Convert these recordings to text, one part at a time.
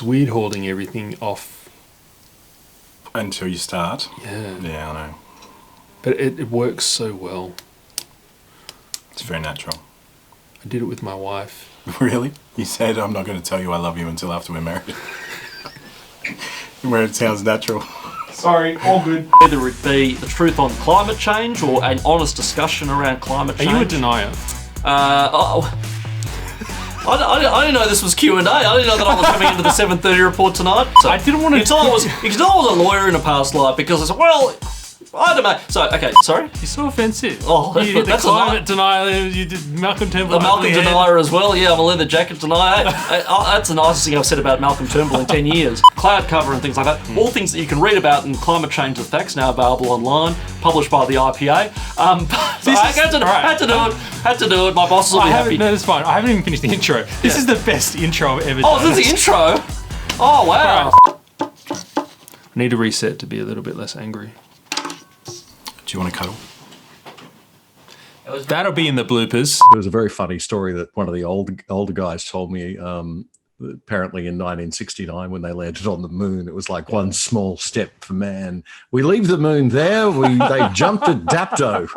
It's weird holding everything off. Until you start. Yeah. Yeah, I know. But it works so well. It's very natural. I did it with my wife. Really? You said, I'm not going to tell you I love you until after we're married. Where it sounds natural. Sorry, all good. Whether it be the truth on climate change or an honest discussion around climate change. Are you a denier? I didn't know this was QandA. I didn't know that I was coming into the 7:30 report tonight. So I didn't want to... You thought I was a lawyer in a past life because I said, well, I don't know. So, okay, sorry. You're so offensive. Oh, you did the climate denier, you did Malcolm Turnbull. The Malcolm denier as well, yeah, I'm a leather jacket denier. That's the nicest thing I've said about Malcolm Turnbull in 10 years. Cloud cover and things like that. All things that you can read about in Climate Change the Facts, now available online, published by the IPA. So I had to do it. My bosses will be happy. No, that's fine. I haven't even finished the intro. This is the best intro I've ever done. Oh, this is the intro? Oh, wow. I need to reset to be a little bit less angry. Do you want to cuddle? That'll be in the bloopers. There was a very funny story that one of the older guys told me. Apparently in 1969 when they landed on the moon, it was like one small step for man. We leave the moon there. They jumped at Dapto.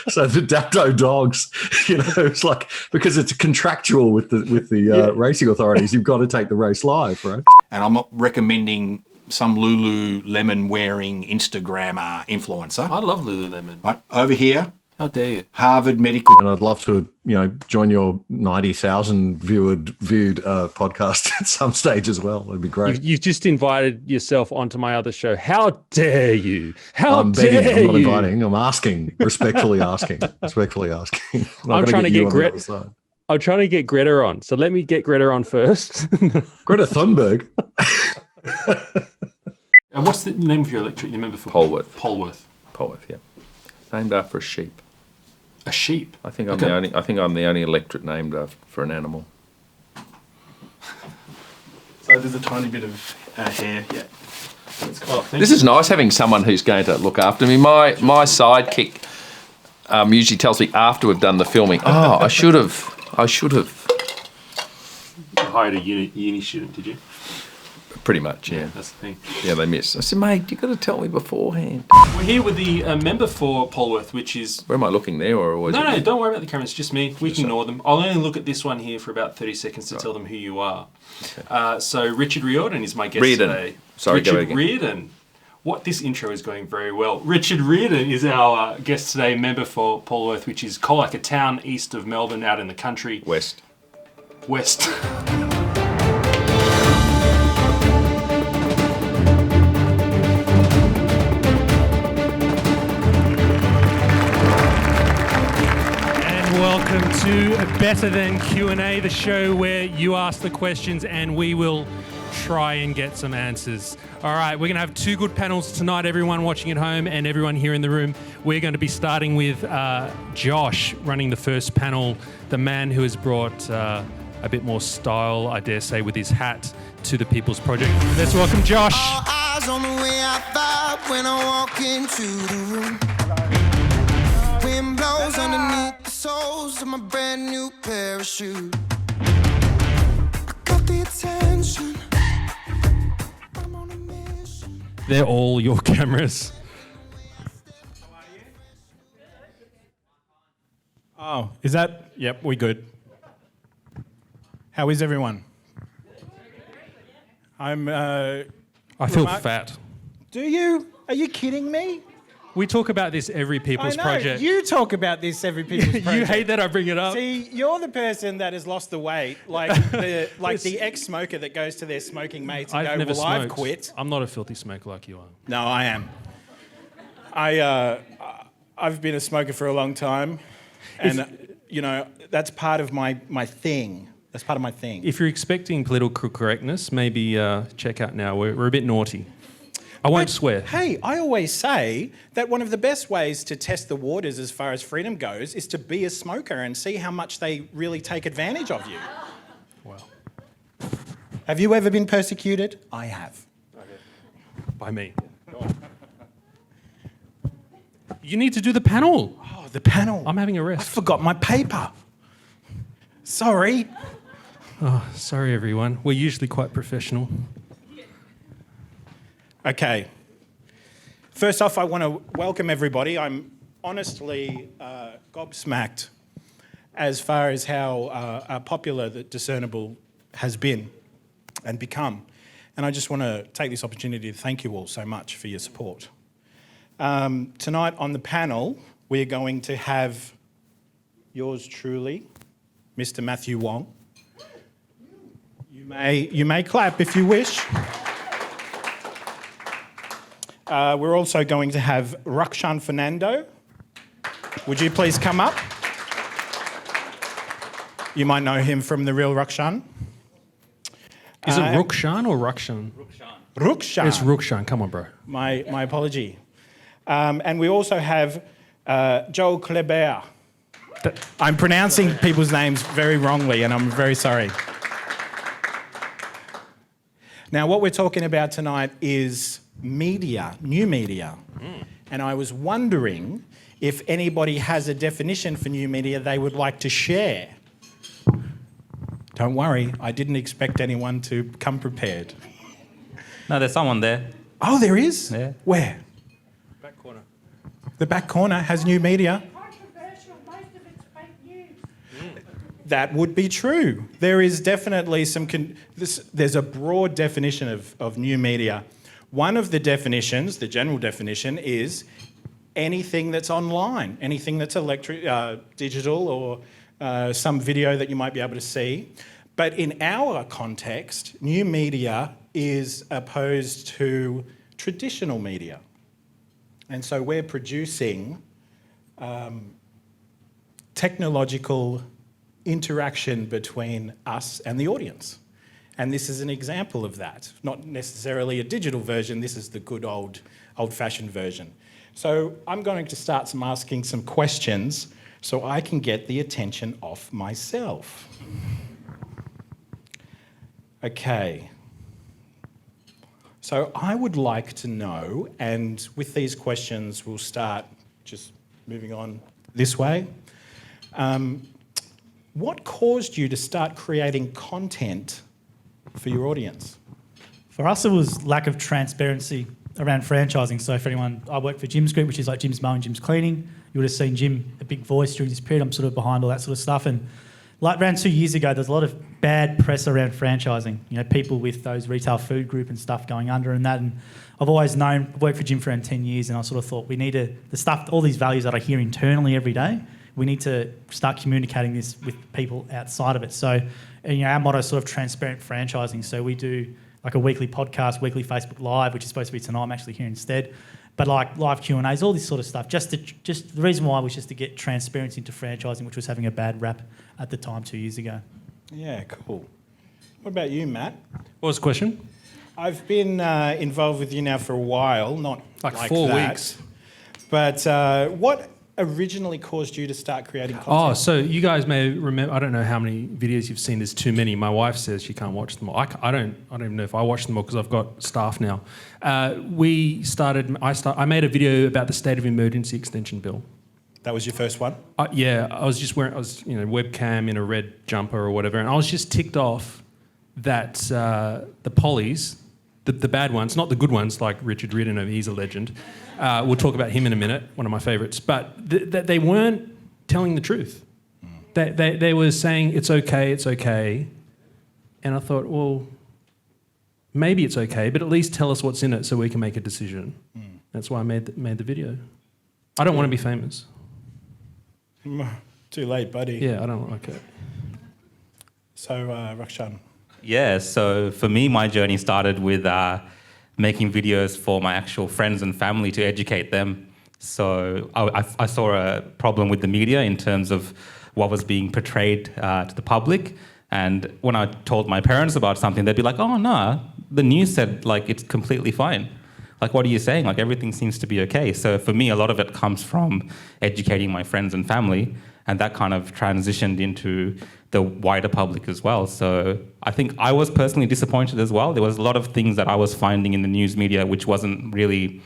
So the Dapto dogs, it's like, because it's contractual with the racing authorities, you've got to take the race live, right? And I'm not recommending some Lululemon wearing Instagrammer influencer. I love Lululemon. Right, over here. How dare you? Harvard Medical. And I'd love to, join your 90,000 viewed podcast at some stage as well. It'd be great. You've just invited yourself onto my other show. How dare you? I'm begging. I'm not inviting. I'm asking. Respectfully asking. I'm trying to get Greta. I'm trying to get Greta on. So let me get Greta on first. Greta Thunberg. And what's the name of your electric you remember for? Polwarth, yeah. Named after a sheep. A sheep? I think I'm the only electorate named for an animal. So there's a tiny bit of hair, yeah. This is nice having someone who's going to look after me. My sidekick usually tells me after we've done the filming, I should have. You hired a uni student, did you? Pretty much, yeah. That's the thing. Yeah, they miss. I said, mate, you've got to tell me beforehand. We're here with the member for Polwarth, which is... Where am I looking there? Or No, don't worry about the camera. It's just me. We can ignore them. I'll only look at this one here for about 30 seconds to tell them who you are. Okay. So Richard Riordan is my guest today. Sorry, Richard Riordan. This intro is going very well. Richard Riordan is our guest today, member for Polwarth, which is Colac, a town east of Melbourne, out in the country. West. Welcome to Better Than Q&A, the show where you ask the questions and we will try and get some answers. All right, we're going to have two good panels tonight, everyone watching at home and everyone here in the room. We're going to be starting with Josh running the first panel, the man who has brought a bit more style, I dare say, with his hat to the People's Project. Let's welcome Josh. All eyes on the way I vibe when I walk into the room. Wind blows underneath the soles of my brand new pair of shoes. I got the attention. I'm on a mission. They're all your cameras. Oh, is that? Yep, we good. How is everyone? I feel fat. Do you? Are you kidding me? We talk about this every People's Project. You talk about this every People's Project. You hate that I bring it up. See, you're the person that has lost the weight, like the ex-smoker that goes to their smoking mates and I've quit. I'm not a filthy smoker like you are. No, I am. I've been a smoker for a long time, and that's part of my thing. That's part of my thing. If you're expecting political correctness, maybe check out now. We're a bit naughty. I won't swear. Hey, I always say that one of the best ways to test the waters as far as freedom goes is to be a smoker and see how much they really take advantage of you. Well, have you ever been persecuted? I have. Okay. By me. You need to do the panel. Oh, the panel. I'm having a rest. I forgot my paper. Sorry. Oh, sorry, everyone. We're usually quite professional. Okay. First off, I want to welcome everybody. I'm honestly gobsmacked as far as how popular the Discernible has been and become. And I just want to take this opportunity to thank you all so much for your support. Tonight on the panel, we're going to have yours truly, Mr. Matthew Wong. You may clap if you wish. We're also going to have Rukshan Fernando. Would you please come up? You might know him from The Real Rukshan. Is it Rukshan or Rukshan? Rukshan. It's Rukshan. Come on, bro. My apology. And we also have Joel Kleber. I'm pronouncing people's names very wrongly, and I'm very sorry. Now, what we're talking about tonight is media, new media. And I was wondering if anybody has a definition for new media they would like to share. Don't worry, I didn't expect anyone to come prepared. No, there's someone there. Oh, there is? Yeah. Where? Back corner. The back corner has new media. Controversial, most of it's fake news. That would be true. There is definitely there's a broad definition of new media. One of the definitions, the general definition, is anything that's online, anything that's digital or some video that you might be able to see. But in our context, new media is opposed to traditional media. And so we're producing technological interaction between us and the audience. And this is an example of that. Not necessarily a digital version, this is the good old-fashioned version. So I'm going to start asking some questions so I can get the attention off myself. Okay. So I would like to know, and with these questions we'll start just moving on this way. What caused you to start creating content for your audience? For us, it was lack of transparency around franchising. So for anyone, I work for Jim's Group, which is like Jim's Mowing, Jim's Cleaning. You would have seen Jim, a big voice during this period. I'm sort of behind all that sort of stuff. And like around 2 years ago, there's a lot of bad press around franchising. You know, people with those retail food group and stuff going under and that. And I've always known, I've worked for Jim for around 10 years, and I sort of thought we need to, the stuff, all these values that I hear internally every day, we need to start communicating this with people outside of it. So, you know, our motto is sort of transparent franchising. So we do like a weekly podcast, weekly Facebook Live, which is supposed to be tonight. I'm actually here instead. But like live Q&As, all this sort of stuff. Just the reason why was just to get transparency into franchising, which was having a bad rap at the time 2 years ago. Yeah, cool. What about you, Matt? What was the question? I've been involved with you now for a while, not Like like 4 that. weeks. But what originally caused you to start creating content? Oh, so you guys may remember, I don't know how many videos you've seen, there's too many. My wife says she can't watch them all. I don't even know if I watch them all because I've got staff now. I made a video about the state of emergency extension bill. That was your first one? Yeah, I was webcam in a red jumper or whatever, and I was just ticked off that the pollies, the bad ones, not the good ones like Richard Riordan, he's a legend. We'll talk about him in a minute, one of my favourites. But they weren't telling the truth. They were saying, it's okay. And I thought, well, maybe it's okay, but at least tell us what's in it so we can make a decision. That's why I made the video. I don't want to be famous. Too late, buddy. Yeah, I don't like it. So, Rukshan. Yeah, so for me, my journey started with making videos for my actual friends and family to educate them. So I saw a problem with the media in terms of what was being portrayed to the public. And when I told my parents about something, they'd be like, oh, no, the news said, like, it's completely fine. Like, what are you saying? Like, everything seems to be okay. So for me, a lot of it comes from educating my friends and family, and that kind of transitioned into the wider public as well. So I think I was personally disappointed as well. There was a lot of things that I was finding in the news media which wasn't really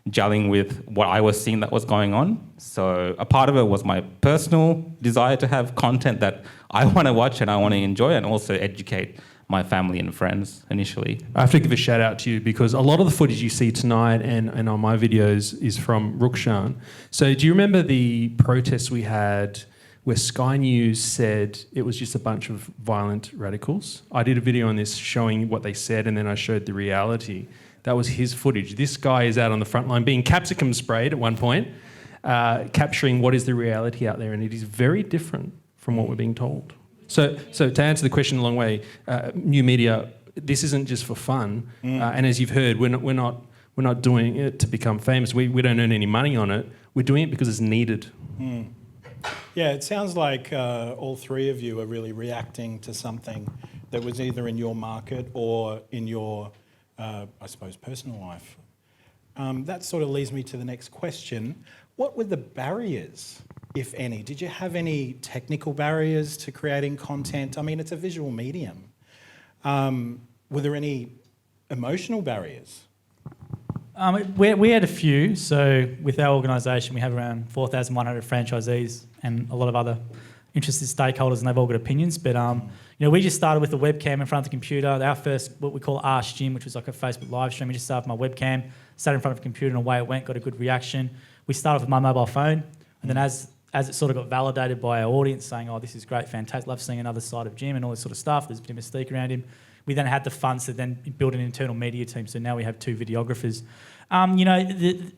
gelling with what I was seeing that was going on. So a part of it was my personal desire to have content that I want to watch and I want to enjoy, and also educate my family and friends initially. I have to give a shout out to you because a lot of the footage you see tonight and on my videos is from Rukshan. So do you remember the protests we had where Sky News said it was just a bunch of violent radicals? I did a video on this showing what they said, and then I showed the reality. That was his footage. This guy is out on the front line being capsicum sprayed at one point, capturing what is the reality out there, and it is very different from what we're being told. So to answer the question a long way, new media, this isn't just for fun. And as you've heard, we're not doing it to become famous. We don't earn any money on it. We're doing it because it's needed. Yeah, it sounds like all three of you are really reacting to something that was either in your market or in your, I suppose, personal life. That sort of leads me to the next question. What were the barriers, if any? Did you have any technical barriers to creating content? I mean, it's a visual medium. Were there any emotional barriers? We had a few. So with our organisation, we have around 4,100 franchisees and a lot of other interested stakeholders, and they've all got opinions. But we just started with a webcam in front of the computer. Our first, what we call Ask Jim, which was like a Facebook live stream. We just started with my webcam, sat in front of the computer, and away it went. Got a good reaction. We started with my mobile phone, and then as it sort of got validated by our audience, saying, "Oh, this is great, fantastic, love seeing another side of Jim," and all this sort of stuff. There's a bit of mystique around him. We then had the funds to then build an internal media team. So now we have 2 videographers.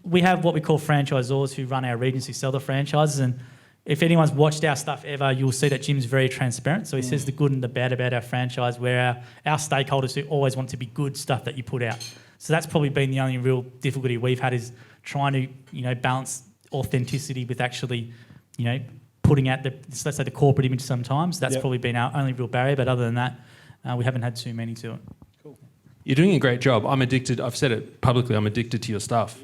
We have what we call franchisors who run our regions, who sell the franchises. And if anyone's watched our stuff ever, you'll see that Jim's very transparent. So he says the good and the bad about our franchise, where our stakeholders who always want to be good stuff that you put out. So that's probably been the only real difficulty we've had, is trying to, balance authenticity with actually, putting out let's say the corporate image sometimes. That's probably been our only real barrier. But other than that, we haven't had too many to it. Cool. You're doing a great job. I'm addicted. I've said it publicly. I'm addicted to your stuff.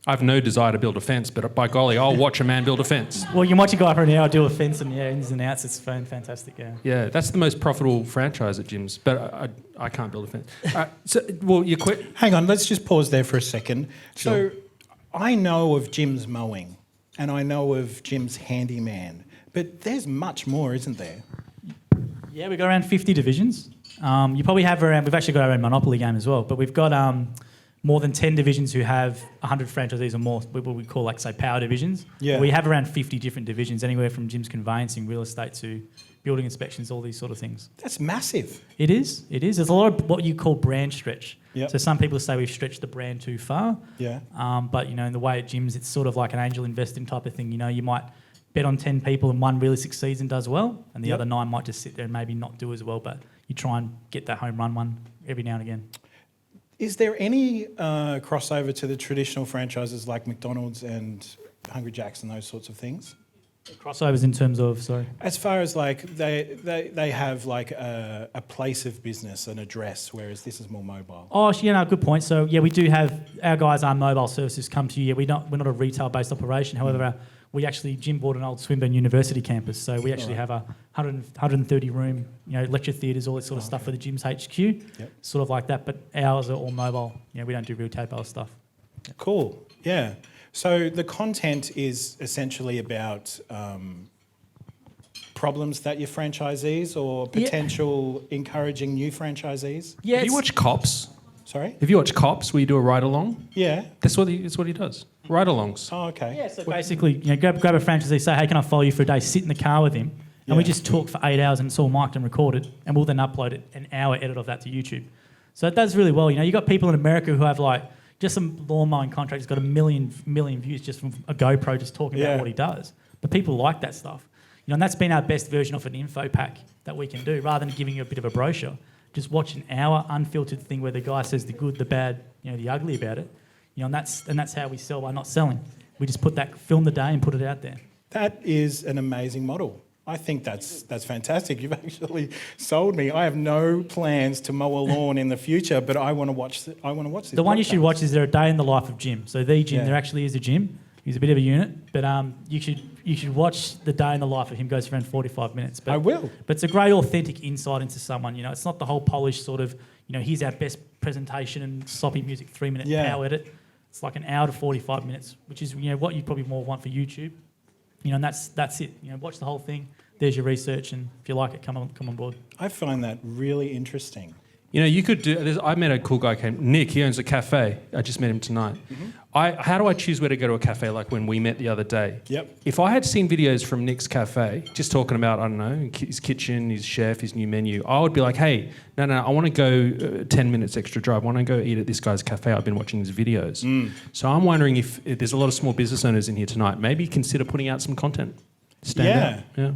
I have no desire to build a fence, but by golly, I'll watch a man build a fence. Well, you watch a guy for an hour do a fence and ins and outs. It's fantastic. Yeah. Yeah, that's the most profitable franchise at Jim's, but I can't build a fence. You quit. Hang on, let's just pause there for a second. Sure. So I know of Jim's mowing and I know of Jim's handyman, but there's much more, isn't there? Yeah, we've got around 50 divisions. You probably have we've actually got our own Monopoly game as well, but we've got more than 10 divisions who have 100 franchisees or more, what we call, like, say, power divisions. Yeah. We have around 50 different divisions, anywhere from Jim's conveyancing, real estate to building inspections, all these sort of things. That's massive. It is. There's a lot of what you call brand stretch. Yep. So some people say we've stretched the brand too far. Yeah. But, in the way at Jim's, it's sort of like an angel investing type of thing. You might bet on 10 people and one really succeeds and does well, and the other 9 might just sit there and maybe not do as well, but you try and get that home run one every now and again. Is there any crossover to the traditional franchises like McDonald's and Hungry Jack's and those sorts of things? Crossovers in terms of, sorry? As far as like they have like a place of business, an address, whereas this is more mobile. Oh, yeah, no, good point. So yeah, we do have our guys. Our mobile services come to you. Yeah, we're not a retail-based operation. However, Jim bought an old Swinburne University campus, so we actually have a 130 room, lecture theatres, all that sort of stuff for the Jim's HQ, sort of like that. But ours are all mobile. We don't do retail stuff. Cool. Yeah. So the content is essentially about problems that your franchisees or potential encouraging new franchisees. Yeah. Have you watched Cops? Sorry? Have you watched Cops where you do a ride-along? Yeah. That's what he does. Ride-alongs. Oh, okay. Yeah, so basically, grab a franchisee, say, hey, can I follow you for a day, sit in the car with him, and we just talk for 8 hours and it's all mic'd and recorded, and we'll then upload it, an hour edit of that to YouTube. So it does really well. You got people in America who have just some lawn mowing contractor's got a million views just from a GoPro just talking about what he does. But people like that stuff. And that's been our best version of an info pack that we can do, rather than giving you a bit of a brochure. Just watch an hour unfiltered thing where the guy says the good, the bad, the ugly about it. And that's how we sell by not selling. We just film the day and put it out there. That is an amazing model. I think that's fantastic. You've actually sold me. I have no plans to mow a lawn in the future, but I want to watch this. The one you should watch is A Day in the Life of Jim. So the Jim, there actually is a Jim. He's a bit of a unit, but you should watch the day in the life of him. Goes for around 45 minutes. But, I will. But it's a great authentic insight into someone. It's not the whole polished sort of, here's our best presentation and sloppy music 3-minute power edit. It's like an hour to 45 minutes, which is what you probably more want for YouTube. And that's it. Watch the whole thing. There's your research, and if you like it, come on board. I find that really interesting. You could do. I met a cool guy Nick. He owns a cafe. I just met him tonight. How do I choose where to go to a cafe? Like when we met the other day. Yep. If I had seen videos from Nick's cafe, just talking about his kitchen, his chef, his new menu, I would be like, hey, no, I want to go 10 minutes extra drive. I want to go eat at this guy's cafe. I've been watching his videos. So I'm wondering if there's a lot of small business owners in here tonight. Maybe consider putting out some content. Stand out. Yeah.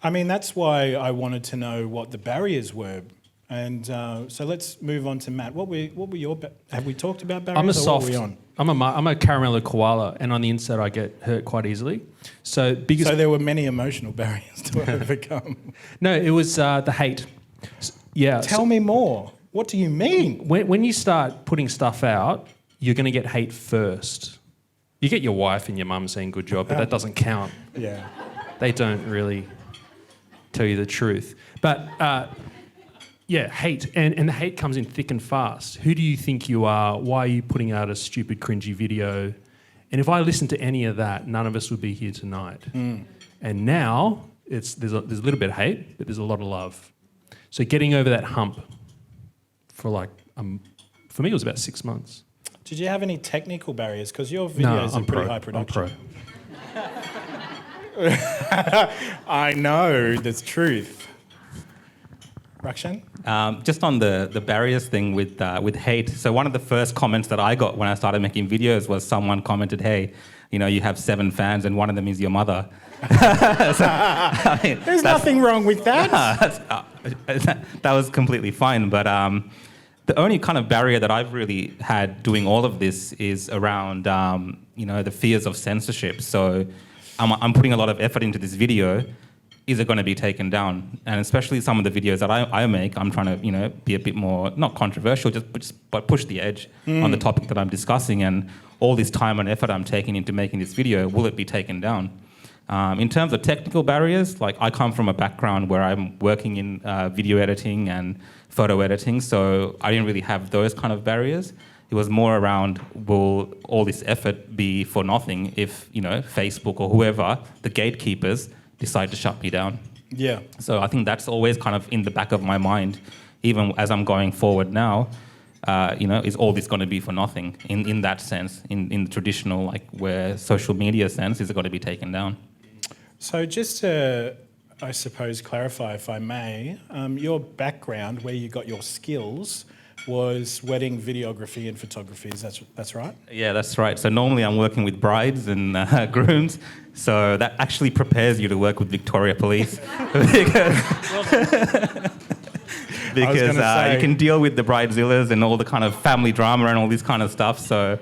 I mean, that's why I wanted to know what the barriers were. And so let's move on to Matt. What were your? Have we talked about barriers? I'm a soft. What were we on? I'm a caramello koala, and on the inside I get hurt quite easily. So there were many emotional barriers to overcome. No, it was the hate. Yeah. Tell me more. What do you mean? When you start putting stuff out, you're going to get hate first. You get your wife and your mum saying good job, but that doesn't count. Yeah. They don't really tell you the truth. But hate. And the hate comes in thick and fast. Who do you think you are? Why are you putting out a stupid, cringy video? And if I listened to any of that, none of us would be here tonight. And now there's a little bit of hate, but there's a lot of love. So getting over that hump for me it was about 6 months. Did you have any technical barriers? Because your videos are pretty high production. I'm pro. I know, that's truth. Rakshan? Just on the barriers thing with hate. So one of the first comments that I got when I started making videos was someone commented, hey, you have 7 fans and one of them is your mother. There's nothing wrong with that. That was completely fine. But the only kind of barrier that I've really had doing all of this is around, the fears of censorship. So I'm putting a lot of effort into this video. Is it going to be taken down? And especially some of the videos that I make, I'm trying to, be a bit more, not controversial, but push the edge on the topic that I'm discussing. And all this time and effort I'm taking into making this video, will it be taken down? In terms of technical barriers, I come from a background where I'm working in video editing and photo editing, so I didn't really have those kind of barriers. It was more around, will all this effort be for nothing if, Facebook or whoever, the gatekeepers, decide to shut me down. Yeah. So I think that's always kind of in the back of my mind, even as I'm going forward now. Is all this going to be for nothing in that sense, in the traditional, where social media sense, is it going to be taken down? So just to, I suppose, clarify, if I may, your background, where you got your skills, was wedding videography and photography. That's right? Yeah, that's right. So normally I'm working with brides and grooms, so that actually prepares you to work with Victoria Police because you can deal with the bridezillas and all the kind of family drama and all this kind of stuff. So,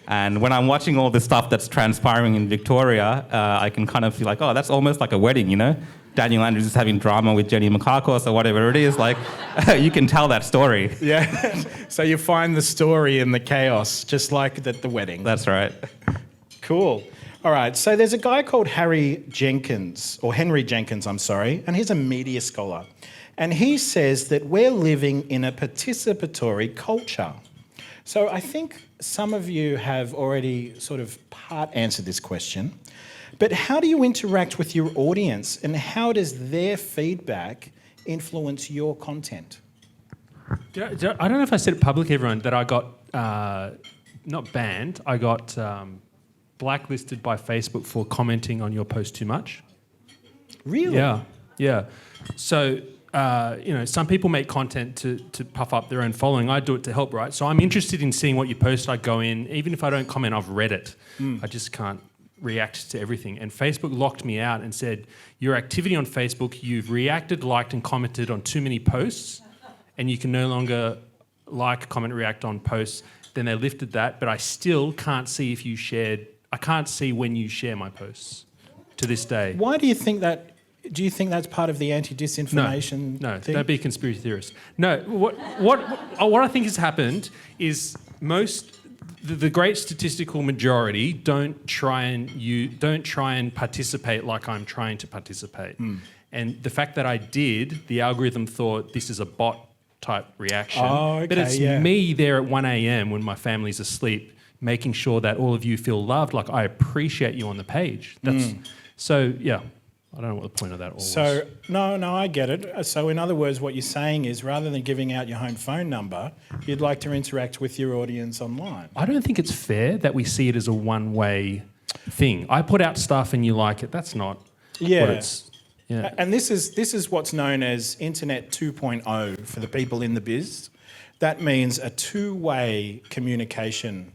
and when I'm watching all the stuff that's transpiring in Victoria, I can kind of feel like, oh, that's almost like a wedding, Daniel Andrews is having drama with Jenny Makakos or whatever it is, you can tell that story. Yeah, so you find the story in the chaos, just like at the wedding. That's right. Cool. All right, so there's a guy called Henry Jenkins, I'm sorry, and he's a media scholar. And he says that we're living in a participatory culture. So I think some of you have already sort of part answered this question. But how do you interact with your audience, and how does their feedback influence your content? I don't know if I said it publicly, everyone, that I got, not banned, I got blacklisted by Facebook for commenting on your post too much. Really? Yeah. So, some people make content to puff up their own following. I do it to help, right? So I'm interested in seeing what you post. I go in, even if I don't comment, I've read it. I just can't react to everything. And Facebook locked me out and said, your activity on Facebook, you've reacted, liked and commented on too many posts, and you can no longer like, comment, react on posts. Then they lifted that, but I still can't see if you shared, I can't see when you share my posts to this day. Why do you think that? Do you think that's part of the anti-disinformation No, thing? don't be a conspiracy theorist. No, what I think has happened is the great statistical majority don't try and participate like I'm trying to participate. And the fact that I did, the algorithm thought this is a bot type reaction. Oh, okay, but it's me there at 1 a.m. when my family's asleep, making sure that all of you feel loved. Like, I appreciate you on the page. That's so, yeah. I don't know what the point of that all was. So, no, I get it. So, in other words, what you're saying is rather than giving out your home phone number, you'd like to interact with your audience online. I don't think it's fair that we see it as a one-way thing. I put out stuff and you like it. That's not what it's... Yeah. And this is what's known as Internet 2.0 for the people in the biz. That means a two-way communication,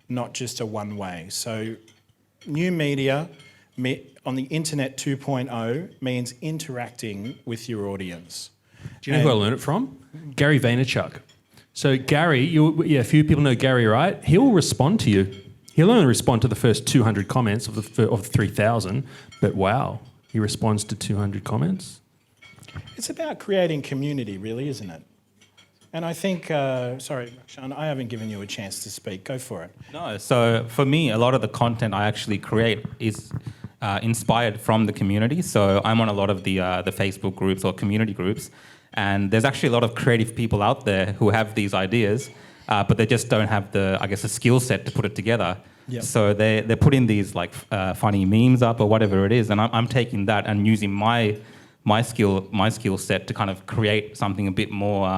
not just a one-way. So new media on the Internet 2.0 means interacting with your audience. Do you know who I learned it from? Gary Vaynerchuk. So Gary, a few people know Gary, right? He'll respond to you. He'll only respond to the first 200 comments of the 3,000, but wow, he responds to 200 comments. It's about creating community, really, isn't it? And I think, sorry, Sean, I haven't given you a chance to speak. Go for it. No, so for me, a lot of the content I actually create is inspired from the community. So I'm on a lot of the Facebook groups or community groups, and there's actually a lot of creative people out there who have these ideas, but they just don't have the skill set to put it together. Yep. So they're putting these like funny memes up or whatever it is, and I'm taking that and using my skill set to kind of create something a bit more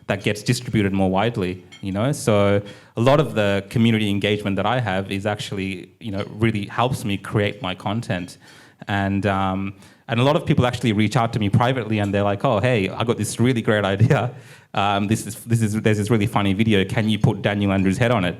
that gets distributed more widely, you know. So a lot of the community engagement that I have is actually, you know, really helps me create my content, and a lot of people actually reach out to me privately and they're like, oh, hey, I got this really great idea. There's this really funny video. Can you put Daniel Andrews' head on it?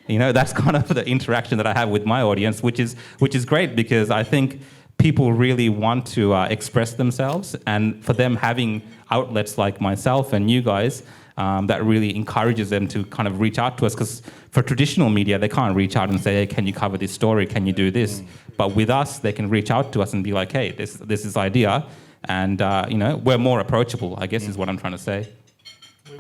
You know, that's kind of the interaction that I have with my audience, which is great because I think people really want to express themselves, and for them having outlets like myself and you guys, that really encourages them to kind of reach out to us, because for traditional media, they can't reach out and say, hey, can you cover this story? Can you do this? But with us, they can reach out to us and be like, hey, this is idea. And, you know, we're more approachable, I guess is what I'm trying to say.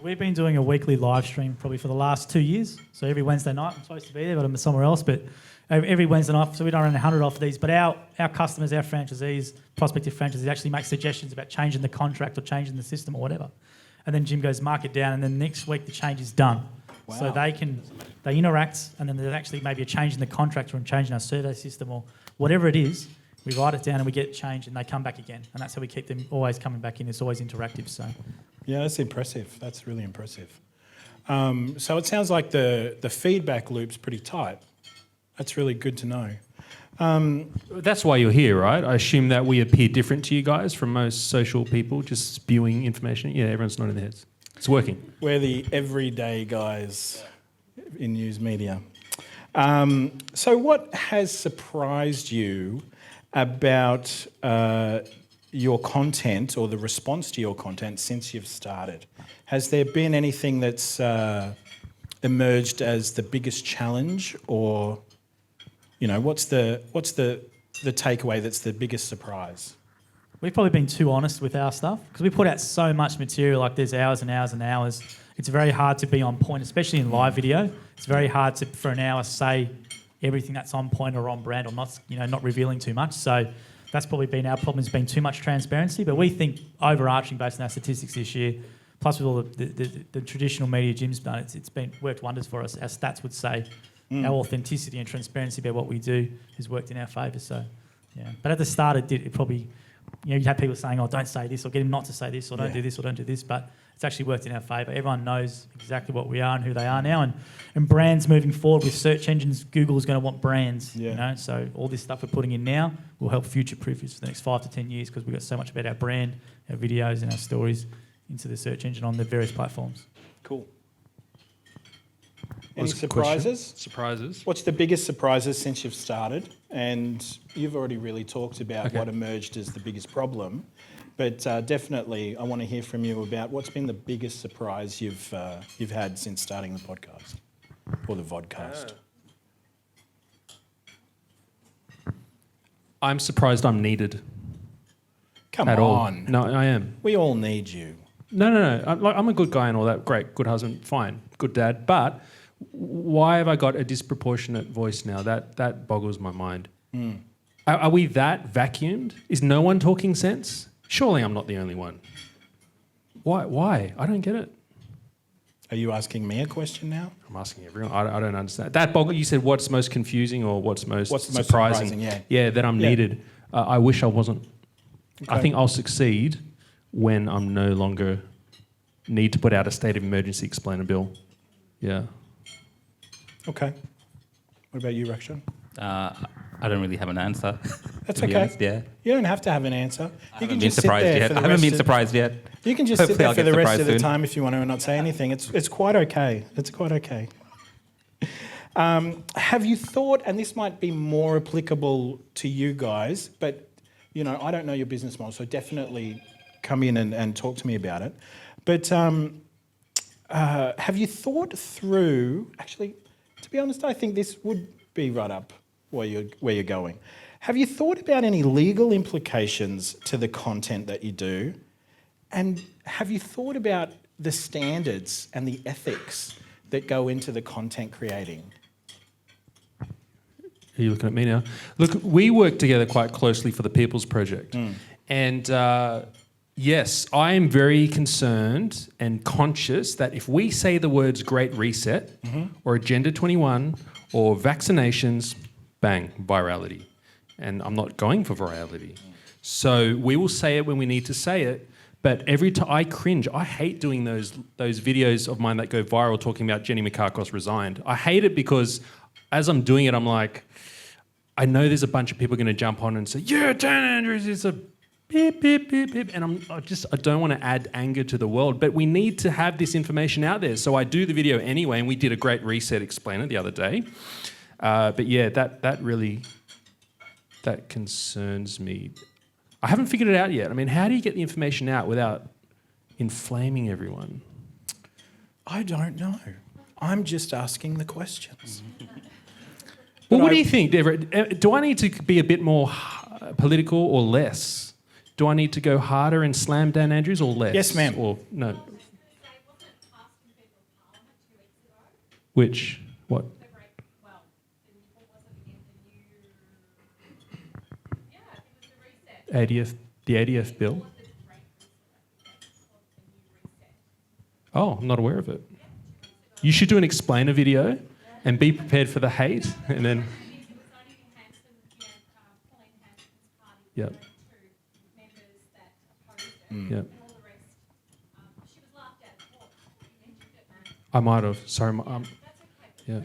We've been doing a weekly live stream probably for the last 2 years. So every Wednesday night, I'm supposed to be there, but I'm somewhere else. But every Wednesday night, so we don't run 100 off these. But our customers, our franchisees, prospective franchisees actually make suggestions about changing the contract or changing the system or whatever. And then Jim goes, mark it down, and then next week the change is done. Wow. So they interact, and then there's actually maybe a change in the contract or a change in our survey system or whatever it is. We write it down and we get it changed, and they come back again. And that's how we keep them always coming back in. It's always interactive. So, yeah, that's impressive. That's really impressive. So it sounds like the feedback loop's pretty tight. That's really good to know. That's why you're here, right? I assume that we appear different to you guys from most social people, just spewing information. Yeah, everyone's nodding their heads. It's working. We're the everyday guys in news media. So what has surprised you about your content or the response to your content since you've started? Has there been anything that's emerged as the biggest challenge, or, you know, what's the takeaway that's the biggest surprise? We've probably been too honest with our stuff because we put out so much material, like there's hours and hours and hours. It's very hard to be on point, especially in live video. It's very hard to, for an hour, say everything that's on point or on brand or not revealing too much. So that's probably been our problem, has been too much transparency. But we think overarching based on our statistics this year, plus with all the traditional media Jim's done, it's been worked wonders for us. Our stats would say our authenticity and transparency about what we do has worked in our favour. So, yeah. But at the start, it probably, you know, you'd have people saying, oh, don't say this, or get him not to say this, or don't do this, or don't do this. But it's actually worked in our favour. Everyone knows exactly what we are and who they are now. And brands moving forward with search engines, Google is going to want brands. You know, so all this stuff we're putting in now will help future-proof us for the next 5 to 10 years, because we've got so much about our brand, our videos and our stories into the search engine on the various platforms. Cool. Any surprises? Surprises. What's the biggest surprises since you've started? And you've already really talked about what emerged as the biggest problem, but definitely I want to hear from you about what's been the biggest surprise you've had since starting the podcast or the vodcast. I'm surprised I'm needed. Come at on. All. No, I am. We all need you. No. I'm a good guy and all that. Great, good husband, fine, good dad. But why have I got a disproportionate voice now? That boggles my mind. Are we that vacuumed? Is no one talking sense? Surely I'm not the only one. Why? I don't get it. Are you asking me a question now? I'm asking everyone. I don't understand. That boggle, you said what's most confusing or what's the most What's the most surprising? surprising, Yeah, that I'm Yeah. needed. I wish I wasn't. I Okay. think I'll succeed when I'm no longer need to put out a state of emergency explainer bill. Yeah. Okay. What about you, Rakshan? I don't really have an answer. That's to be okay. honest, yeah. You don't have to have an answer. You can Been just sit surprised there yet. for the I haven't rest been of- surprised yet. You can just sit Hopefully there I'll for get the rest surprised of the soon. time if you want to and not say anything. It's quite okay. It's quite okay. Have you thought, and this might be more applicable to you guys, but you know, I don't know your business model, so definitely come in and talk to me about it. But have you thought through? Actually, to be honest, I think this would be right up where you're going. Have you thought about any legal implications to the content that you do? And have you thought about the standards and the ethics that go into the content creating? Are you looking at me now? Look, we work together quite closely for the People's Project. And yes, I am very concerned and conscious that if we say the words Great Reset or Agenda 21 or vaccinations, bang, virality. And I'm not going for virality. So we will say it when we need to say it. But every time I cringe, I hate doing those videos of mine that go viral talking about Jenny Mikakos resigned. I hate it because as I'm doing it, I'm like, I know there's a bunch of people going to jump on and say, yeah, Dan Andrews is a beep, beep, beep, beep. And I don't want to add anger to the world, but we need to have this information out there. So I do the video anyway, and we did a Great Reset explainer the other day. But yeah, that really concerns me. I haven't figured it out yet. I mean, how do you get the information out without inflaming everyone? I don't know. I'm just asking the questions. Well, what do you think, Deborah? Do I need to be a bit more political or less? Do I need to go harder and slam Dan Andrews or less? Yes, ma'am. Or no? Which? What? 80th, the 80th bill? Oh, I'm not aware of it. You should do an explainer video and be prepared for the hate and then... Yep. Yep. I might have. Sorry. Yeah.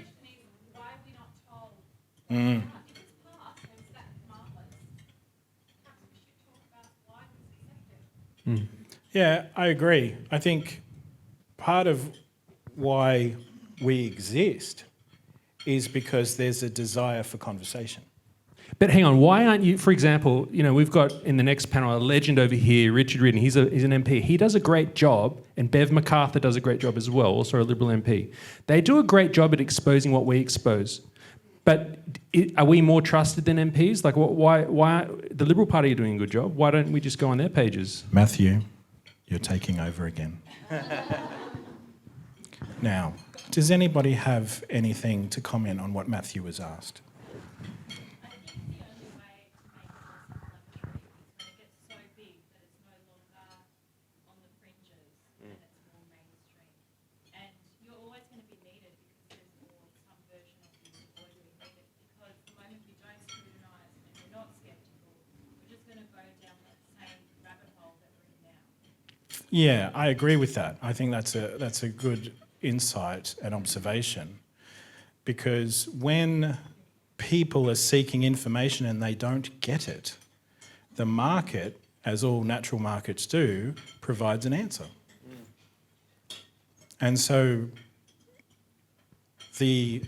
Yeah, I agree. I think part of why we exist is because there's a desire for conversation. But hang on, why aren't you, for example, you know, we've got in the next panel a legend over here, Richard Riordan, he's an MP. He does a great job, and Bev MacArthur does a great job as well, also a Liberal MP. They do a great job at exposing what we expose. But are we more trusted than MPs? Like, why the Liberal Party are doing a good job. Why don't we just go on their pages? Matthew, you're taking over again. Now, does anybody have anything to comment on what Matthew was asked? Yeah, I agree with that. I think that's a good insight and observation, because when people are seeking information and they don't get it, the market, as all natural markets do, provides an answer. And so the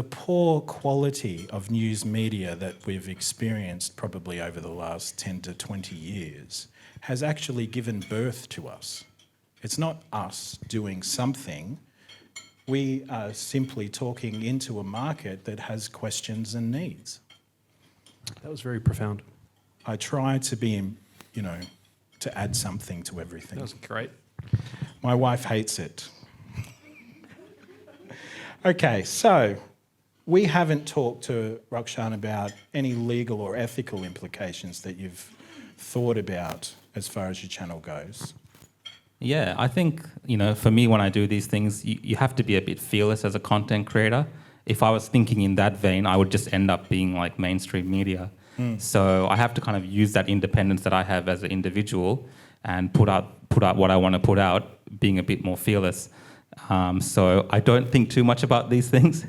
poor quality of news media that we've experienced probably over the last 10 to 20 years has actually given birth to us. It's not us doing something. We are simply talking into a market that has questions and needs. That was very profound. I try to be, to add something to everything. That was great. My wife hates it. Okay, so we haven't talked to Rakshan about any legal or ethical implications that you've thought about as far as your channel goes. Yeah, I think, for me, when I do these things, you have to be a bit fearless as a content creator. If I was thinking in that vein, I would just end up being like mainstream media. So I have to kind of use that independence that I have as an individual and put out what I want to put out, being a bit more fearless. So I don't think too much about these things.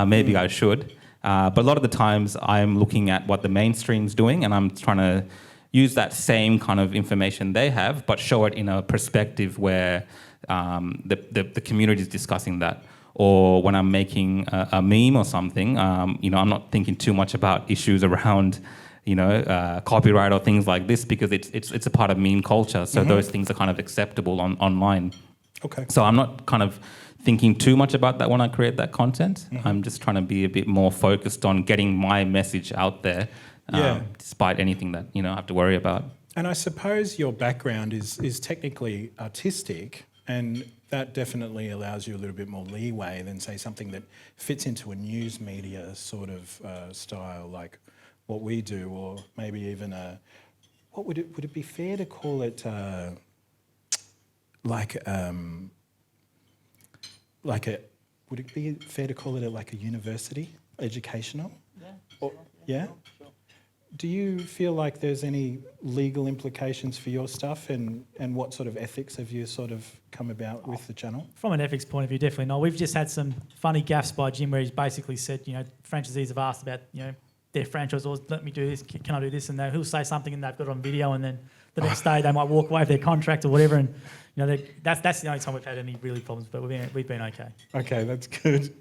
Maybe I should. But a lot of the times I'm looking at what the mainstream's doing and I'm trying to use that same kind of information they have, but show it in a perspective where the community is discussing that. Or when I'm making a meme or something, I'm not thinking too much about issues around, copyright or things like this, because it's a part of meme culture. So those things are kind of acceptable online. Okay. So I'm not kind of thinking too much about that when I create that content. I'm just trying to be a bit more focused on getting my message out there. Despite anything that I have to worry about. And I suppose your background is technically artistic, and that definitely allows you a little bit more leeway than, say, something that fits into a news media sort of style, like what we do, or maybe even what would it be fair to call it? Would it be fair to call it like a university, educational? Yeah. Do you feel like there's any legal implications for your stuff, and what sort of ethics have you sort of come about with the channel? From an ethics point of view, definitely not. We've just had some funny gaffes by Jim where he's basically said, franchisees have asked about, their franchisors, let me do this, can I do this? And he'll say something and they've got it on video, and then the next day they might walk away with their contract or whatever. And that's the only time we've had any really problems, but we've been okay. Okay, that's good.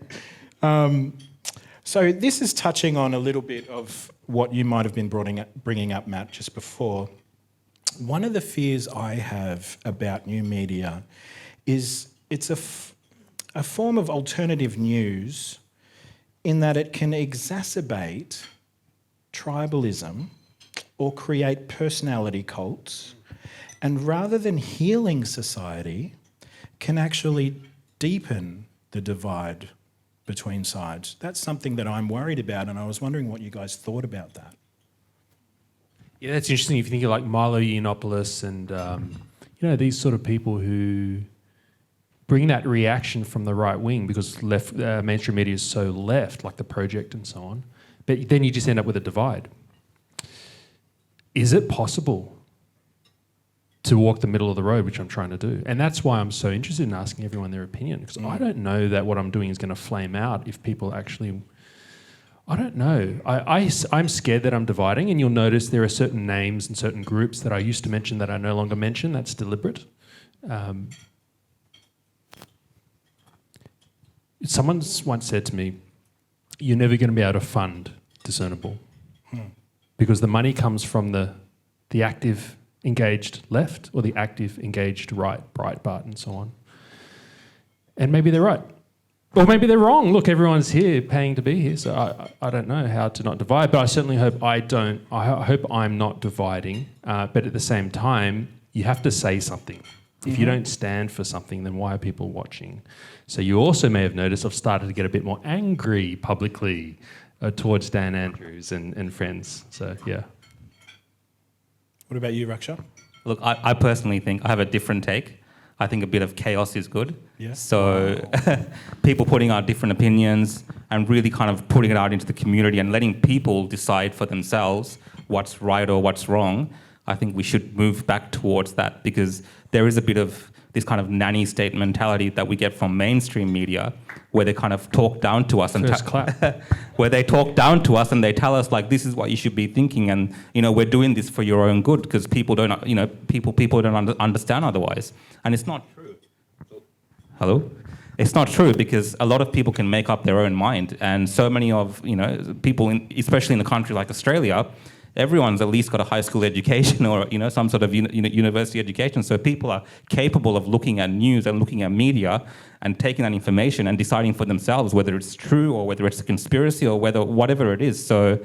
So this is touching on a little bit of what you might have been bringing up, Matt, just before. One of the fears I have about new media is it's a form of alternative news in that it can exacerbate tribalism or create personality cults, and rather than healing society, can actually deepen the divide between sides. That's something that I'm worried about, and I was wondering what you guys thought about that. Yeah, that's interesting. If you think of like Milo Yiannopoulos and these sort of people who bring that reaction from the right wing, because mainstream media is so left, like The Project and so on. But then you just end up with a divide. Is it possible to walk the middle of the road, which I'm trying to do? And that's why I'm so interested in asking everyone their opinion, because I don't know that what I'm doing is going to flame out if people actually... I don't know. I'm scared that I'm dividing, and you'll notice there are certain names and certain groups that I used to mention that I no longer mention. That's deliberate. Someone once said to me, you're never going to be able to fund Discernible because the money comes from the active engaged left or the active engaged right, Breitbart and so on. And maybe they're right. Or maybe they're wrong. Look, everyone's here paying to be here, so I don't know how to not divide, but I certainly hope I hope I'm not dividing, but at the same time, you have to say something. If you don't stand for something, then why are people watching? So you also may have noticed I've started to get a bit more angry publicly towards Dan Andrews and friends. So, yeah. What about you, Raksha? Look, I personally think I have a different take. I think a bit of chaos is good. Yeah. So people putting out different opinions and really kind of putting it out into the community and letting people decide for themselves what's right or what's wrong. I think we should move back towards that, because there is a bit of this kind of nanny state mentality that we get from mainstream media, where they kind of talk down to us and where they talk down to us and they tell us like, this is what you should be thinking, and we're doing this for your own good, because people don't people don't understand otherwise, and it's not true. Hello. It's not true, because a lot of people can make up their own mind, and so many of people, especially in a country like Australia, everyone's at least got a high school education or some sort of university education. So people are capable of looking at news and looking at media and taking that information and deciding for themselves whether it's true or whether it's a conspiracy or whatever it is. So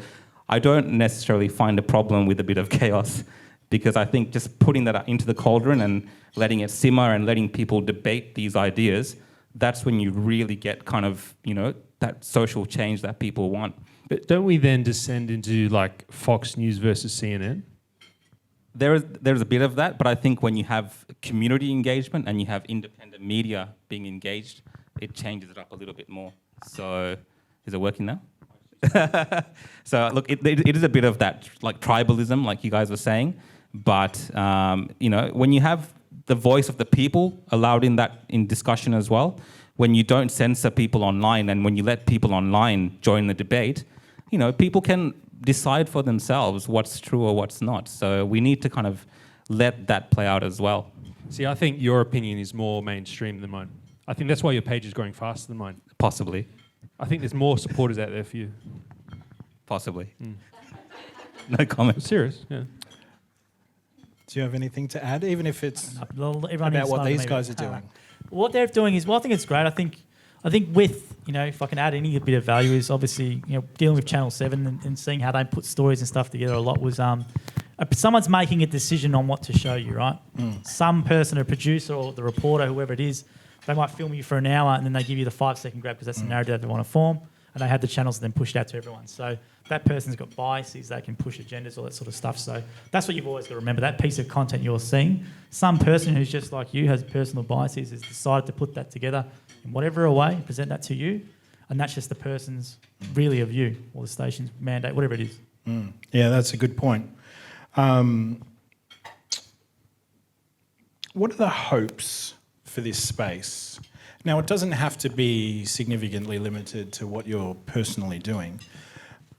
I don't necessarily find a problem with a bit of chaos, because I think just putting that into the cauldron and letting it simmer and letting people debate these ideas, that's when you really get kind of, that social change that people want. But don't we then descend into like Fox News versus CNN? there's a bit of that, but I think when you have community engagement and you have independent media being engaged, it changes it up a little bit more. So, is it working now? So look, it is a bit of that like tribalism, like you guys were saying, but when you have the voice of the people allowed in discussion as well, when you don't censor people online and when you let people online join the debate, people can decide for themselves what's true or what's not. So we need to kind of let that play out as well. See, I think your opinion is more mainstream than mine. I think that's why your page is growing faster than mine. Possibly. I think there's more supporters out there for you. Possibly. No comment. Serious, yeah. Do you have anything to add, even if it's Everyone about what inside these me guys are would- doing? What they're doing is, I think it's great. I think with, if I can add any bit of value is obviously, dealing with Channel 7 and seeing how they put stories and stuff together a lot was someone's making a decision on what to show you, right? Some person, a producer or the reporter, whoever it is, they might film you for an hour and then they give you the 5-second grab because that's the narrative they want to form, and they have the channels and then push it out to everyone. So that person's got biases, they can push agendas, all that sort of stuff. So that's what you've always got to remember, that piece of content you're seeing. Some person who's just like you, has personal biases, has decided to put that together in whatever way, present that to you, and that's just the person's really a view, or the station's mandate, whatever it is. Yeah, that's a good point. What are the hopes for this space? Now, it doesn't have to be significantly limited to what you're personally doing,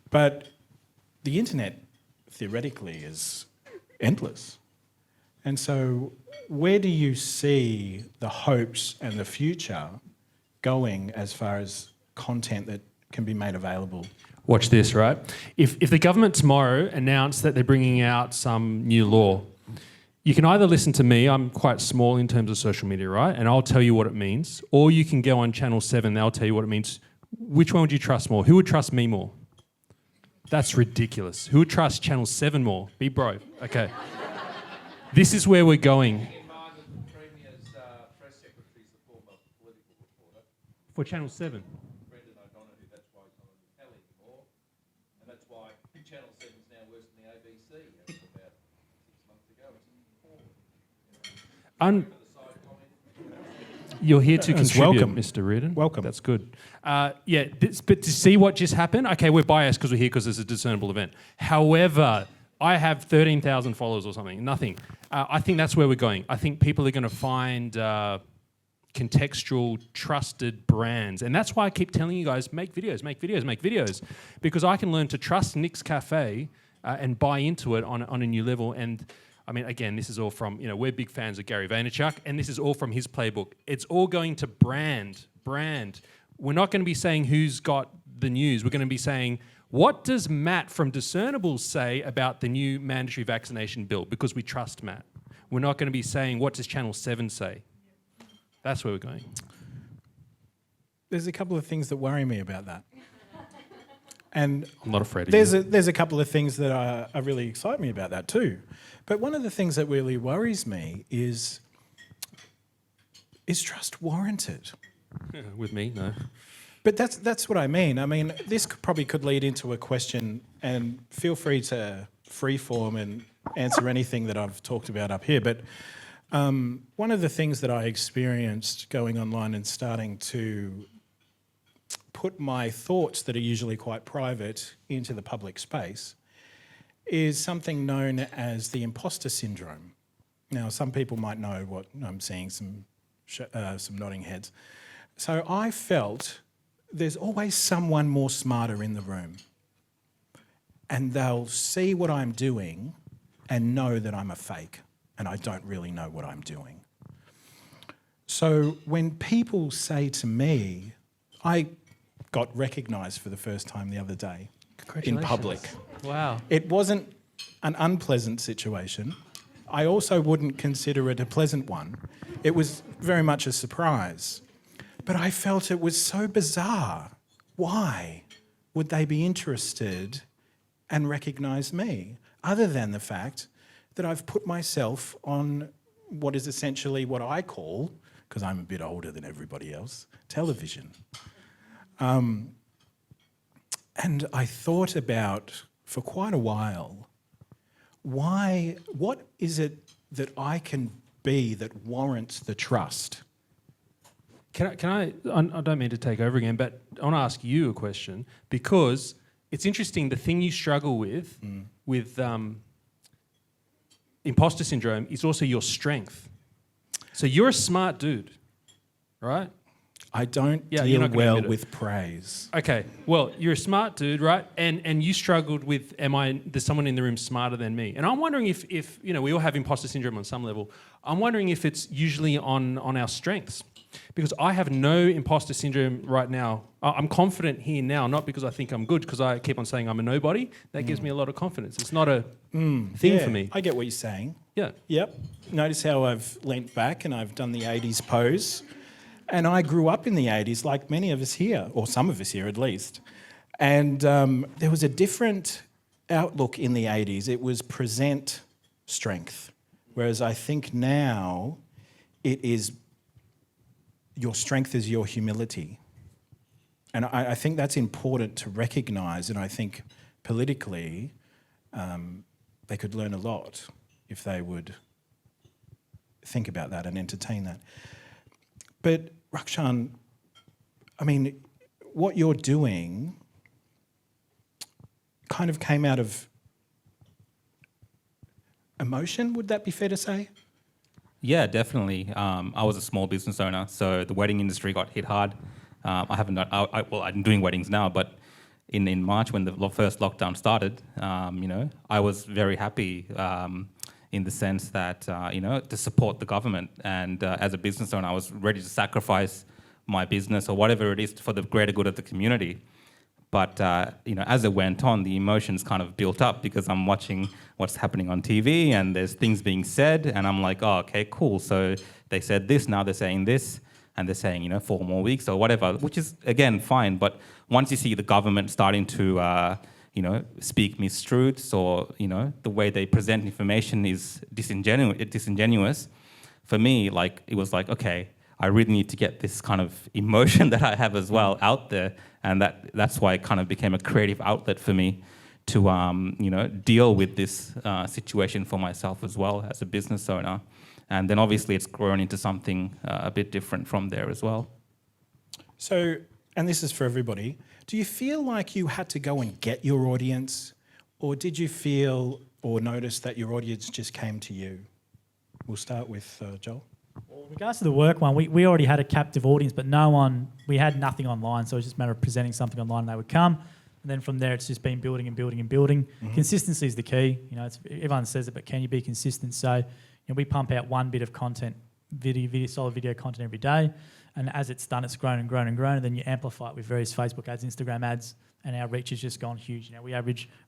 but the internet theoretically is endless. And so where do you see the hopes and the future going as far as content that can be made available? Watch this, right? If the government tomorrow announced that they're bringing out some new law, you can either listen to me, I'm quite small in terms of social media, right? And I'll tell you what it means. Or you can go on Channel 7, they'll tell you what it means. Which one would you trust more? Who would trust me more? That's ridiculous. Who would trust Channel 7 more? Be bro. Okay. This is where we're going. For Channel 7. You're here to contribute, welcome. Mr. Reardon. Welcome. That's good. But to see what just happened, okay, we're biased because we're here because it's a discernible event. However, I have 13,000 followers or something, nothing. I think that's where we're going. I think people are going to find contextual, trusted brands. And that's why I keep telling you guys, make videos. Because I can learn to trust Nick's Cafe and buy into it on a new level. And I mean, again, this is all from, we're big fans of Gary Vaynerchuk, and this is all from his playbook. It's all going to brand. We're not going to be saying who's got the news. We're going to be saying, what does Matt from Discernibles say about the new mandatory vaccination bill? Because we trust Matt. We're not going to be saying, what does Channel 7 say? That's where we're going. There's a couple of things that worry me about that. And I'm not afraid of you. there's a couple of things that are really excite me about that too. But one of the things that really worries me is trust warranted? With me, no. But that's what I mean. I mean, this probably could lead into a question, and feel free to freeform and answer anything that I've talked about up here. But one of the things that I experienced going online and starting to put my thoughts that are usually quite private into the public space is something known as the imposter syndrome. Now, some people might know what I'm seeing, some nodding heads. So I felt there's always someone more smarter in the room, and they'll see what I'm doing and know that I'm a fake and I don't really know what I'm doing. So when people say to me, I got recognised for the first time the other day in public. Wow. It wasn't an unpleasant situation. I also wouldn't consider it a pleasant one. It was very much a surprise. But I felt it was so bizarre. Why would they be interested and recognise me, other than the fact that I've put myself on what is essentially what I call, because I'm a bit older than everybody else, television. And I thought about, for quite a while, why? What is it that I can be that warrants the trust? Can I don't mean to take over again, but I want to ask you a question because it's interesting. The thing you struggle with imposter syndrome is also your strength. So you're a smart dude, right? I don't you're deal not gonna well admit it. with praise. Okay, well, you're a smart dude, right? And you struggled with, there's someone in the room smarter than me? And I'm wondering if we all have imposter syndrome on some level. I'm wondering if it's usually on our strengths. Because I have no imposter syndrome right now. I'm confident here now, not because I think I'm good, because I keep on saying I'm a nobody. That gives me a lot of confidence. It's not a thing for me. I get what you're saying. Yeah. Yep. Notice how I've leant back and I've done the 80s pose. And I grew up in the 80s, like many of us here, or some of us here at least. And there was a different outlook in the 80s. It was present strength. Whereas I think now it is your strength is your humility. And I think that's important to recognise. And I think politically they could learn a lot if they would think about that and entertain that. But Rakshan, I mean, what you're doing kind of came out of emotion, would that be fair to say? Yeah, definitely. I was a small business owner, so the wedding industry got hit hard. I haven't done, I'm doing weddings now, but in March when the first lockdown started, I was very happy in the sense that, to support the government. And as a business owner, I was ready to sacrifice my business or whatever it is for the greater good of the community. But, as it went on, the emotions kind of built up because I'm watching what's happening on TV and there's things being said and I'm like, oh, okay, cool. So they said this, now they're saying this and they're saying, 4 more weeks or whatever, which is, again, fine. But once you see the government starting to, speak mistruths or, the way they present information is disingenuous, for me, it was like, okay, I really need to get this kind of emotion that I have as well out there. And that's why it kind of became a creative outlet for me to, deal with this situation for myself as well as a business owner. And then obviously it's grown into something a bit different from there as well. So, and this is for everybody, do you feel like you had to go and get your audience, or did you feel or notice that your audience just came to you? We'll start with Joel. Well, in regards to the work one, we already had a captive audience, but we had nothing online, so it was just a matter of presenting something online and they would come. And then from there, it's just been building and building and building. Mm-hmm. Consistency is the key. Everyone says it, but can you be consistent? So, we pump out one bit of content, solid video content every day. And as it's done, it's grown and grown and grown. And then you amplify it with various Facebook ads, Instagram ads, and our reach has just gone huge. We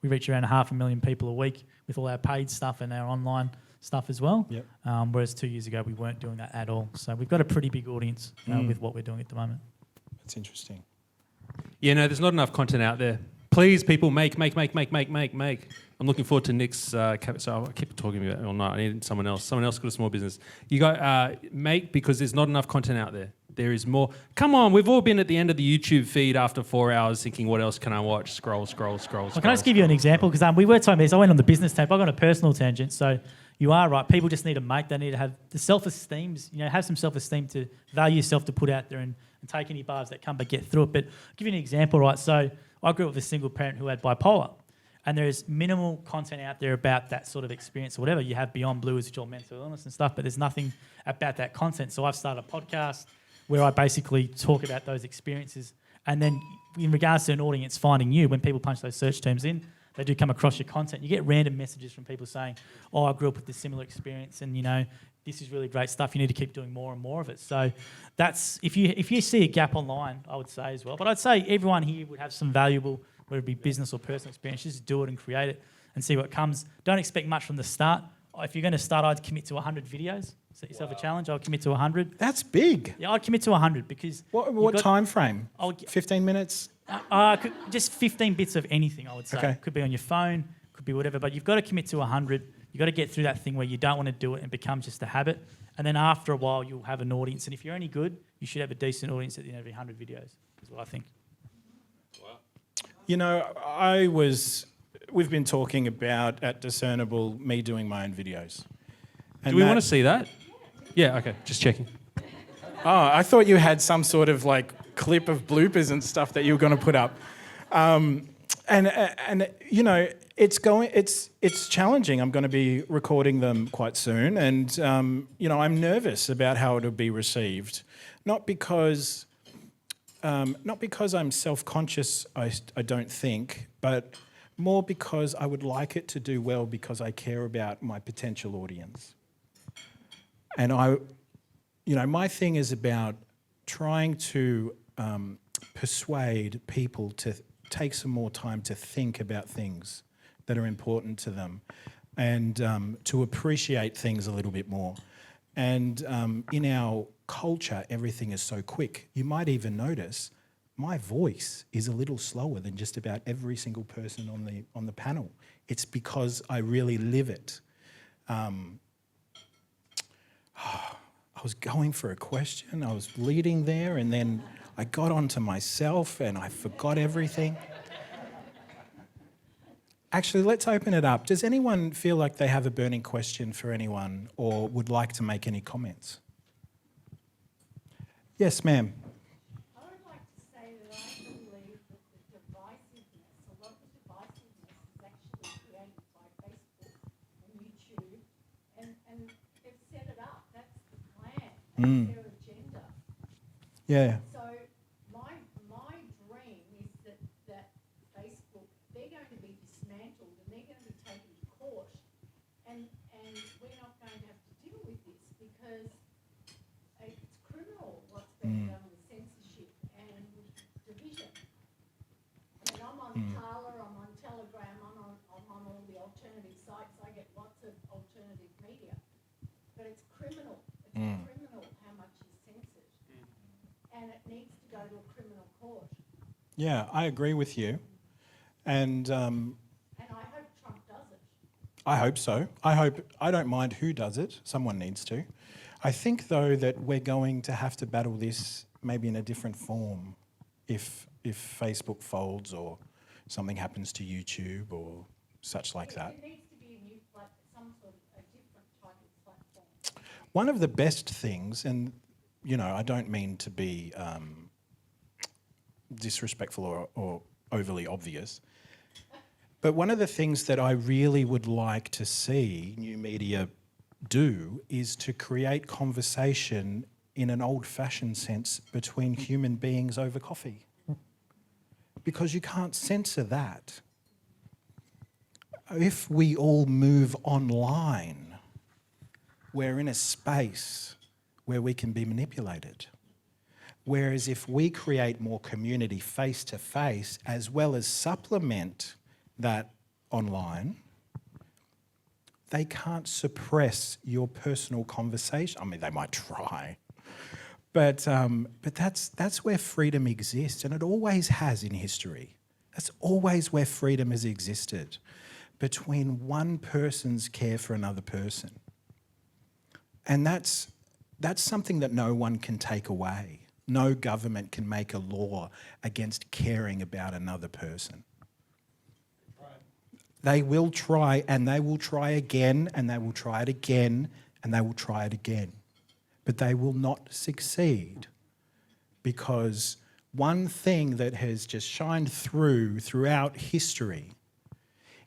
reach around 500,000 people a week with all our paid stuff and our online stuff as well. Yep. Whereas 2 years ago, we weren't doing that at all. So we've got a pretty big audience with what we're doing at the moment. That's interesting. Yeah, no, there's not enough content out there. Please, people, make. I'm looking forward to Nick's. So I keep talking about it all night. I need someone else. Someone else got a small business. You got make, because there's not enough content out there. There is more. Come on, we've all been at the end of the YouTube feed after 4 hours thinking, what else can I watch? Scroll. Well, can I just give you an example? Because we were talking about this. I went on the business tape. I got on a personal tangent. So you are right. People just need to make. They need to have the self-esteem. Have some self-esteem to value yourself, to put out there and take any bars that come, but get through it. But I'll give you an example, right? So I grew up with a single parent who had bipolar. And there's minimal content out there about that sort of experience or whatever. You have Beyond Blue, which is all mental illness and stuff, but there's nothing about that content. So I've started a podcast where I basically talk about those experiences. And then in regards to an audience finding you, when people punch those search terms in, they do come across your content. You get random messages from people saying, oh, I grew up with this similar experience and, this is really great stuff. You need to keep doing more and more of it. So that's, if you see a gap online, I would say as well. But I'd say everyone here would have some valuable, whether it be business or personal experience, just do it and create it and see what comes. Don't expect much from the start. If you're going to start, I'd commit to 100 videos. Set yourself a challenge. I'll commit to 100. That's big. Yeah, I'd commit to 100 because... What time frame? 15 minutes? Just 15 bits of anything, I would say. Okay. Could be on your phone, could be whatever, but you've got to commit to 100. You've got to get through that thing where you don't want to do it and become just a habit. And then after a while, you'll have an audience. And if you're any good, you should have a decent audience at the end of every 100 videos, is what I think. I was we've been talking about at Discernible me doing my own videos. And Do we want to see that? Yeah, okay, just checking. Oh, I thought you had some sort of like clip of bloopers and stuff that you were going to put up. And you know, it's challenging. I'm going to be recording them quite soon, and you know, I'm nervous about how it'll be received. Not because I'm self-conscious, I don't think, but more because I would like it to do well because I care about my potential audience. And my thing is about trying to persuade people to take some more time to think about things that are important to them and to appreciate things a little bit more. And in our culture, everything is so quick. You might even notice my voice is a little slower than just about every single person on the panel. It's because I really live it. I was going for a question, I was leading there, and then I got onto myself and I forgot everything. Actually, let's open it up. Does anyone feel like they have a burning question for anyone or would like to make any comments? Yes, ma'am. I would like to say that I believe that the divisiveness, a lot of the divisiveness is actually created by Facebook and YouTube, and they've set it up. That's the plan. That's their agenda. Yeah. So my dream is that Facebook, they're going to be dismantled and they're going to be taken to court, and we're not going to have to deal with this because it's criminal what's being done with censorship and division. I mean, I'm on Parler, I'm on Telegram, I'm on all the alternative sites. I get lots of alternative media, but it's criminal. It's criminal how much is censored, and it needs to go to a criminal court. Yeah, I agree with you. And And I hope Trump does it. I hope so. I don't mind who does it. Someone needs to. I think, though, that we're going to have to battle this maybe in a different form if Facebook folds or something happens to YouTube or such like that. There needs to be a new some sort of a different type of platform. One of the best things, and you know, I don't mean to be disrespectful or overly obvious, but one of the things that I really would like to see new media do is to create conversation in an old-fashioned sense between human beings over coffee. Because you can't censor that. If we all move online, we're in a space where we can be manipulated. Whereas if we create more community face-to-face as well as supplement that online, they can't suppress your personal conversation. I mean, they might try, but that's where freedom exists, and it always has in history. That's always where freedom has existed, between one person's care for another person, and that's something that no one can take away. No government can make a law against caring about another person. They will try, and they will try again, and they will try it again, and they will try it again. But they will not succeed, because one thing that has just shined throughout history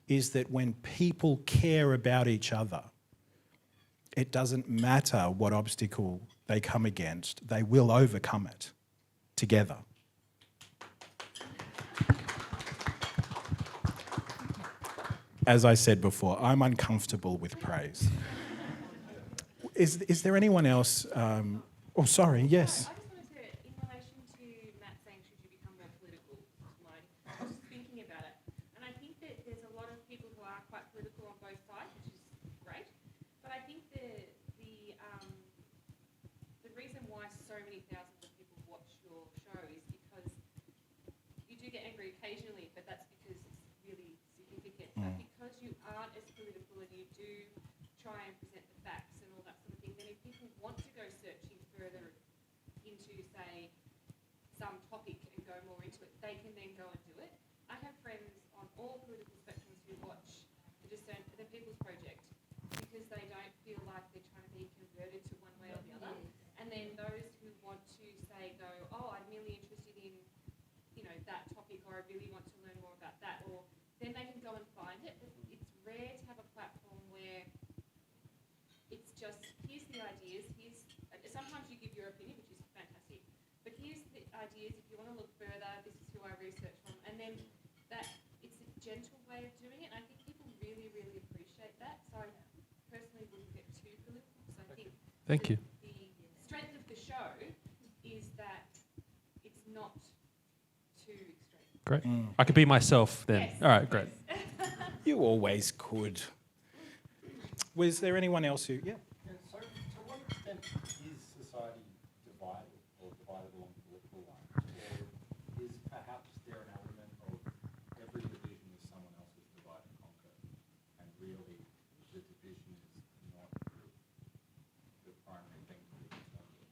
is that when people care about each other, it doesn't matter what obstacle they come against, they will overcome it together. As I said before, I'm uncomfortable with praise. Is there anyone else? Oh, sorry, yes. I just wanted to, in relation to Matt saying, should you become more political, I was just thinking about it. And I think that there's a lot of people who are quite political on both sides, which is great. But I think the reason why so many thousands of people watch your show is because you do get angry occasionally, but that's because it's really significant. But because you aren't as political and you do try and present the facts and all that sort of thing, then if people want to go searching further into, say, some topic and go more into it, they can then go and do it. I have friends on all political spectrums who feel like they're trying to be converted to one way or the other. And then those who want to say, go, oh, I'm really interested in, that topic, or I really want to learn more about that, or then they can go and find it. But it's rare to have a platform where it's just, here's the ideas, sometimes you give your opinion, which is fantastic, but here's the ideas, if you want to look further, this is who I researched from, and then that, it's a gentle way of doing it, and I think people really, really appreciate that, so I personally wouldn't get too political, because I think Thank you. the strength of the show is that it's not too extreme. Great. I could be myself then. Yes. All right, great. You always could. Was there anyone else who? Yeah. So, to what extent is society divided or divided along political lines? Or is perhaps there an element of every division is someone else's divide and conquer, and really the division is not the primary thing to be concerned with?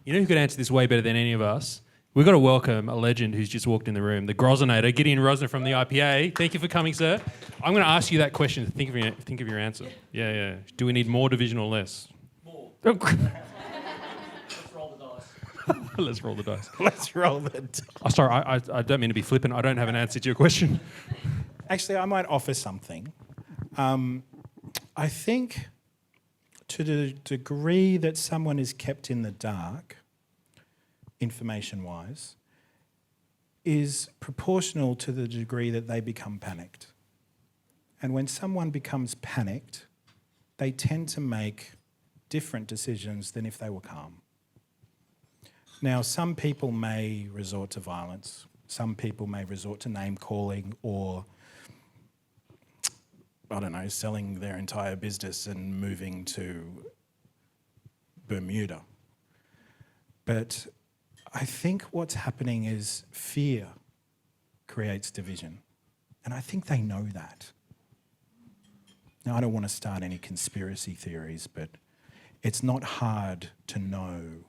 You know who could answer this way better than any of us? We've got to welcome a legend who's just walked in the room, the Grozinator, Gideon Rosner from the IPA. Thank you for coming, sir. I'm going to ask you that question. Think of your answer. Yeah. Do we need more division or less? More. Oh. Let's roll the dice. Let's roll the dice. Let's roll the dice. Oh, sorry, I don't mean to be flippant. I don't have an answer to your question. Actually, I might offer something. I think to the degree that someone is kept in the dark, information-wise, is proportional to the degree that they become panicked. And when someone becomes panicked, they tend to make different decisions than if they were calm. Now, some people may resort to violence. Some people may resort to name-calling or, I don't know, selling their entire business and moving to Bermuda. But I think what's happening is fear creates division. And I think they know that. Now, I don't want to start any conspiracy theories, but it's not hard to know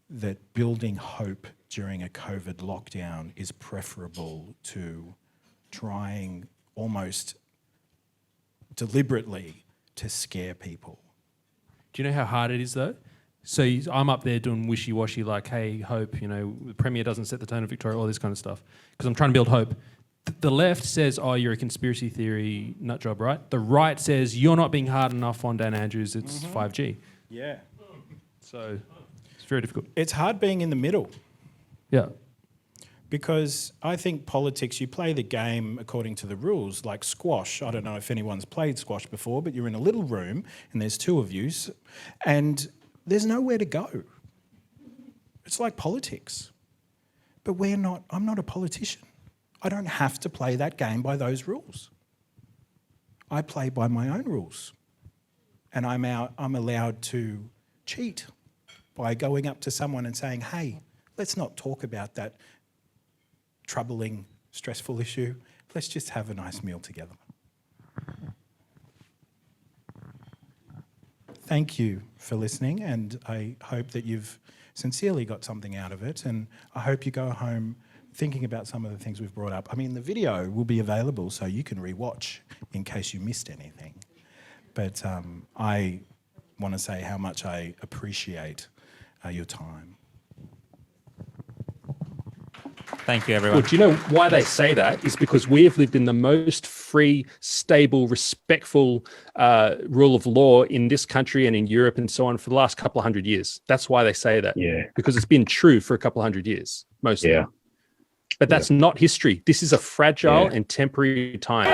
that building hope during a COVID lockdown is preferable to trying almost deliberately to scare people. Do you know how hard it is, though? So I'm up there doing wishy-washy, like, hey, hope, the Premier doesn't set the tone of Victoria, all this kind of stuff, because I'm trying to build hope. The left says, oh, you're a conspiracy theory nut job, right? The right says, you're not being hard enough on Dan Andrews, it's 5G. Yeah. So it's very difficult. It's hard being in the middle. Yeah. Because I think politics, you play the game according to the rules, like squash. I don't know if anyone's played squash before, but you're in a little room and there's two of you, and there's nowhere to go. It's like politics. But I'm not a politician. I don't have to play that game by those rules. I play by my own rules. And I'm allowed to cheat by going up to someone and saying, hey, let's not talk about that troubling, stressful issue. Let's just have a nice meal together. Thank you for listening, and I hope that you've sincerely got something out of it, and I hope you go home thinking about some of the things we've brought up. I mean, the video will be available so you can rewatch in case you missed anything. But I want to say how much I appreciate your time. Thank you, everyone. Well, do you know why they say that? Is because we have lived in the most free, stable, respectful rule of law in this country and in Europe and so on for the last couple of hundred years. That's why they say that. Yeah. Because it's been true for a couple of hundred years, mostly. Yeah. But that's not history. This is a fragile and temporary time.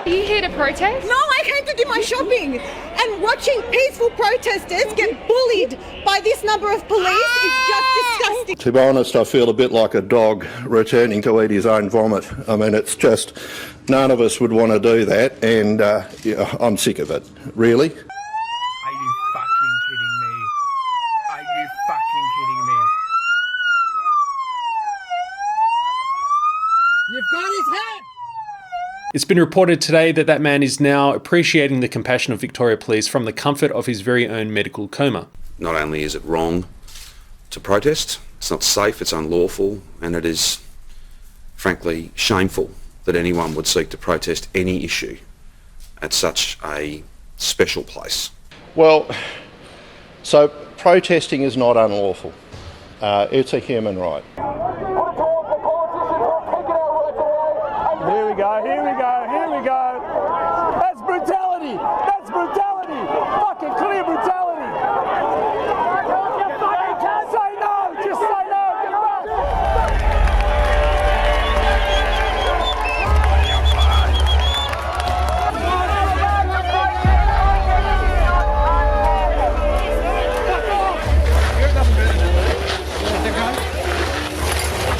Are you here to protest? No, I came to to do my shopping. And watching peaceful protesters get bullied by this number of police is just disgusting. To be honest, I feel a bit like a dog returning to eat his own vomit. I mean, it's just, none of us would want to do that, and yeah, I'm sick of it, really. Are you fucking kidding me? Are you fucking kidding me? You've got his head! It's been reported today that that man is now appreciating the compassion of Victoria Police from the comfort of his very own medical coma. Not only is it wrong to protest, it's not safe, it's unlawful, and it is, frankly, shameful that anyone would seek to protest any issue at such a special place. Well, so protesting is not unlawful. It's a human right. Here we go, here we go, here we go. That's brutality! That's brutality! Fucking clear brutality! Say no! Just say no!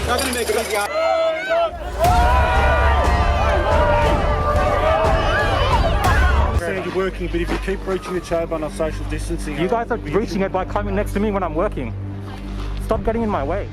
Not gonna make it up, guys. You're working, but if you keep breaching the chain on social distancing... You guys are breaching it by coming next to me when I'm working. Stop getting in my way.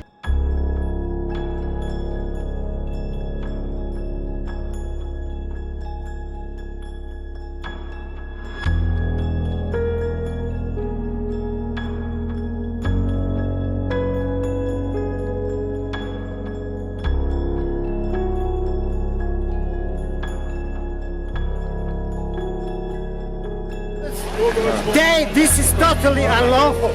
Dave, this is totally unlawful.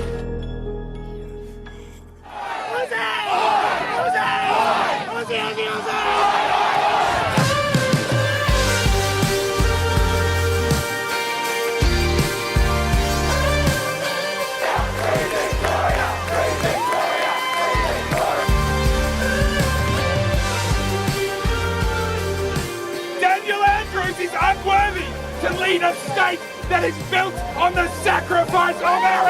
Daniel Andrews is unworthy to lead a state that is built on the sacrifice of our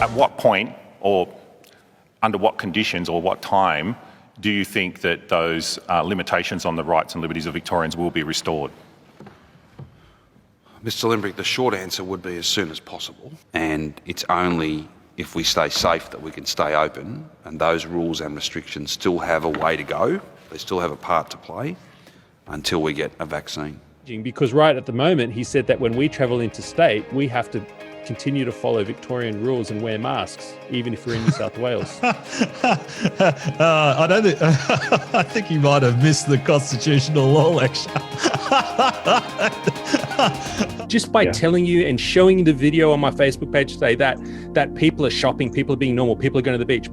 At what point, or under what conditions, or what time do you think that those limitations on the rights and liberties of Victorians will be restored? Mr. Limbrick, the short answer would be as soon as possible, and it's only if we stay safe that we can stay open, and those rules and restrictions still have a way to go. They still have a part to play until we get a vaccine. Because right at the moment, he said that when we travel interstate, we have to continue to follow Victorian rules and wear masks, even if we're in New South Wales? I don't think. I think he might have missed the constitutional law lecture. Just by telling you and showing you the video on my Facebook page today that people are shopping, people are being normal, people are going to the beach,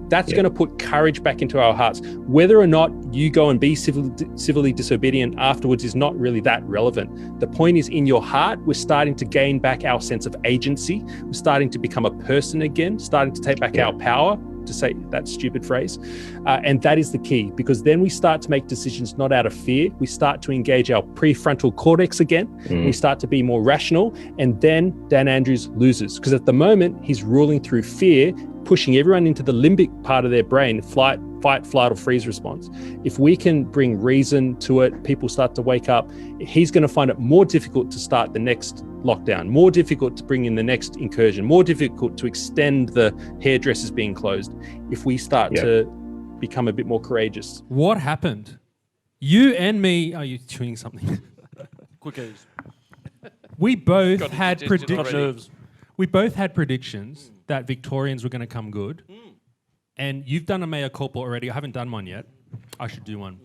that's going to put courage back into our hearts. Whether or not you go and be civilly disobedient afterwards is not really that relevant. The point is, in your heart, we're starting to gain back our sense of agency. We're starting to become a person again, starting to take back our power, to say that stupid phrase. And that is the key, because then we start to make decisions not out of fear. We start to engage our prefrontal cortex again. We start to be more rational. And then Dan Andrews loses, because at the moment he's ruling through fear, pushing everyone into the limbic part of their brain, fight, flight, or freeze response. If we can bring reason to it, people start to wake up. He's going to find it more difficult to start the next lockdown, more difficult to bring in the next incursion, more difficult to extend the hairdressers being closed if we start to become a bit more courageous. What happened? You and me, are you chewing something? Quickies. We both Got had indigestion already. predictions. We both had predictions that Victorians were going to come good. And you've done a mea culpa already. I haven't done one yet. I should do one.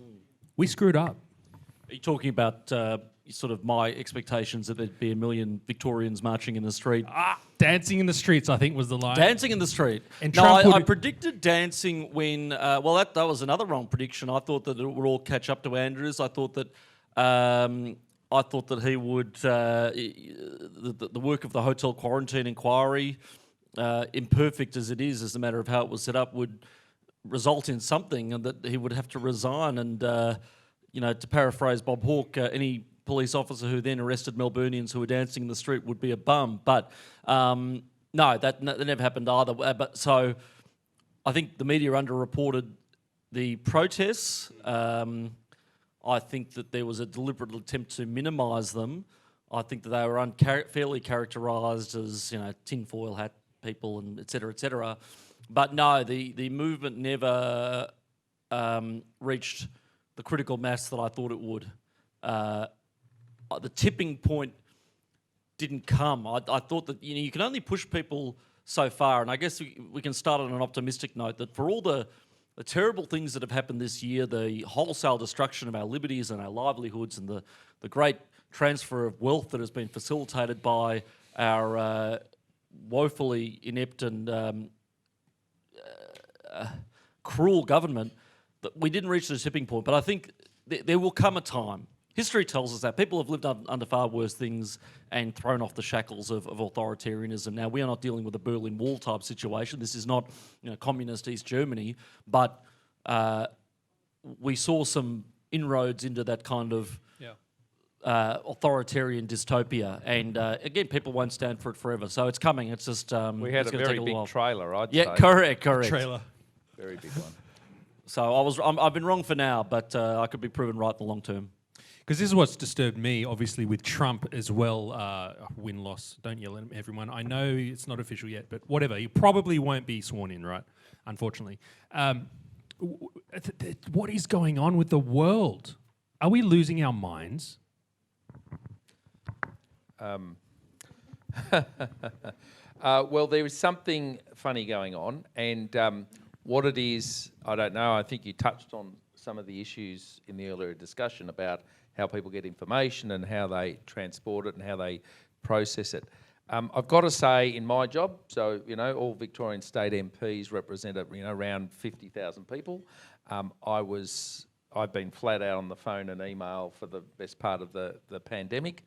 We screwed up. Are you talking about sort of my expectations that there'd be 1 million Victorians marching in the street? Dancing in the streets, I think, was the line. Dancing in the street. And No, Trump I would- predicted dancing when... that was another wrong prediction. I thought that it would all catch up to Andrews. I thought that he would... the work of the hotel quarantine inquiry, imperfect as it is, as a matter of how it was set up, would result in something, and that he would have to resign. And, to paraphrase Bob Hawke, any police officer who then arrested Melburnians who were dancing in the street would be a bum. But no, that never happened either. But so I think the media underreported the protests. I think that there was a deliberate attempt to minimise them. I think that they were unfairly characterised as, tinfoil hat people and et cetera, et cetera. But no, the movement never reached the critical mass that I thought it would. The tipping point didn't come. I thought that you can only push people so far, and I guess we can start on an optimistic note that for all the terrible things that have happened this year, the wholesale destruction of our liberties and our livelihoods, and the great transfer of wealth that has been facilitated by our woefully inept and cruel government, that we didn't reach the tipping point. But I think there will come a time. History tells us that people have lived under far worse things and thrown off the shackles of authoritarianism. Now, we are not dealing with a Berlin Wall type situation. This is not communist East Germany, but we saw some inroads into that kind of authoritarian dystopia. And again, people won't stand for it forever. So it's coming. It's just We had it's a gonna very take big while. trailer, I'd say. Yeah, correct. Trailer. Very big one. So I've been wrong for now, but I could be proven right in the long term. Because this is what's disturbed me, obviously, with Trump as well. Win-loss, don't yell at everyone. I know it's not official yet, but whatever. He probably won't be sworn in, right? Unfortunately. What is going on with the world? Are we losing our minds? Well, there is something funny going on, and what it is, I don't know. I think you touched on some of the issues in the earlier discussion about how people get information and how they transport it and how they process it. I've got to say, in my job, so all Victorian state MPs represent around 50,000 people. I've been flat out on the phone and email for the best part of the pandemic,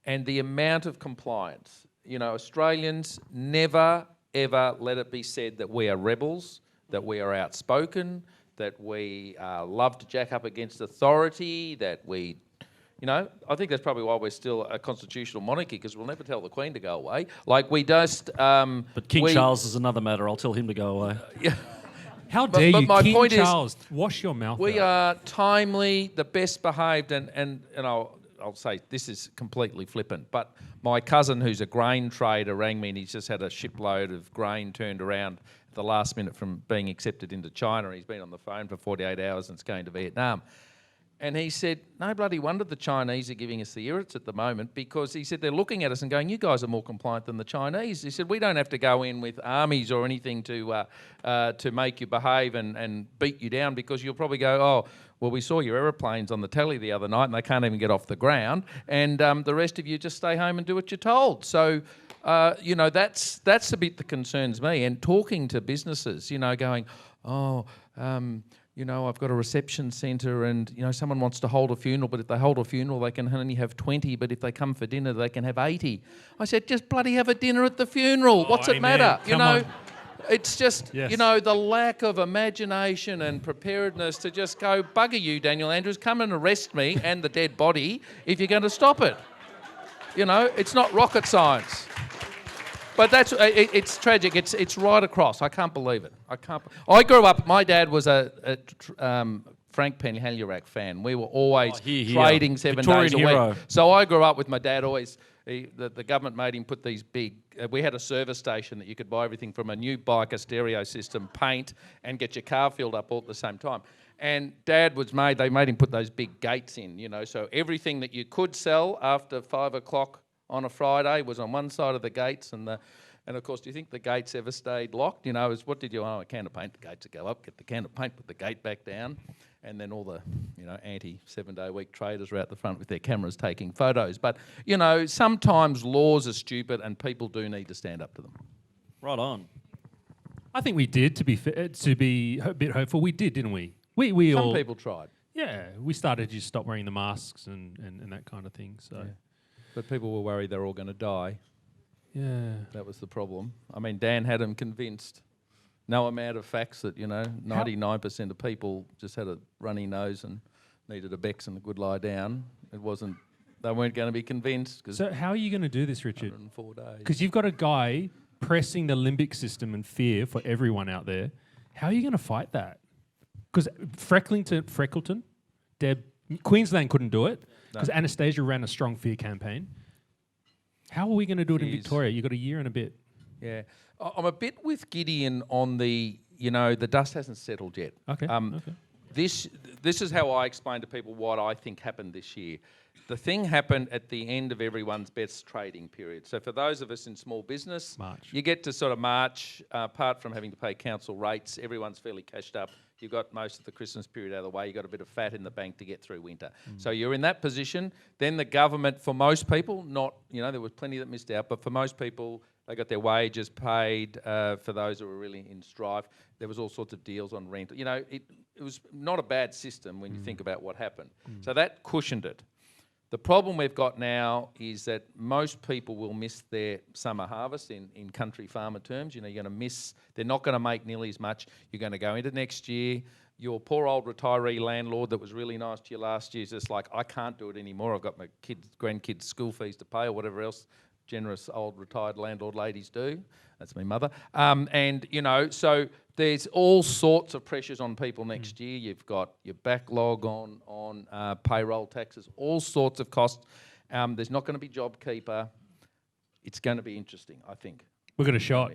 and the amount of compliance. Australians never ever let it be said that we are rebels, that we are outspoken, that we love to jack up against authority, that we, I think that's probably why we're still a constitutional monarchy, because we'll never tell the Queen to go away. Like we just... but King Charles is another matter. I'll tell him to go away. How dare you, my King point Charles? Wash your mouth We out. are timely, the best behaved, and I'll say this is completely flippant, but my cousin, who's a grain trader, rang me and he's just had a shipload of grain turned around at the last minute from being accepted into China. He's been on the phone for 48 hours and it's going to Vietnam. And he said, no bloody wonder the Chinese are giving us the irrits at the moment, because he said they're looking at us and going, you guys are more compliant than the Chinese. He said, we don't have to go in with armies or anything to make you behave and beat you down, because you'll probably go, oh, well, we saw your aeroplanes on the telly the other night and they can't even get off the ground, and the rest of you just stay home and do what you're told. So, that's the bit that concerns me. And talking to businesses, going, I've got a reception centre and, someone wants to hold a funeral, but if they hold a funeral, they can only have 20, but if they come for dinner, they can have 80. I said, just bloody have a dinner at the funeral. What's it matter? Come on. It's just, Yes. the lack of imagination and preparedness to just go, bugger you, Daniel Andrews, come and arrest me and the dead body if you're going to stop it. It's not rocket science. But it's tragic. It's right across. I can't believe it. I grew up. My dad was a Frank Penhalurak fan. We were always trading 7 days a week. So I grew up with my dad always. The government made him put these big. We had a service station that you could buy everything from a new bike, a stereo system, paint, and get your car filled up all at the same time. And Dad they made him put those big gates in. So everything that you could sell after 5 o'clock on a Friday was on one side of the gates, and of course, do you think the gates ever stayed locked? What did you own? A can of paint, the gates would go up, get the can of paint, put the gate back down, and then all the, anti-7-day-week traders are out the front with their cameras taking photos. But, sometimes laws are stupid and people do need to stand up to them. Right on. I think we did, to be a bit hopeful. We did, didn't we? We Some all people tried. Yeah, we started to stop wearing the masks and that kind of thing. So. Yeah. But people were worried they're all going to die. Yeah. That was the problem. I mean, Dan had them convinced. No amount of facts that, 99% of people just had a runny nose and needed a Bex and a good lie down. They weren't going to be convinced. So how are you going to do this, Richard? 104 days. Because you've got a guy pressing the limbic system and fear for everyone out there. How are you going to fight that? Because Freckleton, Deb, Queensland couldn't do it because Anastasia ran a strong fear campaign. How are we going to do it in Victoria? You've got a year and a bit. Yeah. I'm a bit with Gideon on the dust hasn't settled yet. Okay. This is how I explain to people what I think happened this year. The thing happened at the end of everyone's best trading period. So for those of us in small business, you get to sort of March, apart from having to pay council rates, everyone's fairly cashed up. You've got most of the Christmas period out of the way. You've got a bit of fat in the bank to get through winter. So you're in that position. Then the government, for most people, there was plenty that missed out, but for most people, they got their wages paid. For those who were really in strife, there was all sorts of deals on rent. It was not a bad system when you think about what happened. So that cushioned it. The problem we've got now is that most people will miss their summer harvest in country farmer terms. You're going to miss, they're not going to make nearly as much. You're going to go into next year. Your poor old retiree landlord that was really nice to you last year is just like, I can't do it anymore. I've got my grandkids' school fees to pay or whatever else generous old retired landlord ladies do. That's my mother. So there's all sorts of pressures on people next year. You've got your backlog on payroll taxes, all sorts of costs. There's not going to be JobKeeper. It's going to be interesting, I think. We've got a shot.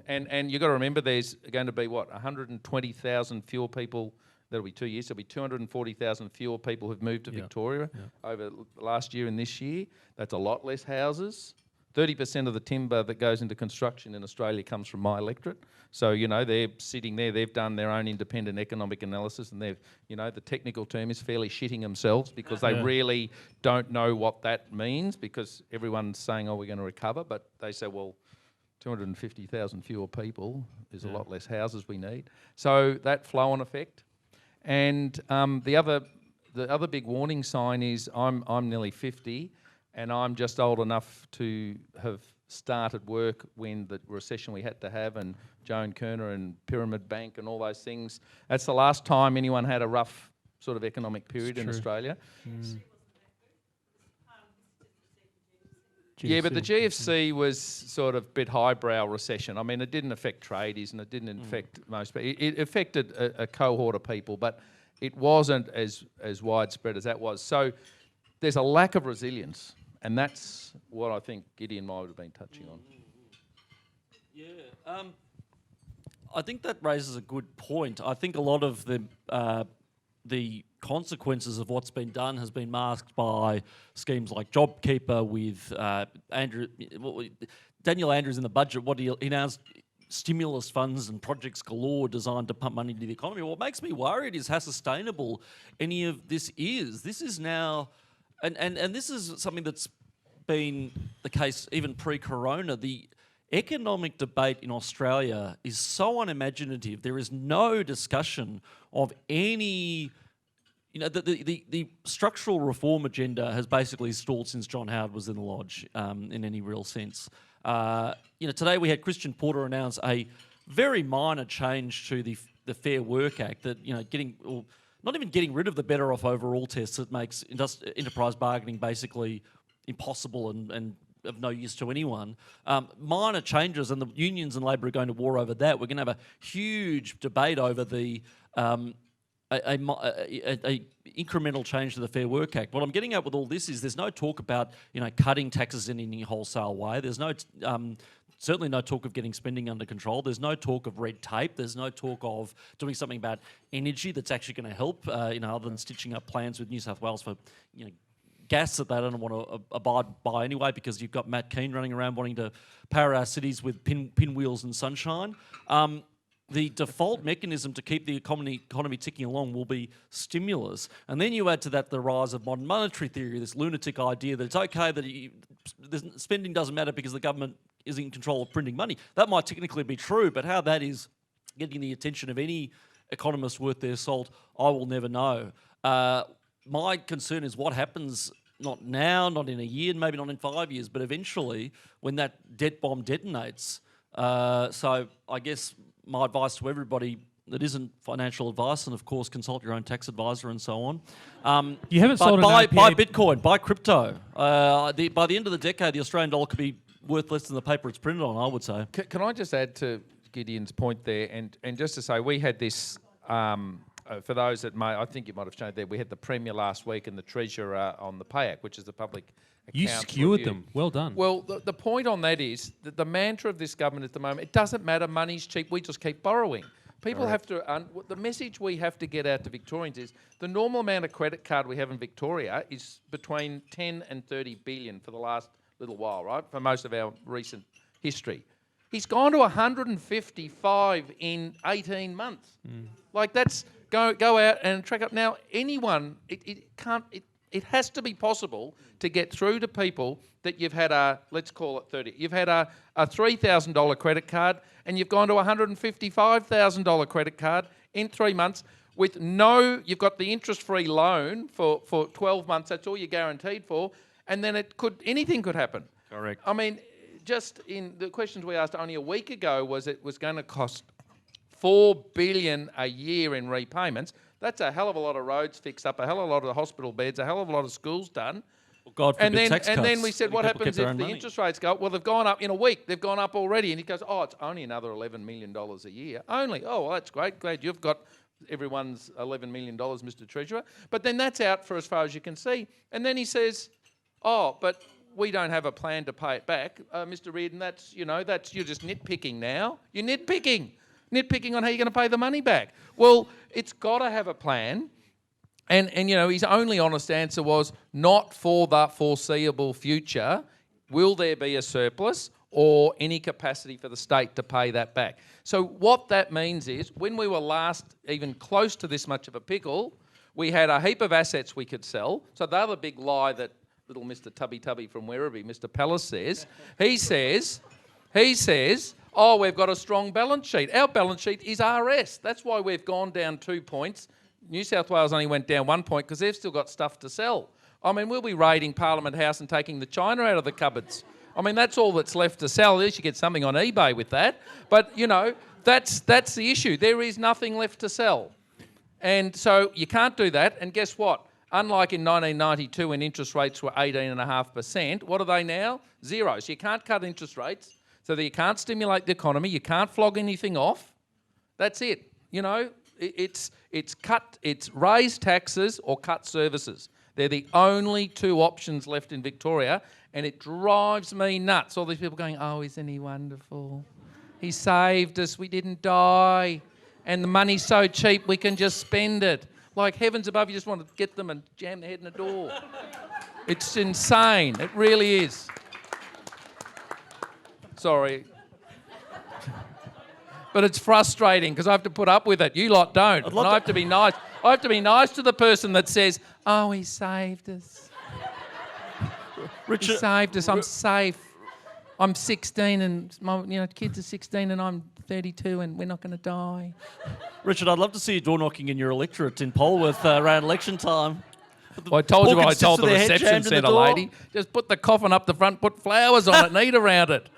And you've got to remember there's going to be, 120,000 fewer people. That'll be 2 years. There'll be 240,000 fewer people who've moved to Victoria over last year and this year. That's a lot less houses. 30% of the timber that goes into construction in Australia comes from my electorate. So, they're sitting there, they've done their own independent economic analysis and they've, the technical term is fairly shitting themselves because they really don't know what that means because everyone's saying, we're going to recover. But they say, 250,000 fewer people is a lot less houses we need. So that flow-on effect. And the other big warning sign is I'm nearly 50 and I'm just old enough to have started work when the recession we had to have and Joan Kerner and Pyramid Bank and all those things. That's the last time anyone had a rough sort of economic period in Australia. Yeah, but the GFC was sort of a bit highbrow recession. I mean, it didn't affect tradies and it didn't affect most people. It affected a cohort of people, but it wasn't as widespread as that was. So there's a lack of resilience, and that's what I think Gideon might have been touching on. I think that raises a good point. I think a lot of the the consequences of what's been done has been masked by schemes like JobKeeper with Daniel Andrews in the budget. He announced stimulus funds and projects galore designed to pump money into the economy. What makes me worried is how sustainable any of this is. This is now, and this is something that's been the case even pre-corona. The economic debate in Australia is so unimaginative. There is no discussion of any, the structural reform agenda has basically stalled since John Howard was in the Lodge in any real sense. Today we had Christian Porter announce a very minor change to the Fair Work Act that, not even getting rid of the better off overall test that makes enterprise bargaining basically impossible and of no use to anyone. Minor changes, and the unions and Labor are going to war over that. We're going to have a huge debate over the a incremental change to the Fair Work Act. What I'm getting at with all this is there's no talk about cutting taxes in any wholesale way. There's no certainly no talk of getting spending under control. There's no talk of red tape. There's no talk of doing something about energy that's actually going to help. Other than stitching up plans with New South Wales for gas that they don't want to abide by anyway, because you've got Matt Keane running around wanting to power our cities with pinwheels and sunshine. The default mechanism to keep the economy ticking along will be stimulus. And then you add to that the rise of modern monetary theory, this lunatic idea that it's okay that the spending doesn't matter because the government is in control of printing money. That might technically be true, but how that is getting the attention of any economist worth their salt, I will never know. My concern is what happens, not now, not in a year, maybe not in 5 years, but eventually when that debt bomb detonates. So I guess my advice to everybody that isn't financial advice, and of course consult your own tax advisor and so on. You haven't sold buy Bitcoin, buy crypto. By the end of the decade, the Australian dollar could be worth less than the paper it's printed on, I would say. Can I just add to Gideon's point there, and just to say we had this... for those that may, I think you might have shown there, we had the Premier last week and the Treasurer on the PAYAC, which is the public accounts You skewered review. them. Well done. Well, the point on that is that the mantra of this government at the moment, it doesn't matter, money's cheap, we just keep borrowing. People have to, the message we have to get out to Victorians is the normal amount of credit card we have in Victoria is between 10 and 30 billion for the last little while, right? For most of our recent history. He's gone to 155 in 18 months. Like that's... Go out and track up. Now, anyone, it has to be possible to get through to people that you've had let's call it 30, you've had a $3,000 credit card and you've gone to a $155,000 credit card in 3 months with you've got the interest-free loan for 12 months, that's all you're guaranteed for, and then anything could happen. Correct. I mean, just in the questions we asked only a week ago was it was going to cost $4 billion a year in repayments. That's a hell of a lot of roads fixed up, a hell of a lot of hospital beds, a hell of a lot of schools done. Well, God forbid tax cuts. And then we said, what happens if the money. interest rates go up? Well, they've gone up in a week. They've gone up already. And he goes, it's only another $11 million a year. Only. Oh, well, that's great. Glad you've got everyone's $11 million, Mr. Treasurer. But then that's out for as far as you can see. And then he says, but we don't have a plan to pay it back. Mr. Reardon, you're just nitpicking now. You're nitpicking on how you're going to pay the money back. Well, it's got to have a plan. And his only honest answer was, not for the foreseeable future will there be a surplus or any capacity for the state to pay that back. So what that means is, when we were last even close to this much of a pickle, we had a heap of assets we could sell. So the other big lie that little Mr. Tubby from Werribee, Mr. Pallas says, he says, we've got a strong balance sheet. Our balance sheet is RS. That's why we've gone down 2 points. New South Wales only went down 1 point because they've still got stuff to sell. I mean, we'll be raiding Parliament House and taking the china out of the cupboards. I mean, that's all that's left to sell. At least you get something on eBay with that. But, that's the issue. There is nothing left to sell. And so you can't do that. And guess what? Unlike in 1992 when interest rates were 18.5%, what are they now? Zero. So you can't cut interest rates. So that you can't stimulate the economy, you can't flog anything off. That's it. It's raise taxes or cut services. They're the only two options left in Victoria, and it drives me nuts. All these people going, isn't he wonderful? He saved us, we didn't die, and the money's so cheap we can just spend it. Like heavens above, you just want to get them and jam their head in a door. It's insane. It really is. Sorry. But it's frustrating because I have to put up with it. You lot don't. And I have to be nice. I have to be nice to the person that says, "Oh, he saved us. Richard, he saved us. I'm safe. I'm 16 and my kids are 16 and I'm 32 and we're not going to die." Richard, I'd love to see you door knocking in your electorate in Polwarth around election time. Well, I told you what I Orchids told sits the with their head reception jammed in the centre door. lady. Just put the coffin up the front, put flowers on it and eat around it.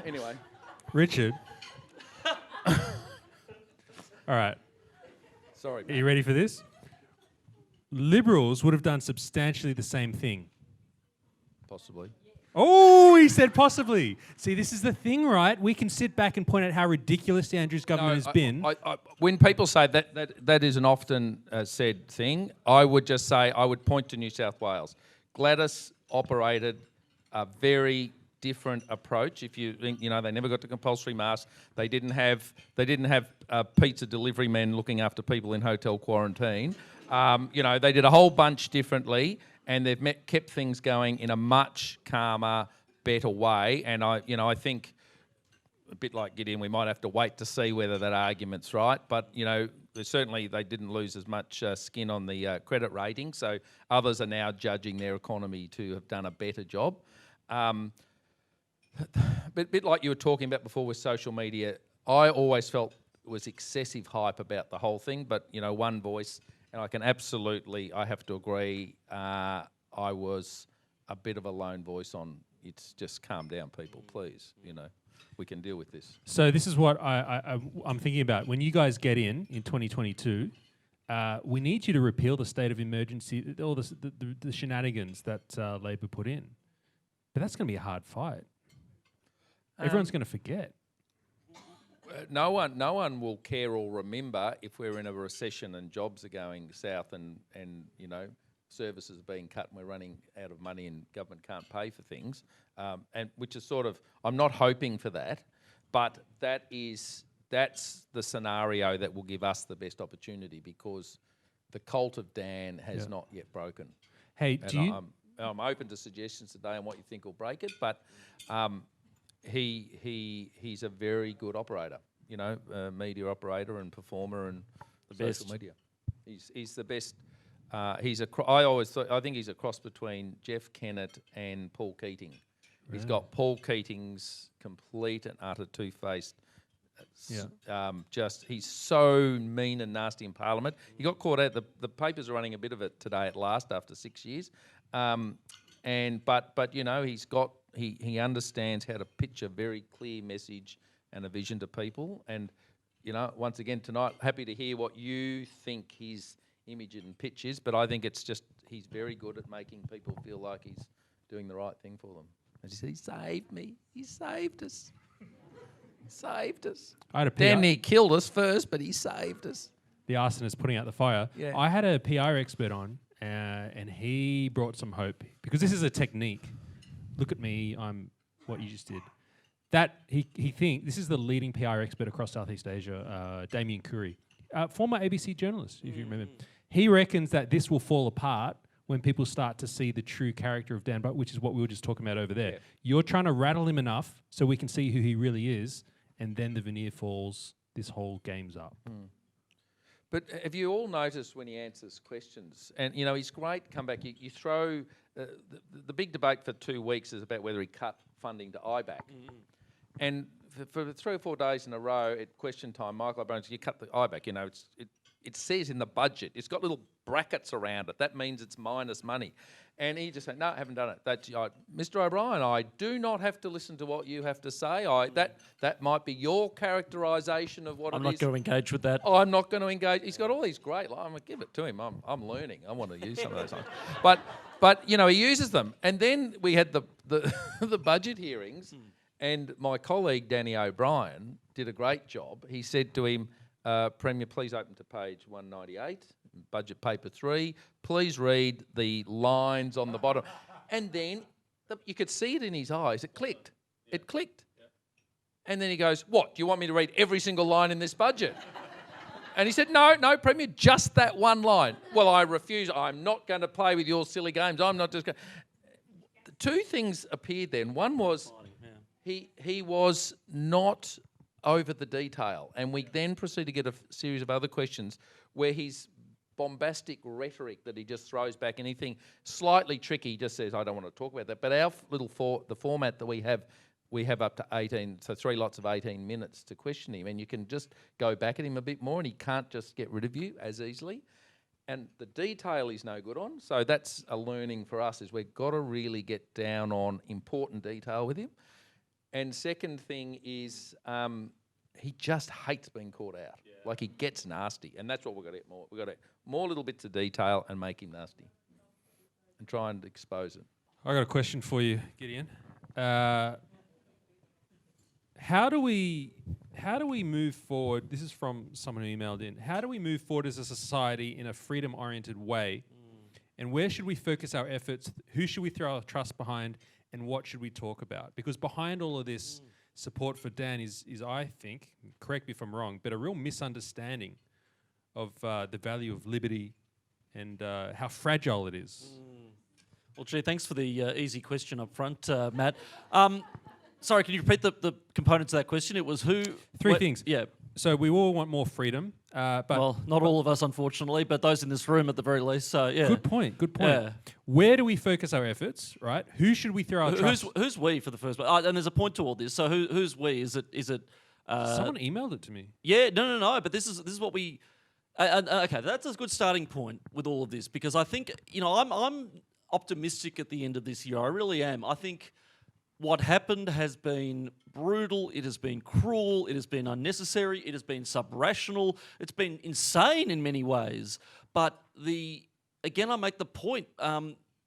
Anyway. Richard. All right. Sorry. Are you ready for this? Liberals would have done substantially the same thing. Possibly. Oh, he said possibly. See, this is the thing, right? We can sit back and point out how ridiculous the Andrews government has been. When people say that is an often said thing, I would just say, I would point to New South Wales. Gladys operated a very different approach. If you think, they never got to compulsory masks. They didn't have pizza delivery men looking after people in hotel quarantine. They did a whole bunch differently, and they've kept things going in a much calmer, better way. And I think, a bit like Gideon, we might have to wait to see whether that argument's right. But certainly they didn't lose as much skin on the credit rating. So others are now judging their economy to have done a better job. Bit like you were talking about before with social media, I always felt it was excessive hype about the whole thing, but one voice, and I have to agree, I was a bit of a lone voice on, it's just calm down, people, please, we can deal with this. So this is what I'm thinking about. When you guys get in 2022, we need you to repeal the state of emergency, all the shenanigans that Labor put in. But that's going to be a hard fight. Everyone's going to forget. No one will care or remember if we're in a recession and jobs are going south and services are being cut and we're running out of money and government can't pay for things. And which is I'm not hoping for that, but that's the scenario that will give us the best opportunity because the cult of Dan has not yet broken. Hey, I'm open to suggestions today on what you think will break it, but he's a very good operator, media operator and performer and social media. He's the best. I think he's a cross between Jeff Kennett and Paul Keating. He's got Paul Keating's complete and utter two-faced. He's so mean and nasty in Parliament. He got caught out. The papers are running a bit of it today at last after 6 years. But he understands how to pitch a very clear message and a vision to people. And once again tonight, happy to hear what you think his image and pitch is. But I think it's just he's very good at making people feel like he's doing the right thing for them. As he said, he saved me. He saved us. He saved us. Damn near killed us first, but he saved us. The arsonist putting out the fire. Yeah. I had a PR expert on, and he brought some hope because this is a technique. Look at me, I'm what you just did. That he thinks this is the leading PR expert across Southeast Asia, Damien Curry, former ABC journalist, if you remember. He reckons that this will fall apart when people start to see the true character of Dan, which is what we were just talking about over there. Yeah. You're trying to rattle him enough so we can see who he really is, and then the veneer falls. This whole game's up. But have you all noticed when he answers questions, and he's great, come back, you throw, the big debate for 2 weeks is about whether he cut funding to IBAC. And for 3 or 4 days in a row at question time, Michael O'Brien said, you cut the IBAC, it says in the budget, it's got little brackets around it, that means it's minus money. And he just said, no, I haven't done it. That's, Mr. O'Brien, I do not have to listen to what you have to say. That might be your characterisation of what it is. I'm not going to engage with that. Oh, I'm not going to engage. He's got all these great lines. I'm going to give it to him. I'm learning. I want to use some of those lines. But he uses them. And then we had the budget hearings, and my colleague, Danny O'Brien, did a great job. He said to him, Premier, please open to page 198, budget paper 3. Please read the lines on the bottom. And then you could see it in his eyes. It clicked. It clicked. And then he goes, what, do you want me to read every single line in this budget? And he said, no, Premier, just that one line. Well, I refuse. I'm not going to play with your silly games. I'm not just going. Two things appeared then. One was he was not over the detail, and we then proceed to get a series of other questions where his bombastic rhetoric that he just throws back, anything slightly tricky, just says, I don't want to talk about that. But our the format that we have up to 18, so 3 lots of 18 minutes to question him, and you can just go back at him a bit more, and he can't just get rid of you as easily. And the detail he's no good on, so that's a learning for us, is we've got to really get down on important detail with him. And second thing is he just hates being caught out. Yeah. Like, he gets nasty, and that's what we've got to get more. We've got to more little bits of detail and make him nasty and try and expose it. I got a question for you, Gideon. How do we move forward? This is from someone who emailed in. How do we move forward as a society in a freedom-oriented way? And where should we focus our efforts? Who should we throw our trust behind? And what should we talk about? Because behind all of this support for Dan is I think, correct me if I'm wrong, but a real misunderstanding of the value of liberty and how fragile it is. Well, gee, thanks for the easy question up front, Matt. Sorry, can you repeat the components of that question? It was who... Three things. Yeah. So we all want more freedom, but... Well, not all of us, unfortunately, but those in this room at the very least, so yeah. Good point. Yeah. Where do we focus our efforts, right? Who should we throw our trust... Who's we for the first one? And there's a point to all this, so who's we? Is it Someone emailed it to me. Yeah, no, but this is what we... okay, that's a good starting point with all of this, because I think, I'm optimistic at the end of this year. I really am. I think... what happened has been brutal, it has been cruel, it has been unnecessary, it has been sub-rational, it's been insane in many ways. But again, I make the point,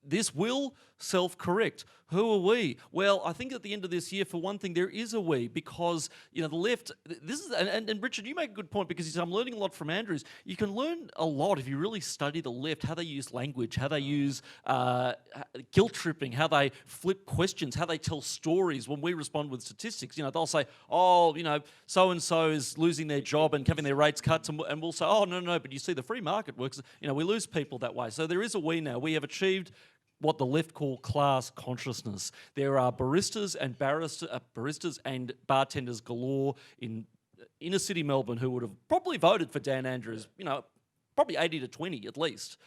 this will self-correct. Who are we? Well, I think at the end of this year, for one thing, there is a we, because the left. This is and Richard, you make a good point, because you said I'm learning a lot from Andrews. You can learn a lot if you really study the left, how they use language, how they use guilt tripping, how they flip questions, how they tell stories. When we respond with statistics, they'll say, "Oh, so and so is losing their job and having their rates cut," and we'll say, "Oh, no, but you see, the free market works." We lose people that way. So there is a we now. We have achieved what the left call class consciousness. There are baristas and bartenders galore in inner city Melbourne who would have probably voted for Dan Andrews, probably 80 to 20 at least,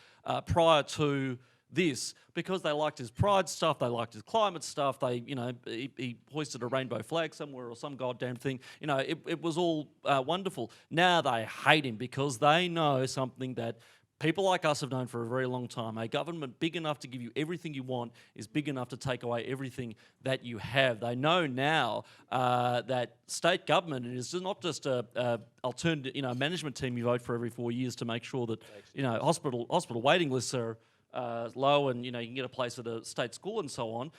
prior to this, because they liked his pride stuff, they liked his climate stuff, he hoisted a rainbow flag somewhere or some goddamn thing. It was all wonderful. Now they hate him because they know something that people like us have known for a very long time. A government big enough to give you everything you want is big enough to take away everything that you have. They know now that state government is not just a alternative, management team you vote for every 4 years to make sure that hospital waiting lists are low and you can get a place at a state school and so on.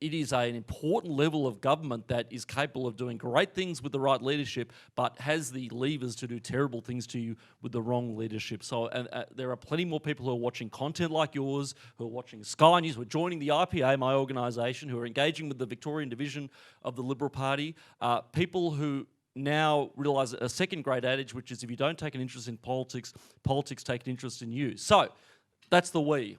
It is an important level of government that is capable of doing great things with the right leadership, but has the levers to do terrible things to you with the wrong leadership. So there are plenty more people who are watching content like yours, who are watching Sky News, who are joining the IPA, my organisation, who are engaging with the Victorian division of the Liberal Party, people who now realise a second great adage, which is if you don't take an interest in politics, politics take an interest in you. So that's the we.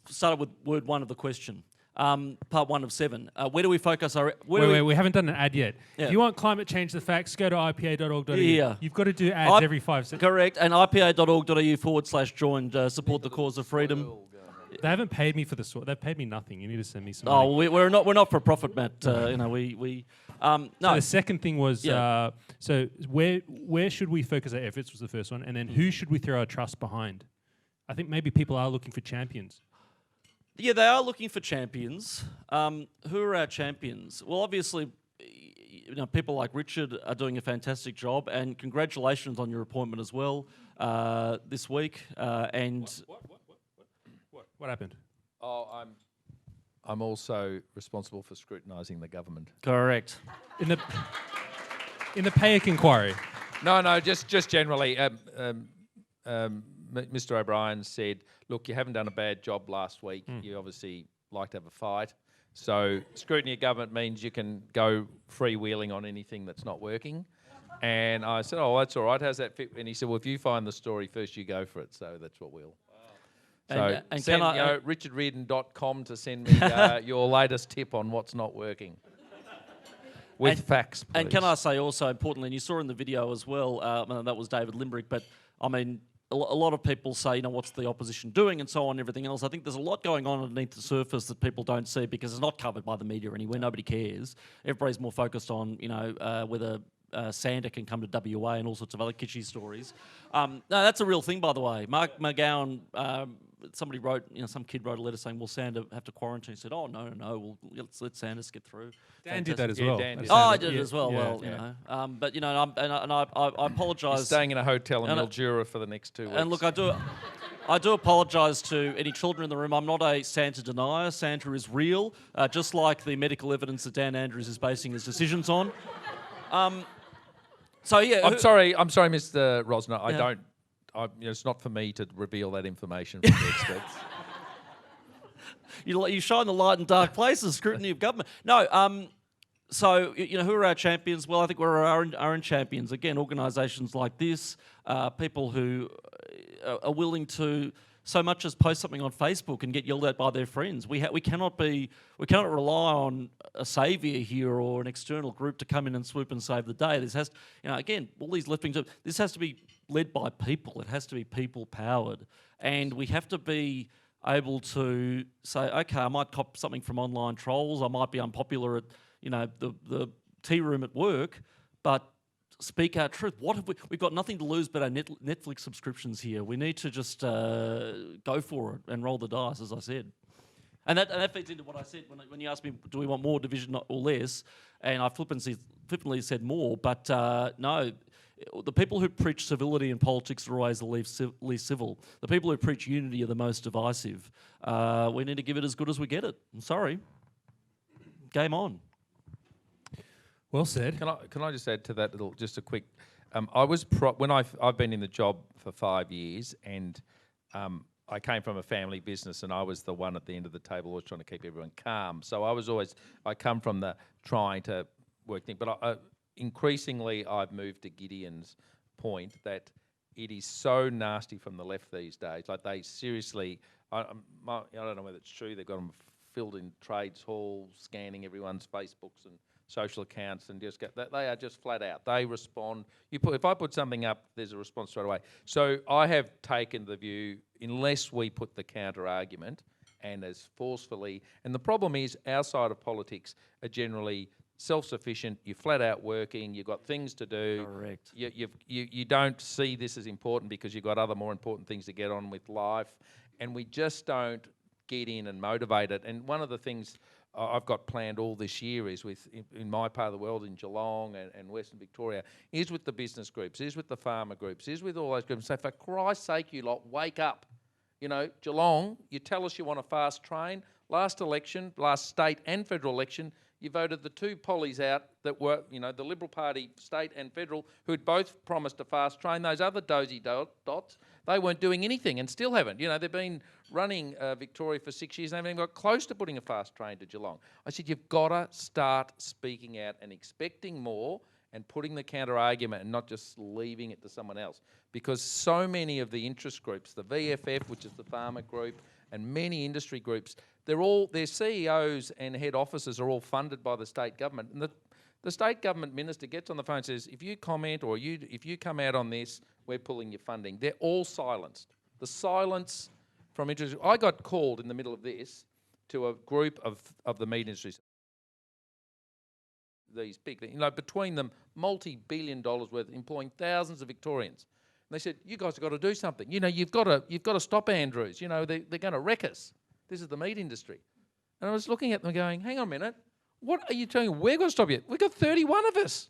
Started with word one of the question. Part 1 of 7. Where do we focus our... Wait, we haven't done an ad yet. Yeah. If you want climate change the facts, go to ipa.org.au. Yeah. You've got to do ads every 5 seconds. Correct, and ipa.org.au/join, support the cause of freedom. They haven't paid me for this. They've paid me nothing. You need to send me some Oh, money. we're not for profit, Matt. No. So the second thing was, so where should we focus our efforts was the first one, and then who should we throw our trust behind? I think maybe people are looking for champions. Yeah, they are looking for champions. Who are our champions? Well, obviously, people like Richard are doing a fantastic job, and congratulations on your appointment as well this week. What happened? Oh, I'm also responsible for scrutinising the government. Correct. In the Payak inquiry. No, just generally. Mr. O'Brien said, look, you haven't done a bad job last week. You obviously like to have a fight. So scrutiny of government means you can go freewheeling on anything that's not working. And I said, oh, that's all right. How's that fit? And he said, well, if you find the story first, you go for it. So that's what we'll... So And send, can I, richardreardon.com to send me your latest tip on what's not working. With facts, please. And can I say also, importantly, and you saw in the video as well, that was David Limbrick, but I mean, a lot of people say, what's the opposition doing and so on and everything else. I think there's a lot going on underneath the surface that people don't see because it's not covered by the media anywhere. Nobody cares. Everybody's more focused on, whether Santa can come to WA and all sorts of other kitschy stories. No, that's a real thing, by the way. Mark McGowan, somebody wrote, some kid wrote a letter saying, will Santa have to quarantine? He said, oh, no, well, let's let Sanders get through. Dan did that as well. I did it as well. But, I apologise. He's staying in a hotel in Mildura for the next 2 weeks. And look, I do apologise to any children in the room. I'm not a Santa denier. Santa is real, just like the medical evidence that Dan Andrews is basing his decisions on. So yeah, I'm sorry, Mr. Rosner. It's not for me to reveal that information from the experts. You shine the light in dark places. Scrutiny of government. No. So who are our champions? Well, I think we're our own champions. Again, organisations like this, people who are willing to so much as post something on Facebook and get yelled at by their friends. We cannot rely on a saviour here or an external group to come in and swoop and save the day. This has, again, all these left-wing, this has to be led by people. It has to be people powered, and we have to be able to say, okay, I might cop something from online trolls. I might be unpopular at the tea room at work, but speak our truth. What have we've got nothing to lose but our Netflix subscriptions here. We need to just go for it and roll the dice, as I said. And that feeds into what I said when you asked me, do we want more division or less? And I flippantly said more, but no. The people who preach civility in politics are always the least civil. The people who preach unity are the most divisive. We need to give it as good as we get it. I'm sorry. Game on. Well said. Can I just add to that just a quick? I've been in the job for 5 years, and I came from a family business, and I was the one at the end of the table always trying to keep everyone calm. So I come from the trying to work thing, but increasingly I've moved to Gideon's point that it is so nasty from the left these days. Like they seriously, I don't know whether it's true, they've got them filled in trades halls, scanning everyone's Facebooks and social accounts, and they are just flat out. They respond. If I put something up, there's a response straight away. So I have taken the view, unless we put the counter argument and as forcefully, and the problem is our side of politics are generally self-sufficient, you're flat out working, you've got things to do. Correct. You don't see this as important because you've got other more important things to get on with life, and we just don't get in and motivate it. And one of the things I've got planned all this year is in my part of the world, in Geelong and Western Victoria, is with the business groups, is with the farmer groups, is with all those groups. So for Christ's sake, you lot, wake up. Geelong, you tell us you want a fast train. Last election, last state and federal election, you voted the two pollies out that were, the Liberal Party, state and federal, who had both promised a fast train. Those other dozy dots, they weren't doing anything and still haven't. They've been running Victoria for 6 years and they haven't even got close to putting a fast train to Geelong. I said, you've got to start speaking out and expecting more and putting the counter argument and not just leaving it to someone else. Because so many of the interest groups, the VFF, which is the farmer group, and many industry groups, their CEOs and head offices are all funded by the state government. And the state government minister gets on the phone and says, if you comment or if you come out on this, we're pulling your funding. They're all silenced. The silence from industry. I got called in the middle of this to a group of the meat industries. These big, between them, multi-billion dollars worth, employing thousands of Victorians. And they said, you guys have got to do something. You've got to stop Andrews. They're going to wreck us. This is the meat industry. And I was looking at them going, hang on a minute. What are you telling me? We're going to stop you. We've got 31 of us,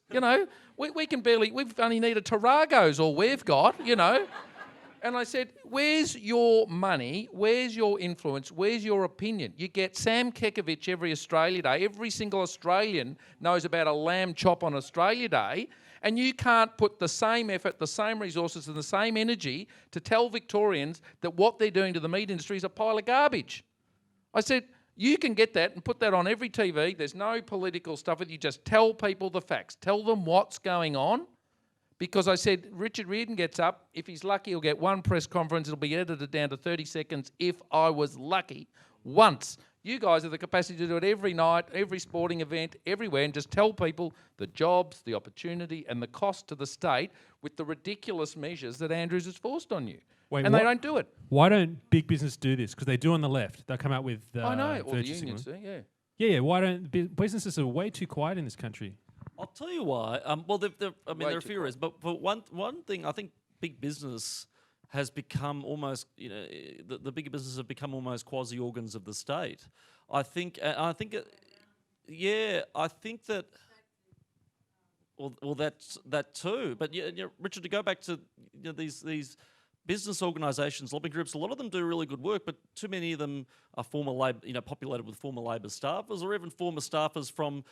We can barely, we've only need a Tarago's all we've got, And I said, where's your money? Where's your influence? Where's your opinion? You get Sam Kekovich every Australia Day. Every single Australian knows about a lamb chop on Australia Day. And you can't put the same effort, the same resources and the same energy to tell Victorians that what they're doing to the meat industry is a pile of garbage. I said, you can get that and put that on every TV. There's no political stuff with you. Just tell people the facts. Tell them what's going on. Because I said, Richard Riordan gets up. If he's lucky, he'll get one press conference. It'll be edited down to 30 seconds if I was lucky. Once. You guys have the capacity to do it every night, every sporting event, everywhere, and just tell people the jobs, the opportunity, and the cost to the state with the ridiculous measures that Andrews has forced on you. Wait, and they don't do it. Why don't big business do this? Because they do on the left. They'll come out with I know, all the virtue unions signaling. do, yeah. Yeah. Why don't businesses are way too quiet in this country? I'll tell you why. Well, there are Way a too few reasons, but one thing, I think big business has become almost, the bigger businesses have become almost quasi organs of the state. I think that. Well, that's that too. But Richard, to go back to these business organisations, lobbying groups, a lot of them do really good work, but too many of them are former Labor, populated with former Labor staffers or even former staffers from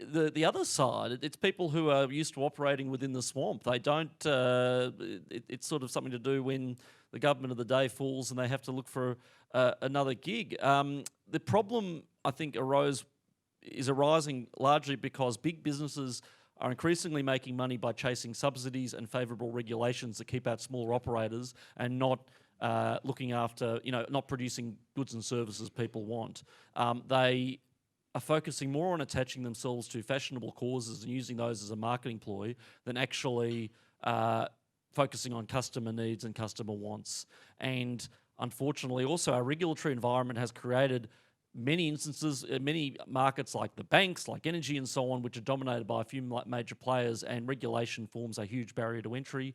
the other side. It's people who are used to operating within the swamp. They don't. It's sort of something to do when the government of the day falls and they have to look for another gig. The problem, I think, is arising largely because big businesses are increasingly making money by chasing subsidies and favourable regulations to keep out smaller operators and not looking after, not producing goods and services people want. They are focusing more on attaching themselves to fashionable causes and using those as a marketing ploy than actually focusing on customer needs and customer wants. And unfortunately, also our regulatory environment has created many instances, many markets like the banks, like energy and so on, which are dominated by a few major players, and regulation forms a huge barrier to entry.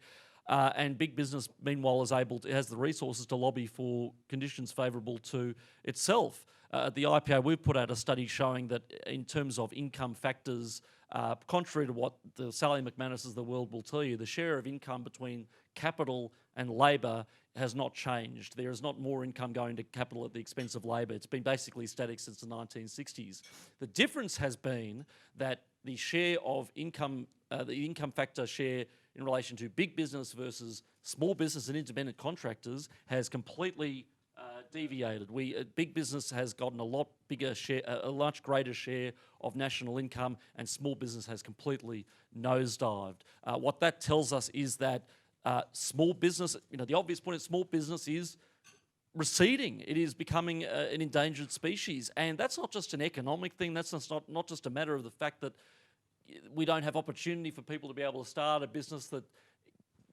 And big business, meanwhile, has the resources to lobby for conditions favourable to itself. At the IPO, we've put out a study showing that in terms of income factors, contrary to what the Sally McManuses of the world will tell you, the share of income between capital and labour has not changed. There is not more income going to capital at the expense of labour. It's been basically static since the 1960s. The difference has been that the share of income, the income factor share in relation to big business versus small business and independent contractors has completely deviated. Big business has gotten a lot bigger share, a much greater share of national income, and small business has completely nosedived. What that tells us is that small business, the obvious point is small business is receding. It is becoming an endangered species. And that's not just an economic thing. That's not just a matter of the fact that we don't have opportunity for people to be able to start a business that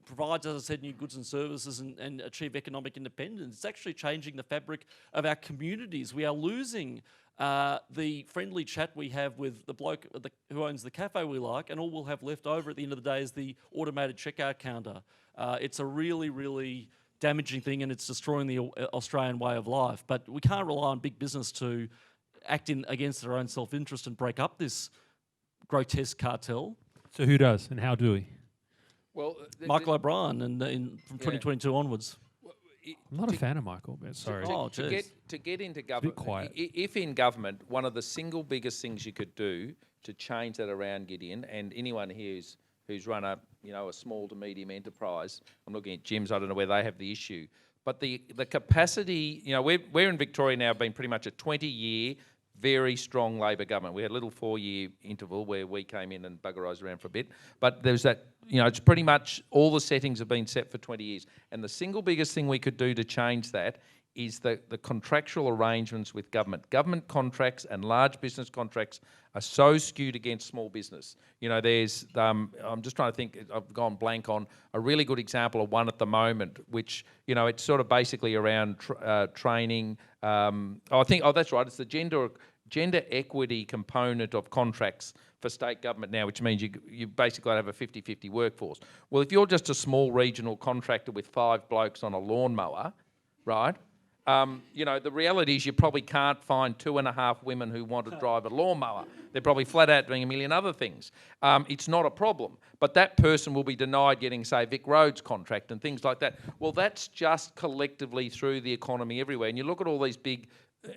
provides, as I said, new goods and services and achieve economic independence. It's actually changing the fabric of our communities. We are losing the friendly chat we have with the bloke who owns the cafe we like, and all we'll have left over at the end of the day is the automated checkout counter. It's a really, really damaging thing, and it's destroying the Australian way of life. But we can't rely on big business to act against their own self-interest and break up this grotesque cartel. So who does, and how do we? Well, Michael O'Brien, from 2022 onwards. I'm not a fan of Michael, but sorry. To get into government, if in government, one of the single biggest things you could do to change that around, Gideon, and anyone here who's run a small to medium enterprise, I'm looking at Jim's, I don't know where they have the issue, but the capacity, we're in Victoria now, been pretty much a 20-year very strong Labor government. We had a little 4-year interval where we came in and buggerised around for a bit. But there's that, it's pretty much all the settings have been set for 20 years. And the single biggest thing we could do to change that is the contractual arrangements with government. Government contracts and large business contracts are so skewed against small business. There's, I'm just trying to think, I've gone blank on a really good example of one at the moment, which, it's sort of basically around training. That's right, it's the gender equity component of contracts for state government now, which means you basically have a 50-50 workforce. Well, if you're just a small regional contractor with 5 blokes on a lawnmower, right? The reality is you probably can't find 2.5 women who want to drive a lawnmower. They're probably flat out doing a million other things. It's not a problem. But that person will be denied getting, say, Vic Roads contract and things like that. Well, that's just collectively through the economy everywhere. And you look at all these big,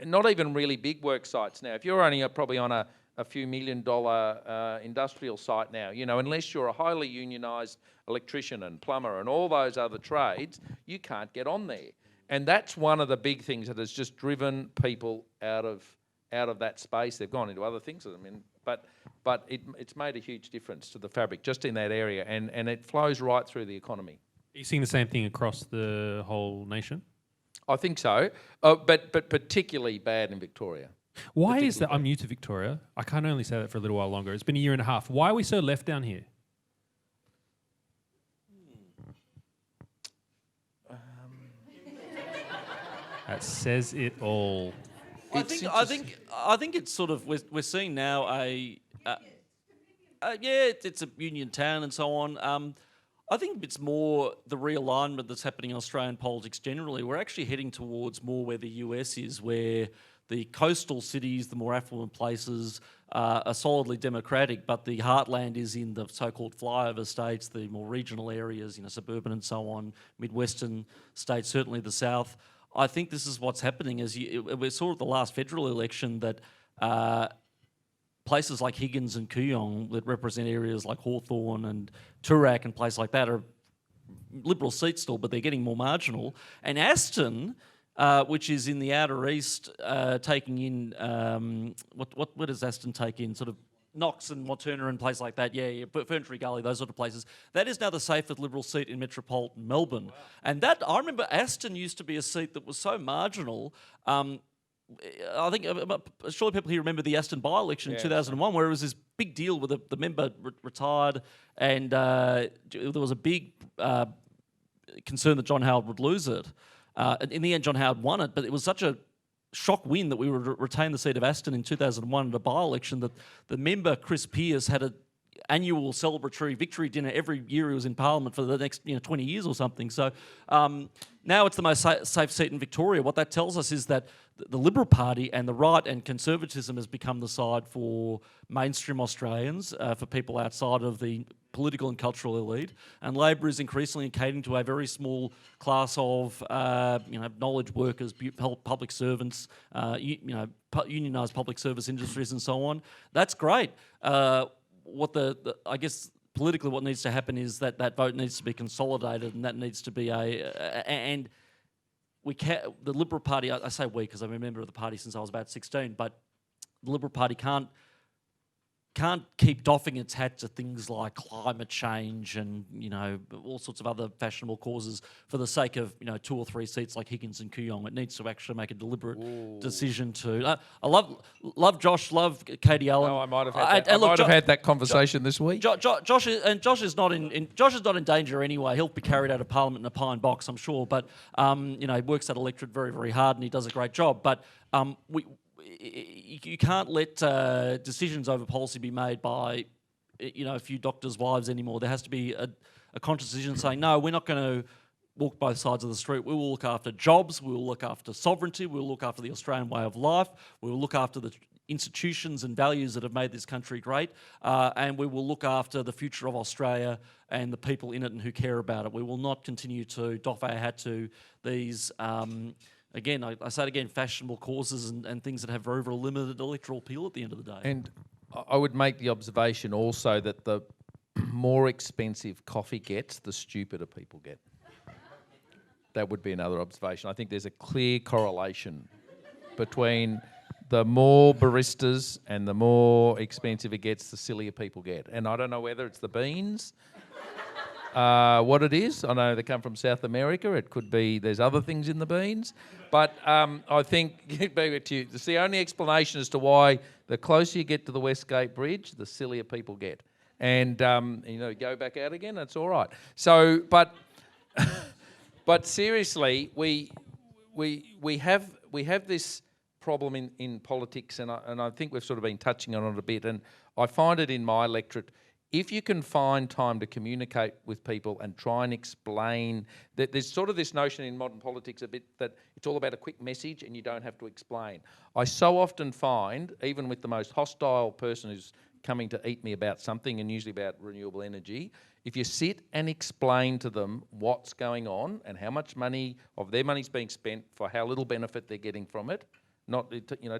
not even really big work sites now. If you're only probably on a few $1 million industrial site now, unless you're a highly unionised electrician and plumber and all those other trades, you can't get on there. And that's one of the big things that has just driven people out of that space. They've gone into other things. But but it's made a huge difference to the fabric just in that area, and it flows right through the economy. Are you seeing the same thing across the whole nation? I think so, but particularly bad in Victoria. Why is that? I'm new to Victoria. I can't only say that for a little while longer. It's been a year and a half. Why are we so left down here? That says it all. I think it's sort of we're seeing now it's a union town and so on. I think it's more the realignment that's happening in Australian politics generally. We're actually heading towards more where the US is, where the coastal cities, the more affluent places, are solidly democratic, but the heartland is in the so-called flyover states, the more regional areas, suburban and so on, Midwestern states, certainly the South. I think this is what's happening. We saw at the last federal election that places like Higgins and Kooyong that represent areas like Hawthorn and Toorak and places like that are Liberal seats still, but they're getting more marginal. And Aston, which is in the outer east, taking in what does Aston take in? Sort of Knox and Moturna and places like that, Ferntree Gully, those sort of places. That is now the safest Liberal seat in metropolitan Melbourne. Wow. And that, I remember Aston used to be a seat that was so marginal. I think, surely people here remember the Aston by-election in 2001, where it was this big deal where the member retired, and there was a big concern that John Howard would lose it. In the end, John Howard won it, but it was such a shock win that we would retain the seat of Aston in 2001 at a by-election that the member, Chris Pearce, had an annual celebratory victory dinner every year he was in Parliament for the next 20 years or something. So now it's the most safe seat in Victoria. What that tells us is that the Liberal Party and the right and conservatism has become the side for mainstream Australians, for people outside of the political and cultural elite, and Labor is increasingly catering to a very small class of knowledge workers, public servants, unionised public service industries, and so on. That's great. I guess politically, what needs to happen is that vote needs to be consolidated, and that needs to be the Liberal Party. I say we because I'm a member of the party since I was about 16, but the Liberal Party can't keep doffing its hat to things like climate change and all sorts of other fashionable causes for the sake of 2 or 3 seats like Higgins and Kooyong. It needs to actually make a deliberate decision to. I love Josh, love Katie Allen. No, I might have had that conversation this week. Josh is not in danger anyway. He'll be carried out of Parliament in a pine box, I'm sure. But he works that electorate very, very hard, and he does a great job. But you can't let decisions over policy be made by a few doctors' wives anymore. There has to be a conscious decision saying, no, we're not going to walk both sides of the street. We will look after jobs, we will look after sovereignty, we will look after the Australian way of life, we will look after the institutions and values that have made this country great, and we will look after the future of Australia and the people in it and who care about it. We will not continue to doff our hat to these again, I say it again, fashionable causes and things that have very, very limited electoral appeal at the end of the day. And I would make the observation also that the more expensive coffee gets, the stupider people get. That would be another observation. I think there's a clear correlation between the more baristas and the more expensive it gets, the sillier people get. And I don't know whether it's the beans, what it is. I know they come from South America. It could be there's other things in the beans. But I think it's the only explanation as to why the closer you get to the Westgate Bridge, the sillier people get. And go back out again, that's all right. So, but seriously, we have this problem in politics, and I think we've sort of been touching on it a bit. And I find it in my electorate. If you can find time to communicate with people and try and explain, that there's sort of this notion in modern politics a bit that it's all about a quick message and you don't have to explain. I so often find, even with the most hostile person who's coming to eat me about something, and usually about renewable energy, if you sit and explain to them what's going on and how much money of their money's being spent for how little benefit they're getting from it, not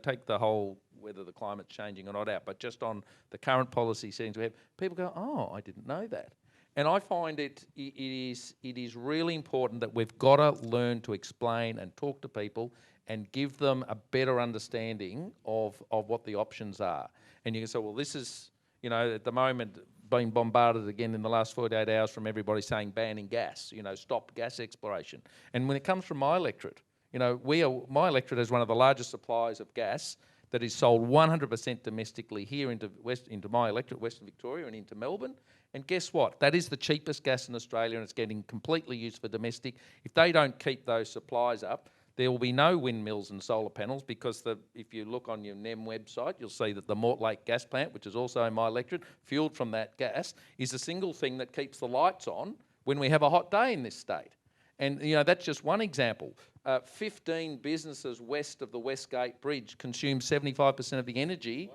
take the whole whether the climate's changing or not out, but just on the current policy settings we have, people go, oh, I didn't know that. And I find it is really important that we've got to learn to explain and talk to people and give them a better understanding of what the options are. And you can say, well, this is, You know, at the moment, been bombarded again in the last 48 hours from everybody saying banning gas, you know, stop gas exploration. And when it comes from my electorate, you know, my electorate is one of the largest suppliers of gas that is sold 100% domestically here into my electorate, Western Victoria, and into Melbourne. And guess what? That is the cheapest gas in Australia, and it's getting completely used for domestic. If they don't keep those supplies up, there will be no windmills and solar panels, because if you look on your NEM website, you'll see that the Mortlake gas plant, which is also in my electorate, fuelled from that gas, is the single thing that keeps the lights on when we have a hot day in this state. And, you know, that's just one example. 15 businesses west of the Westgate Bridge consume 75% of the energy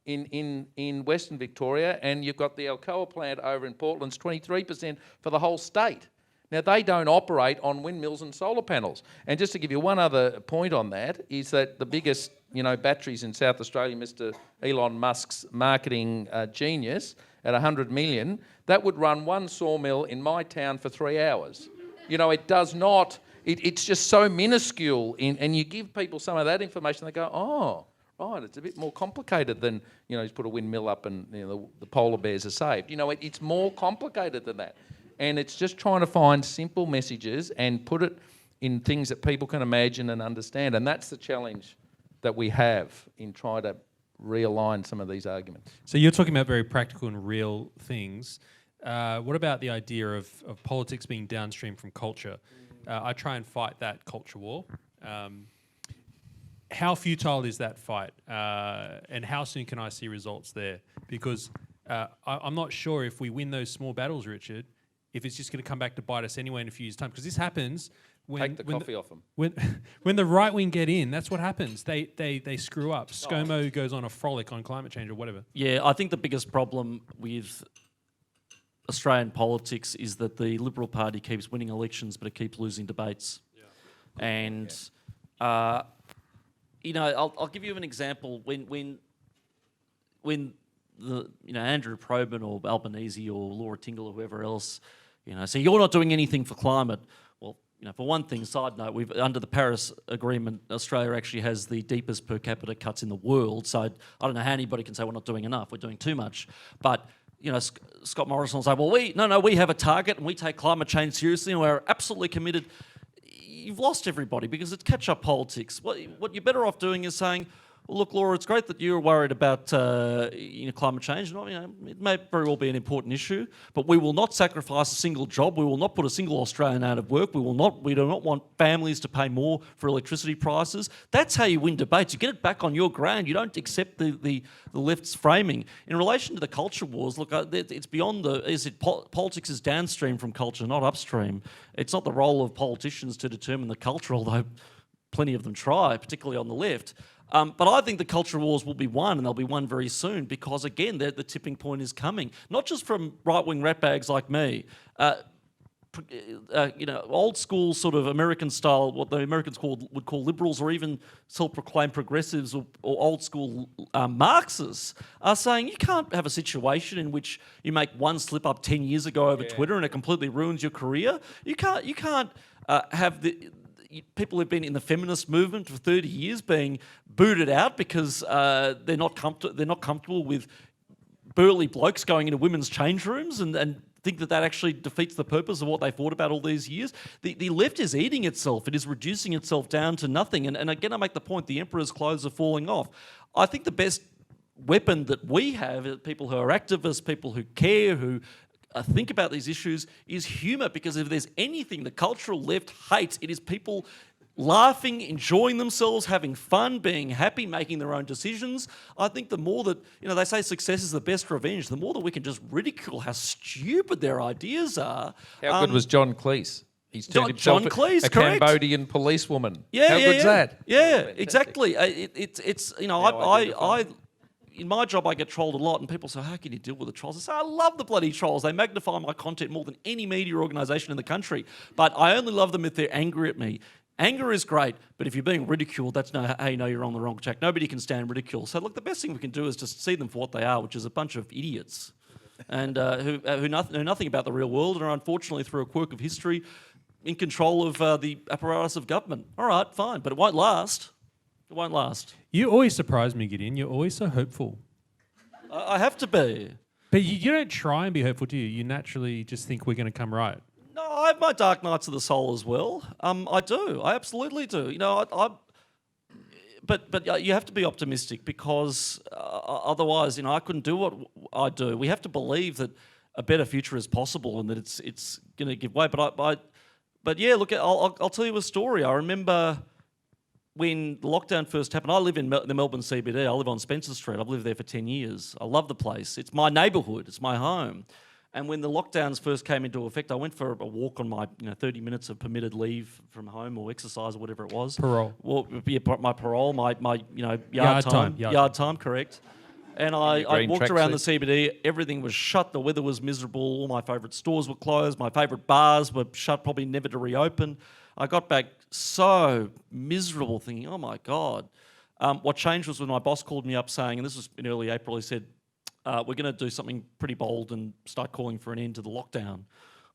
in Western Victoria, and you've got the Alcoa plant over in Portland's 23% for the whole state. Now, they don't operate on windmills and solar panels. And just to give you one other point on that, is that the biggest, you know, batteries in South Australia, Mr. Elon Musk's marketing genius, at 100 million, that would run one sawmill in my town for 3 hours. You know, it does not, it's just so minuscule, and you give people some of that information, they go, oh, right, it's a bit more complicated than, you know, he's put a windmill up and, you know, the polar bears are saved. You know, it's more complicated than that. And it's just trying to find simple messages and put it in things that people can imagine and understand. And that's the challenge that we have in trying to realign some of these arguments. So you're talking about very practical and real things. What about the idea of politics being downstream from culture? I try and fight that culture war. How futile is that fight? And how soon can I see results there? Because I'm not sure if we win those small battles, Richard, if it's just going to come back to bite us anyway in a few years' time. Because this happens when... Take the coffee off them. When the right wing get in, that's what happens. They screw up. ScoMo goes on a frolic on climate change or whatever. Yeah, I think the biggest problem with Australian politics is that the Liberal Party keeps winning elections, but it keeps losing debates. Yeah. And, you know, I'll give you an example. When Andrew Probyn or Albanese or Laura Tingle or whoever else, you know, so you're not doing anything for climate. Well, you know, for one thing, side note, under the Paris Agreement, Australia actually has the deepest per capita cuts in the world. So I don't know how anybody can say we're not doing enough. We're doing too much. But, you know, Scott Morrison will say, well, we have a target and we take climate change seriously and we're absolutely committed. You've lost everybody because it's catch-up politics. What you're better off doing is saying, well, look, Laura, it's great that you're worried about climate change. It may very well be an important issue, but we will not sacrifice a single job. We will not put a single Australian out of work. We do not want families to pay more for electricity prices. That's how you win debates. You get it back on your ground. You don't accept the left's framing. In relation to the culture wars, look, it's beyond politics is downstream from culture, not upstream. It's not the role of politicians to determine the culture, although plenty of them try, particularly on the left. But I think the culture wars will be won, and they'll be won very soon because, again, the tipping point is coming. Not just from right-wing ratbags like me. Old school sort of American style, what the Americans would call liberals, or even self-proclaimed progressives or old school Marxists, are saying you can't have a situation in which you make one slip up 10 years ago over Twitter and it completely ruins your career. You can't have people who've been in the feminist movement for 30 years being booted out because they're not comfortable with burly blokes going into women's change rooms and think that actually defeats the purpose of what they fought about all these years. The left is eating itself. It is reducing itself down to nothing. And again, I make the point, the emperor's clothes are falling off. I think the best weapon that we have, people who are activists, people who care, who think about these issues, is humour, because if there's anything the cultural left hates, it is people laughing, enjoying themselves, having fun, being happy, making their own decisions. I think the more that, they say success is the best revenge, the more that we can just ridicule how stupid their ideas are. How good was John Cleese? He's turned himself Cleese, a correct. Cambodian policewoman. Yeah, how good's that? Yeah, exactly. In my job, I get trolled a lot, and people say, how can you deal with the trolls? I say, I love the bloody trolls. They magnify my content more than any media organisation in the country. But I only love them if they're angry at me. Anger is great, but if you're being ridiculed, that's how you know you're on the wrong track. Nobody can stand ridicule. So, look, the best thing we can do is just see them for what they are, which is a bunch of idiots and who know nothing about the real world and are, unfortunately, through a quirk of history, in control of the apparatus of government. All right, fine, but it won't last. It won't last. You always surprise me, Gideon. You're always so hopeful. I have to be. But you don't try and be hurtful, do you? You naturally just think we're going to come right. No, I have my dark nights of the soul as well. I do. I absolutely do. You know, but you have to be optimistic because otherwise, you know, I couldn't do what I do. We have to believe that a better future is possible and that it's going to give way. But yeah, look, I'll tell you a story. I remember when lockdown first happened. I live in the Melbourne CBD. I live on Spencer Street. I've lived there for 10 years. I love the place. It's my neighbourhood. It's my home. And when the lockdowns first came into effect, I went for a walk on my 30 minutes of permitted leave from home or exercise or whatever it was. Parole. Well, yeah, my parole, my yard time. Yard time, correct. And I walked around the CBD. Everything was shut. The weather was miserable. All my favourite stores were closed. My favourite bars were shut, probably never to reopen. I got back so miserable, thinking, oh my God. What changed was when my boss called me up saying, and this was in early April, he said, we're going to do something pretty bold and start calling for an end to the lockdown.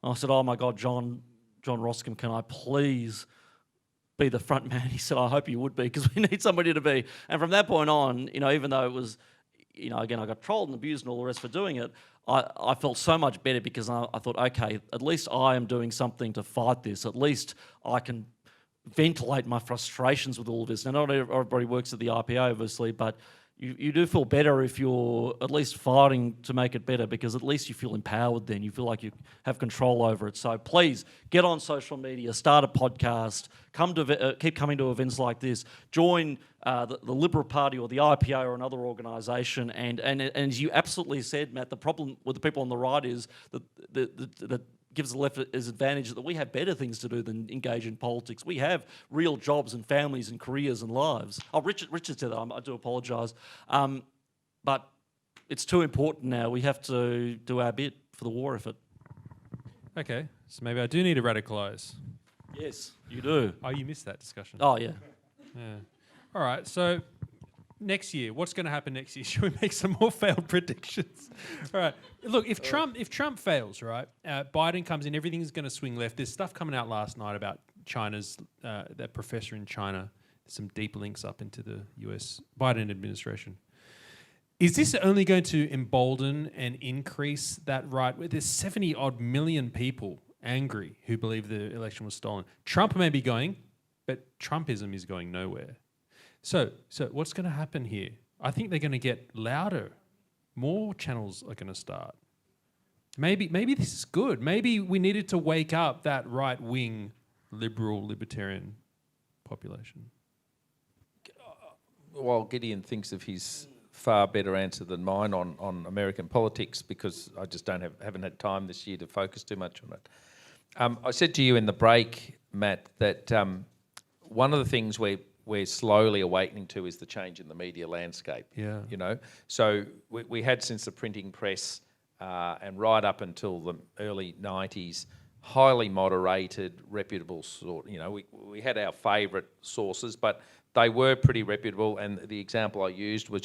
And I said, oh my God, John Roscombe, can I please be the front man? He said, I hope you would be, because we need somebody to be. And from that point on, even though it was, again, I got trolled and abused and all the rest for doing it, I felt so much better because I thought, okay, at least I am doing something to fight this. At least I can ventilate my frustrations with all of this. Now, not everybody works at the IPA, obviously, but you do feel better if you're at least fighting to make it better, because at least you feel empowered then. You feel like you have control over it. So please get on social media, start a podcast, keep coming to events like this, join the Liberal Party or the IPA or another organisation. And as you absolutely said, Matt, the problem with the people on the right is that gives the left as advantage that we have better things to do than engage in politics. We have real jobs and families and careers and lives. Oh, Richard said that. I do apologise. But it's too important now. We have to do our bit for the war effort. Okay, so maybe I do need to radicalise. Yes, you do. Oh, you missed that discussion. Oh, yeah. Yeah. All right, so next year, what's going to happen next year? Should we make some more failed predictions? All right. Look, if Trump fails, right, Biden comes in, everything's going to swing left. There's stuff coming out last night about China's, that professor in China, some deep links up into the US Biden administration. Is this only going to embolden and increase that right? There's 70-odd million people angry who believe the election was stolen. Trump may be going, but Trumpism is going nowhere. So what's going to happen here? I think they're going to get louder. More channels are going to start. Maybe this is good. Maybe we needed to wake up that right-wing, liberal, libertarian population. Well, Gideon thinks of his far better answer than mine on American politics, because I just haven't had time this year to focus too much on it. I said to you in the break, Matt, that one of the things we're slowly awakening to is the change in the media landscape. Yeah. So we had, since the printing press and right up until the early 90s, highly moderated, reputable sort. We had our favourite sources, but they were pretty reputable. And the example I used was,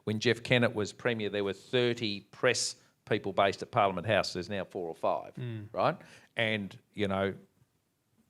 when Jeff Kennett was Premier, there were 30 press people based at Parliament House. There's now 4 or 5, right? And,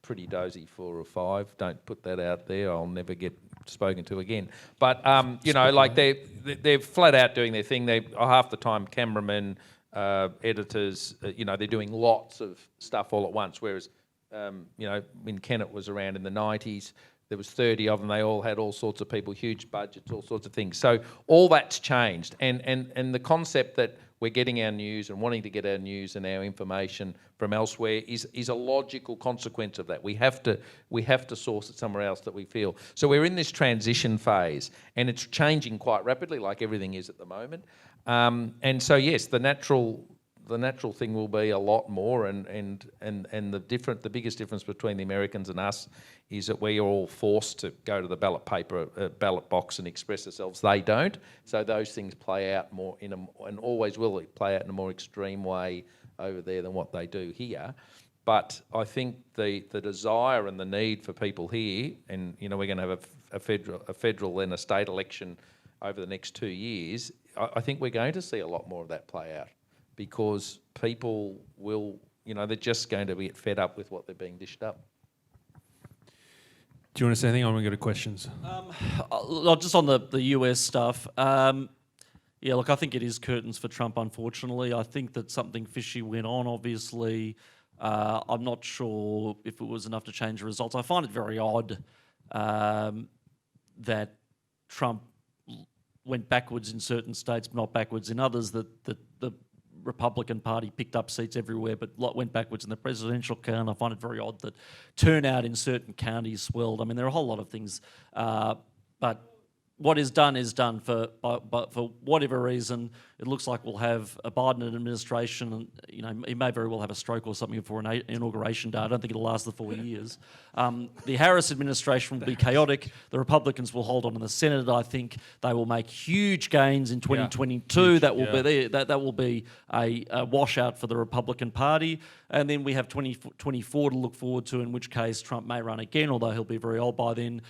pretty dozy 4 or 5. Don't put that out there. I'll never get spoken to again. But, they're flat out doing their thing. They half the time cameramen, editors, they're doing lots of stuff all at once. Whereas, when Kennett was around in the 90s, there was 30 of them. They all had all sorts of people, huge budgets, all sorts of things. So all that's changed. And the concept that we're getting our news and wanting to get our news and our information from elsewhere is a logical consequence of that. We have to source it somewhere else that we feel. So we're in this transition phase, and it's changing quite rapidly, like everything is at the moment. And so yes, the natural thing will be a lot more, and the biggest difference between the Americans and us is that we are all forced to go to the ballot box and express ourselves. They don't. So those things play out more and always will play out in a more extreme way over there than what they do here. But I think the desire and the need for people here, and we're going to have a federal and a state election over the next 2 years. I think we're going to see a lot more of that play out, because people will, they're just going to get fed up with what they're being dished up. Do you want to say anything? I'm going to go to questions. Just on the US stuff. Yeah, look, I think it is curtains for Trump, unfortunately. I think that something fishy went on, obviously. I'm not sure if it was enough to change the results. I find it very odd that Trump went backwards in certain states, but not backwards in others, that the Republican Party picked up seats everywhere but went backwards in the presidential count. I find it very odd that turnout in certain counties swelled. I mean, there are a whole lot of things, but what is done, but for whatever reason, it looks like we'll have a Biden administration, and he may very well have a stroke or something before an inauguration day. I don't think it'll last the 4 years. The Harris administration will be chaotic. The Republicans will hold on in the Senate. I think they will make huge gains in 2022. That will be a washout for the Republican Party. And then we have 2024 to look forward to, in which case Trump may run again, although he'll be very old by then.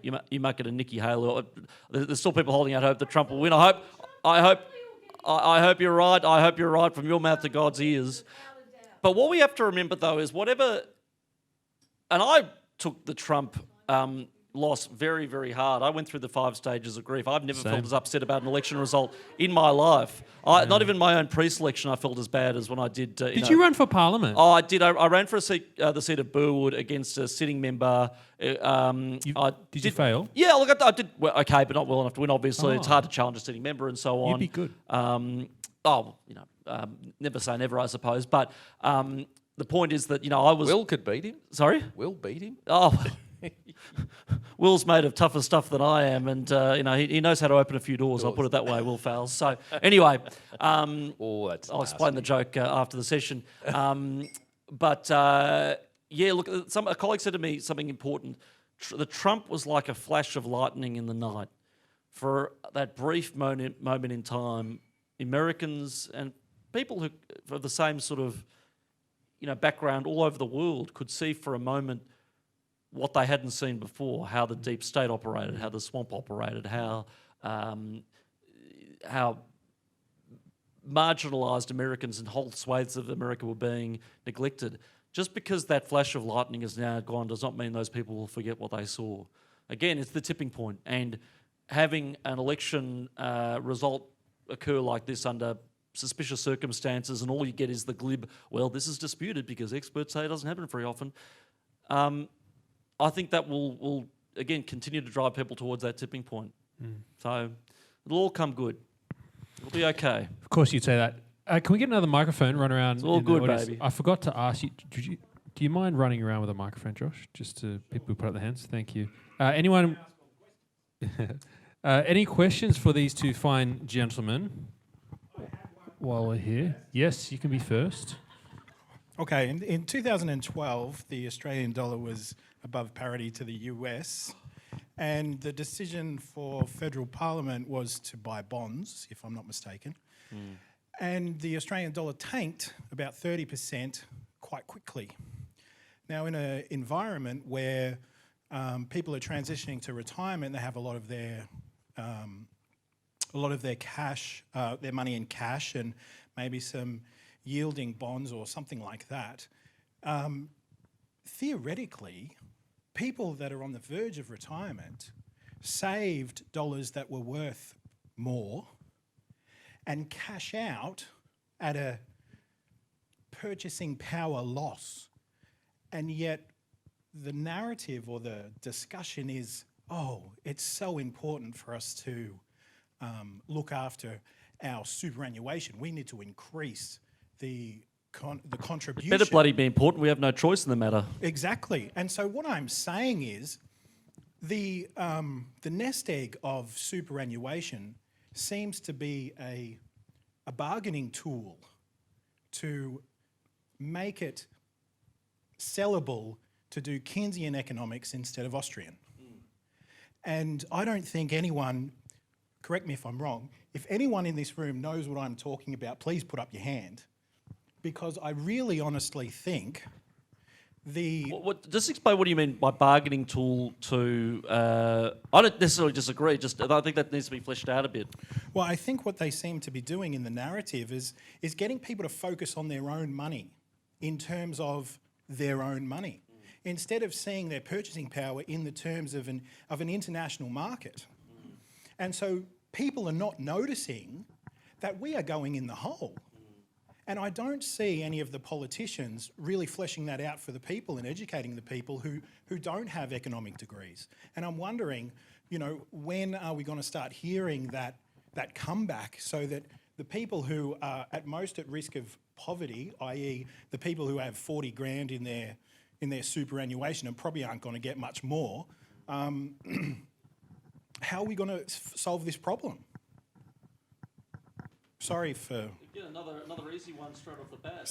You might get a Nikki Haley. There's still people holding out hope that Trump will win. I hope you're right. I hope you're right from your mouth to God's ears. But what we have to remember, though, is whatever... And I took the Trump loss very, very hard. I went through the 5 stages of grief. I've never felt as upset about an election result in my life. Not even my own pre-selection I felt as bad as when I did... Did you run for Parliament? Oh, I did. I ran for a seat, the seat of Burwood against a sitting member. Did you fail? Yeah, look, I did okay, but not well enough to win, obviously. It's hard to challenge a sitting member and so on. You'd be good. Never say never, I suppose. But the point is that, I was... Will could beat him. Sorry? Will beat him. Oh... Will's made of tougher stuff than I am, and he knows how to open a few doors. I'll put it that way. Will Fowles. So anyway, I'll explain the joke after the session. Look, a colleague said to me something important. The Trump was like a flash of lightning in the night. For that brief moment in time, Americans and people who of the same sort of background all over the world could see for a moment what they hadn't seen before, how the deep state operated, how the swamp operated, how marginalised Americans and whole swathes of America were being neglected. Just because that flash of lightning is now gone does not mean those people will forget what they saw. Again, it's the tipping point, and having an election result occur like this under suspicious circumstances and all you get is the glib, well, this is disputed because experts say it doesn't happen very often. I think that will again continue to drive people towards that tipping point. So it'll all come good. It'll be okay. Of course, you'd say that. Can we get another microphone? Run around. It's all good, baby. I forgot to ask you. Do you mind running around with a microphone, Josh? Just to people who put up their hands. Thank you. Anyone? Any questions for these two fine gentlemen? While we're here, yes, you can be first. Okay, in 2012, the Australian dollar was above parity to the US, and the decision for federal parliament was to buy bonds, if I'm not mistaken. And the Australian dollar tanked about 30% quite quickly. Now, in an environment where people are transitioning to retirement, they have a lot of their cash, their money in cash, and maybe some yielding bonds or something like that. Theoretically, people that are on the verge of retirement saved dollars that were worth more and cash out at a purchasing power loss. And yet the narrative or the discussion is, it's so important for us to look after our superannuation. We need to increase the contribution. It better bloody be important. We have no choice in the matter. Exactly. And so what I'm saying is the nest egg of superannuation seems to be a bargaining tool to make it sellable to do Keynesian economics instead of Austrian. And I don't think anyone, correct me if I'm wrong, if anyone in this room knows what I'm talking about, please put up your hand. Because I really honestly think just explain what do you mean by bargaining tool to... I don't necessarily disagree, I think that needs to be fleshed out a bit. Well, I think what they seem to be doing in the narrative is getting people to focus on their own money in terms of their own money, instead of seeing their purchasing power in the terms of an international market. And so people are not noticing that we are going in the hole. And I don't see any of the politicians really fleshing that out for the people and educating the people who don't have economic degrees. And I'm wondering, when are we going to start hearing that comeback so that the people who are at most at risk of poverty, i.e. the people who have 40 grand in their superannuation and probably aren't going to get much more, how are we going to solve this problem? Sorry for... Again, another easy one straight off the bat.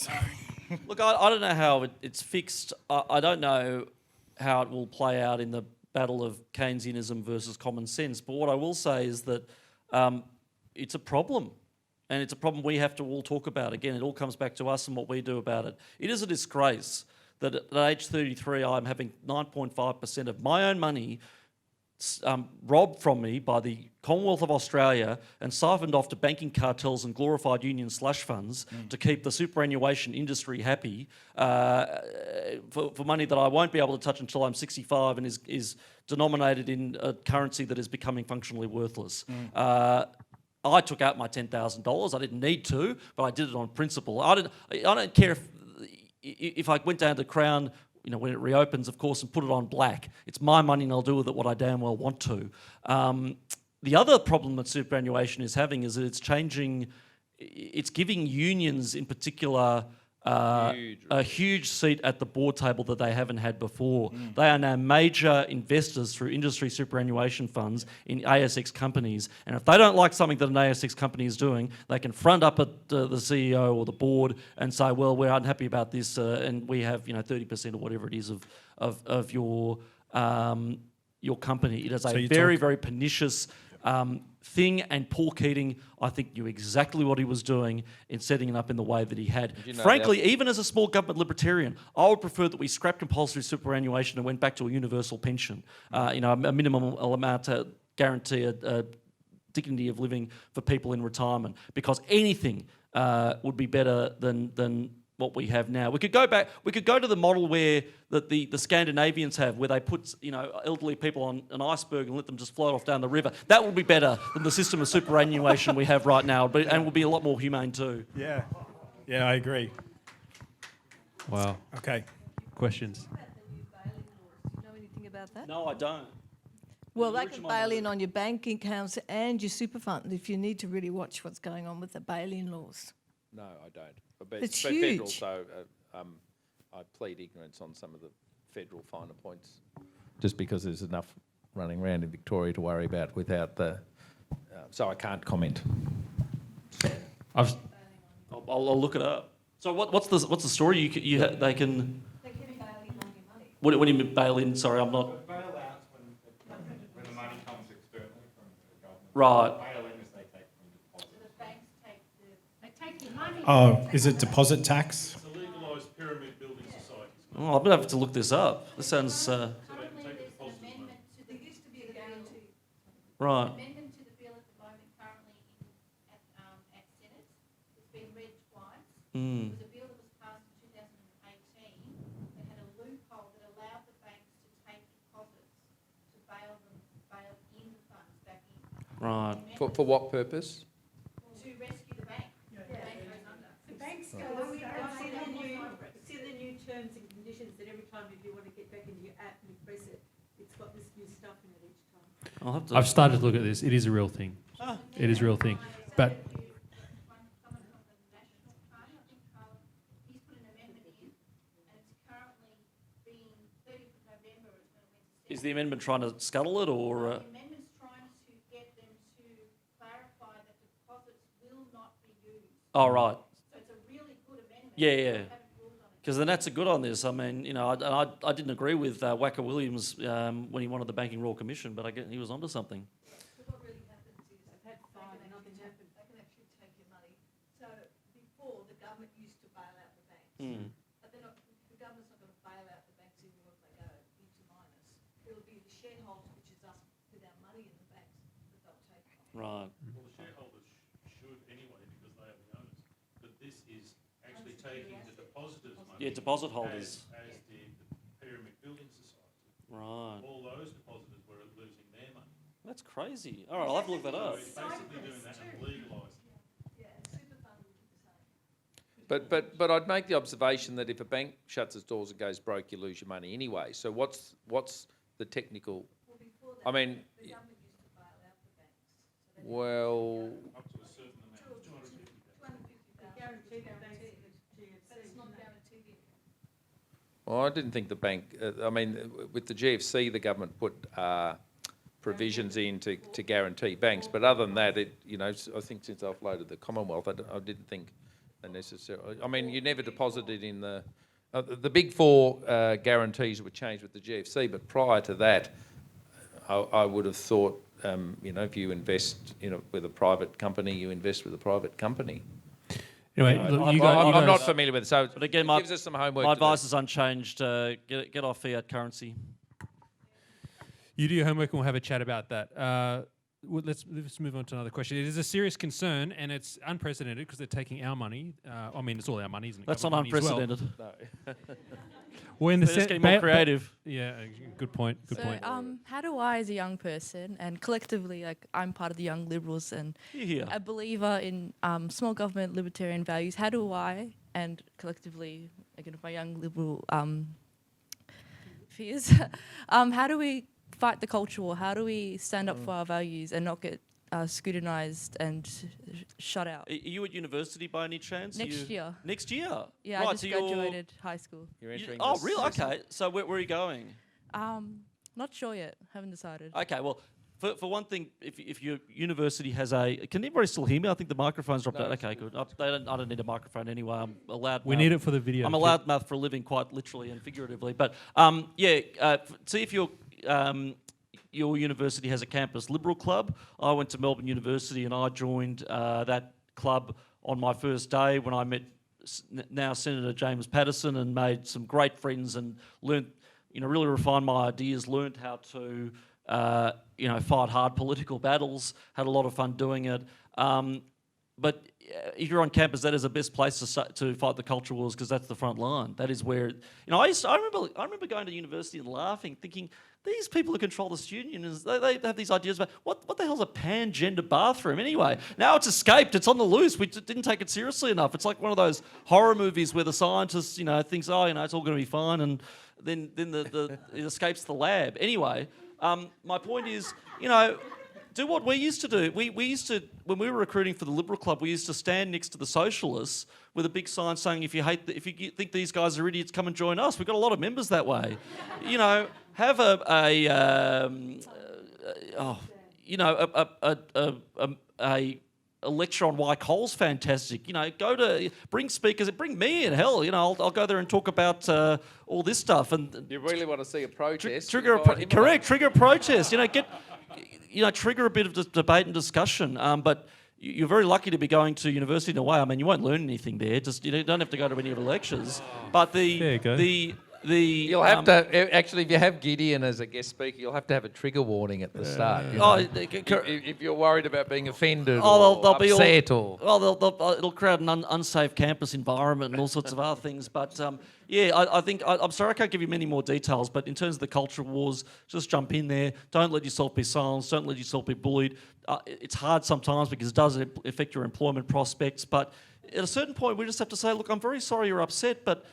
Look, I don't know how it's fixed. I don't know how it will play out in the battle of Keynesianism versus common sense. But what I will say is that it's a problem. And it's a problem we have to all talk about. Again, it all comes back to us and what we do about it. It is a disgrace that at age 33, I'm having 9.5% of my own money robbed from me by the Commonwealth of Australia and siphoned off to banking cartels and glorified union slush funds to keep the superannuation industry happy for money that I won't be able to touch until I'm 65 and is denominated in a currency that is becoming functionally worthless. I took out my $10,000. I didn't need to, but I did it on principle. I don't care if I went down to Crown, when it reopens, of course, and put it on black. It's my money and I'll do with it what I damn well want to. The other problem that superannuation is having is that it's giving unions in particular a huge seat at the board table that they haven't had before. They are now major investors through industry superannuation funds in ASX companies, and if they don't like something that an ASX company is doing, they can front up at the CEO or the board and say, well, we're unhappy about this and we have 30% or whatever it is of your company. It is a very, very pernicious thing, and Paul Keating, I think, knew exactly what he was doing in setting it up in the way that he had. Frankly, even as a small government libertarian, I would prefer that we scrapped compulsory superannuation and went back to a universal pension, a minimum amount to guarantee a dignity of living for people in retirement, because anything would be better than what we have now. We could go back. We could go to the model where the Scandinavians have, where they put elderly people on an iceberg and let them just float off down the river. That would be better than the system of superannuation we have right now, and will be a lot more humane too. Yeah, I agree. Wow. Okay. Questions? Do you know anything about that? No, I don't. Well, they can bail in on your banking accounts and your super fund if you need to really watch what's going on with the bail-in laws. No, I don't. But It's federal, huge. so I plead ignorance on some of the federal finer points, just because there's enough running around in Victoria to worry about without the. So I can't comment. I'll look it up. So what's the story? They can. What do you mean bail in? Sorry, I'm not. Bail outs when the money comes externally from the government. Right. Bail in is they take from deposits. They take your money. Oh, is it deposit tax? It's a legalised pyramid building society. Oh, I'm gonna have to look this up. This sounds. Right. Amendment to the bill at the moment currently at Senate. It's been read twice. It was a bill that was passed in 2018 that had a loophole that allowed the banks to take deposits to bail in the funds back in. Right. For what purpose? To rescue the bank. The bank goes under. The banks go see the new terms and conditions that every time if you want to get back into your app and you press it, it's got this new stuff in it each time. I've started to look at this. It is a real thing. It is a real thing. But Is the amendment trying to scuttle it, or? The amendment's trying to get them to clarify that deposits will not be used. Oh, right. So it's a really good amendment. Yeah. Because then that's a good on this. I mean, I didn't agree with Wacker Williams when he wanted the Banking Royal Commission, but I guess he was onto something. So what really happens is they've had fine and nothing happened. They can actually take your money. So before the government used to bail out the banks, but they're not. The government's not going to bail out the banks even if they go into minus. It'll be the shareholders, which is us with our money in the banks, that they'll take. Right. Well, the shareholders should anyway because they are the owners. But this is actually taking the depositors' money. Yeah, deposit holders. As the pyramid building society. Right. All those depositors were losing their money. That's crazy. All right, I'll have to look that up. But I'd make the observation that if a bank shuts its doors and goes broke, you lose your money anyway. So what's the technical? I mean, well, I didn't think the bank. I mean, with the GFC, the government put provisions in to guarantee banks. But other than that, I think since I floated the Commonwealth, I didn't think necessarily. I mean, you never deposited in the big four guarantees were changed with the GFC, but prior to that, I would have thought, if you invest with a private company, you invest with a private company. Anyway, I'm not familiar with it, so but again, it gives us some homework. My advice is unchanged. Get off fiat currency. You do your homework and we'll have a chat about that. Let's move on to another question. It is a serious concern and it's unprecedented because they're taking our money. I mean, it's all our money, isn't it? That's not unprecedented. Well. We're in the just getting more creative. Yeah, good point. Good point. How do I, as a young person, and collectively, like I'm part of the Young Liberals and a believer in small government libertarian values, how do I, and collectively, again, my Young Liberal peers, how do we fight the culture war? How do we stand up for our values and not get scrutinised and shut out? Are you at university by any chance? Next year. Next year? Yeah, right, I just graduated high school. You're entering oh, really? Okay. So where are you going? Not sure yet. Haven't decided. Okay, well, for one thing, if your university has a... Can everybody still hear me? I think the microphone's dropped out. Okay, good. I don't need a microphone anyway. I'm a loudmouth. We need it for the video. I'm a loudmouth for a living, quite literally and figuratively. But, see if your university has a campus Liberal club. I went to Melbourne University and I joined that club on my first day when I met now Senator James Patterson and made some great friends and learnt, really refined my ideas, learnt how to, fight hard political battles, had a lot of fun doing it. But if you're on campus, that is the best place to fight the culture wars because that's the front line. That is where, I remember going to university and laughing, thinking, these people who control the student unions, they have these ideas about what the hell's a pan-gender bathroom anyway? Now it's escaped, it's on the loose, we didn't take it seriously enough. It's like one of those horror movies where the scientist, thinks, it's all going to be fine, and then it escapes the lab. Anyway, my point is, do what we used to do. We used to, when we were recruiting for the Liberal Club, we used to stand next to the Socialists with a big sign saying, if you think these guys are idiots, come and join us. We've got a lot of members that way. Have a lecture on why coal's fantastic. Bring speakers, bring me in. Hell, I'll go there and talk about all this stuff. And you really want to see a protest? Trigger a protest. Trigger a bit of debate and discussion. But you're very lucky to be going to university in a way. I mean, you won't learn anything there. Just you don't have to go to any of the lectures. But you'll have to actually, if you have Gideon as a guest speaker, you'll have to have a trigger warning at the start. If you're worried about being offended or upset, it'll create an unsafe campus environment and all sorts of other things. But I think I'm sorry I can't give you many more details. But in terms of the culture wars, just jump in there. Don't let yourself be silenced. Don't let yourself be bullied. It's hard sometimes because it does affect your employment prospects. But at a certain point, we just have to say, look, I'm very sorry you're upset, but.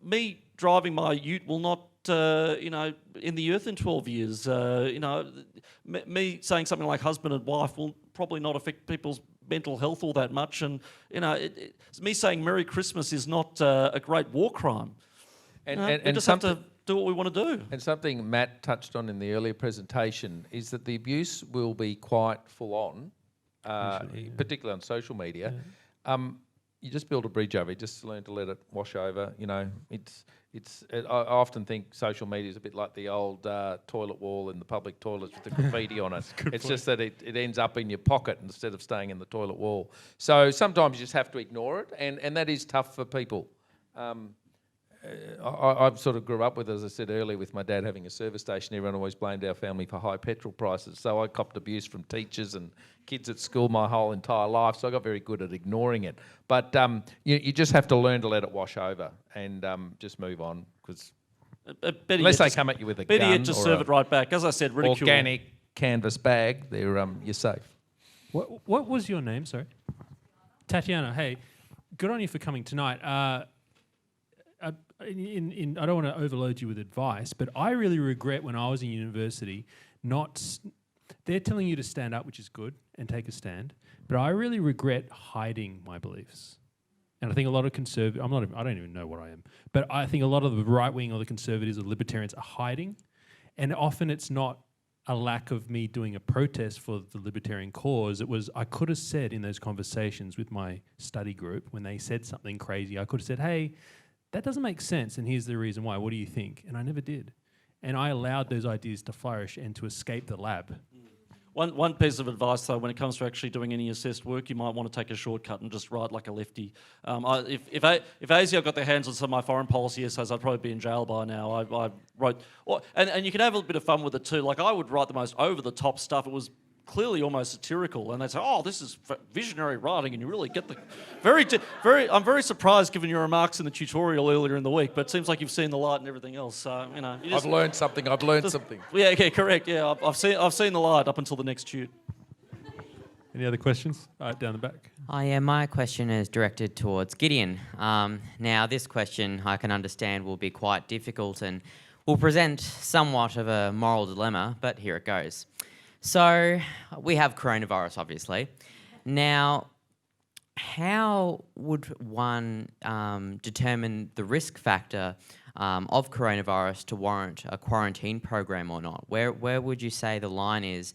Me driving my ute will not, in the earth in 12 years. Me saying something like husband and wife will probably not affect people's mental health all that much. And, me saying Merry Christmas is not a great war crime. We just have to do what we want to do. And something Matt touched on in the earlier presentation is that the abuse will be quite full on, particularly on social media. Yeah. You just build a bridge over it. Just learn to let it wash over. I often think social media is a bit like the old toilet wall in the public toilets with the graffiti on it. It's just that it ends up in your pocket instead of staying in the toilet wall. So sometimes you just have to ignore it, and that is tough for people. I sort of grew up with, as I said earlier, with my dad having a service station. Everyone always blamed our family for high petrol prices. So I copped abuse from teachers and kids at school my whole entire life. So I got very good at ignoring it. But you just have to learn to let it wash over and just move on because Better Unless yet, they just- come at you with a better gun yet, just or serve a it right back. As I said, ridicule. organic canvas bag, you're safe. What was your name? Sorry, Tatiana. Hey, good on you for coming tonight. I don't want to overload you with advice, but I really regret when I was in university they're telling you to stand up, which is good, and take a stand. But I really regret hiding my beliefs. And I think a lot of conservatives, I don't even know what I am, but I think a lot of the right wing or the conservatives or libertarians are hiding. And often it's not a lack of me doing a protest for the libertarian cause. It was, I could have said in those conversations with my study group, when they said something crazy, I could have said, hey, that doesn't make sense, and here's the reason why. What do you think? And I never did. And I allowed those ideas to flourish and to escape the lab. One piece of advice, though, when it comes to actually doing any assessed work, you might want to take a shortcut and just write like a lefty. If ASIO got their hands on some of my foreign policy essays, I'd probably be in jail by now. I wrote, and you can have a bit of fun with it too. Like I would write the most over-the-top stuff. It was clearly almost satirical, and they'd say, "Oh, this is visionary writing," and you really get the I'm very surprised given your remarks in the tutorial earlier in the week, but it seems like you've seen the light and everything else. So I've learned something. Yeah, correct. Yeah, I've seen the light up until the next tune. Any other questions? Down the back. Oh, yeah, my question is directed towards Gideon. Now, this question I can understand will be quite difficult and will present somewhat of a moral dilemma, but here it goes. So we have coronavirus, obviously. Now, how would one determine the risk factor of coronavirus to warrant a quarantine program or not? Where would you say the line is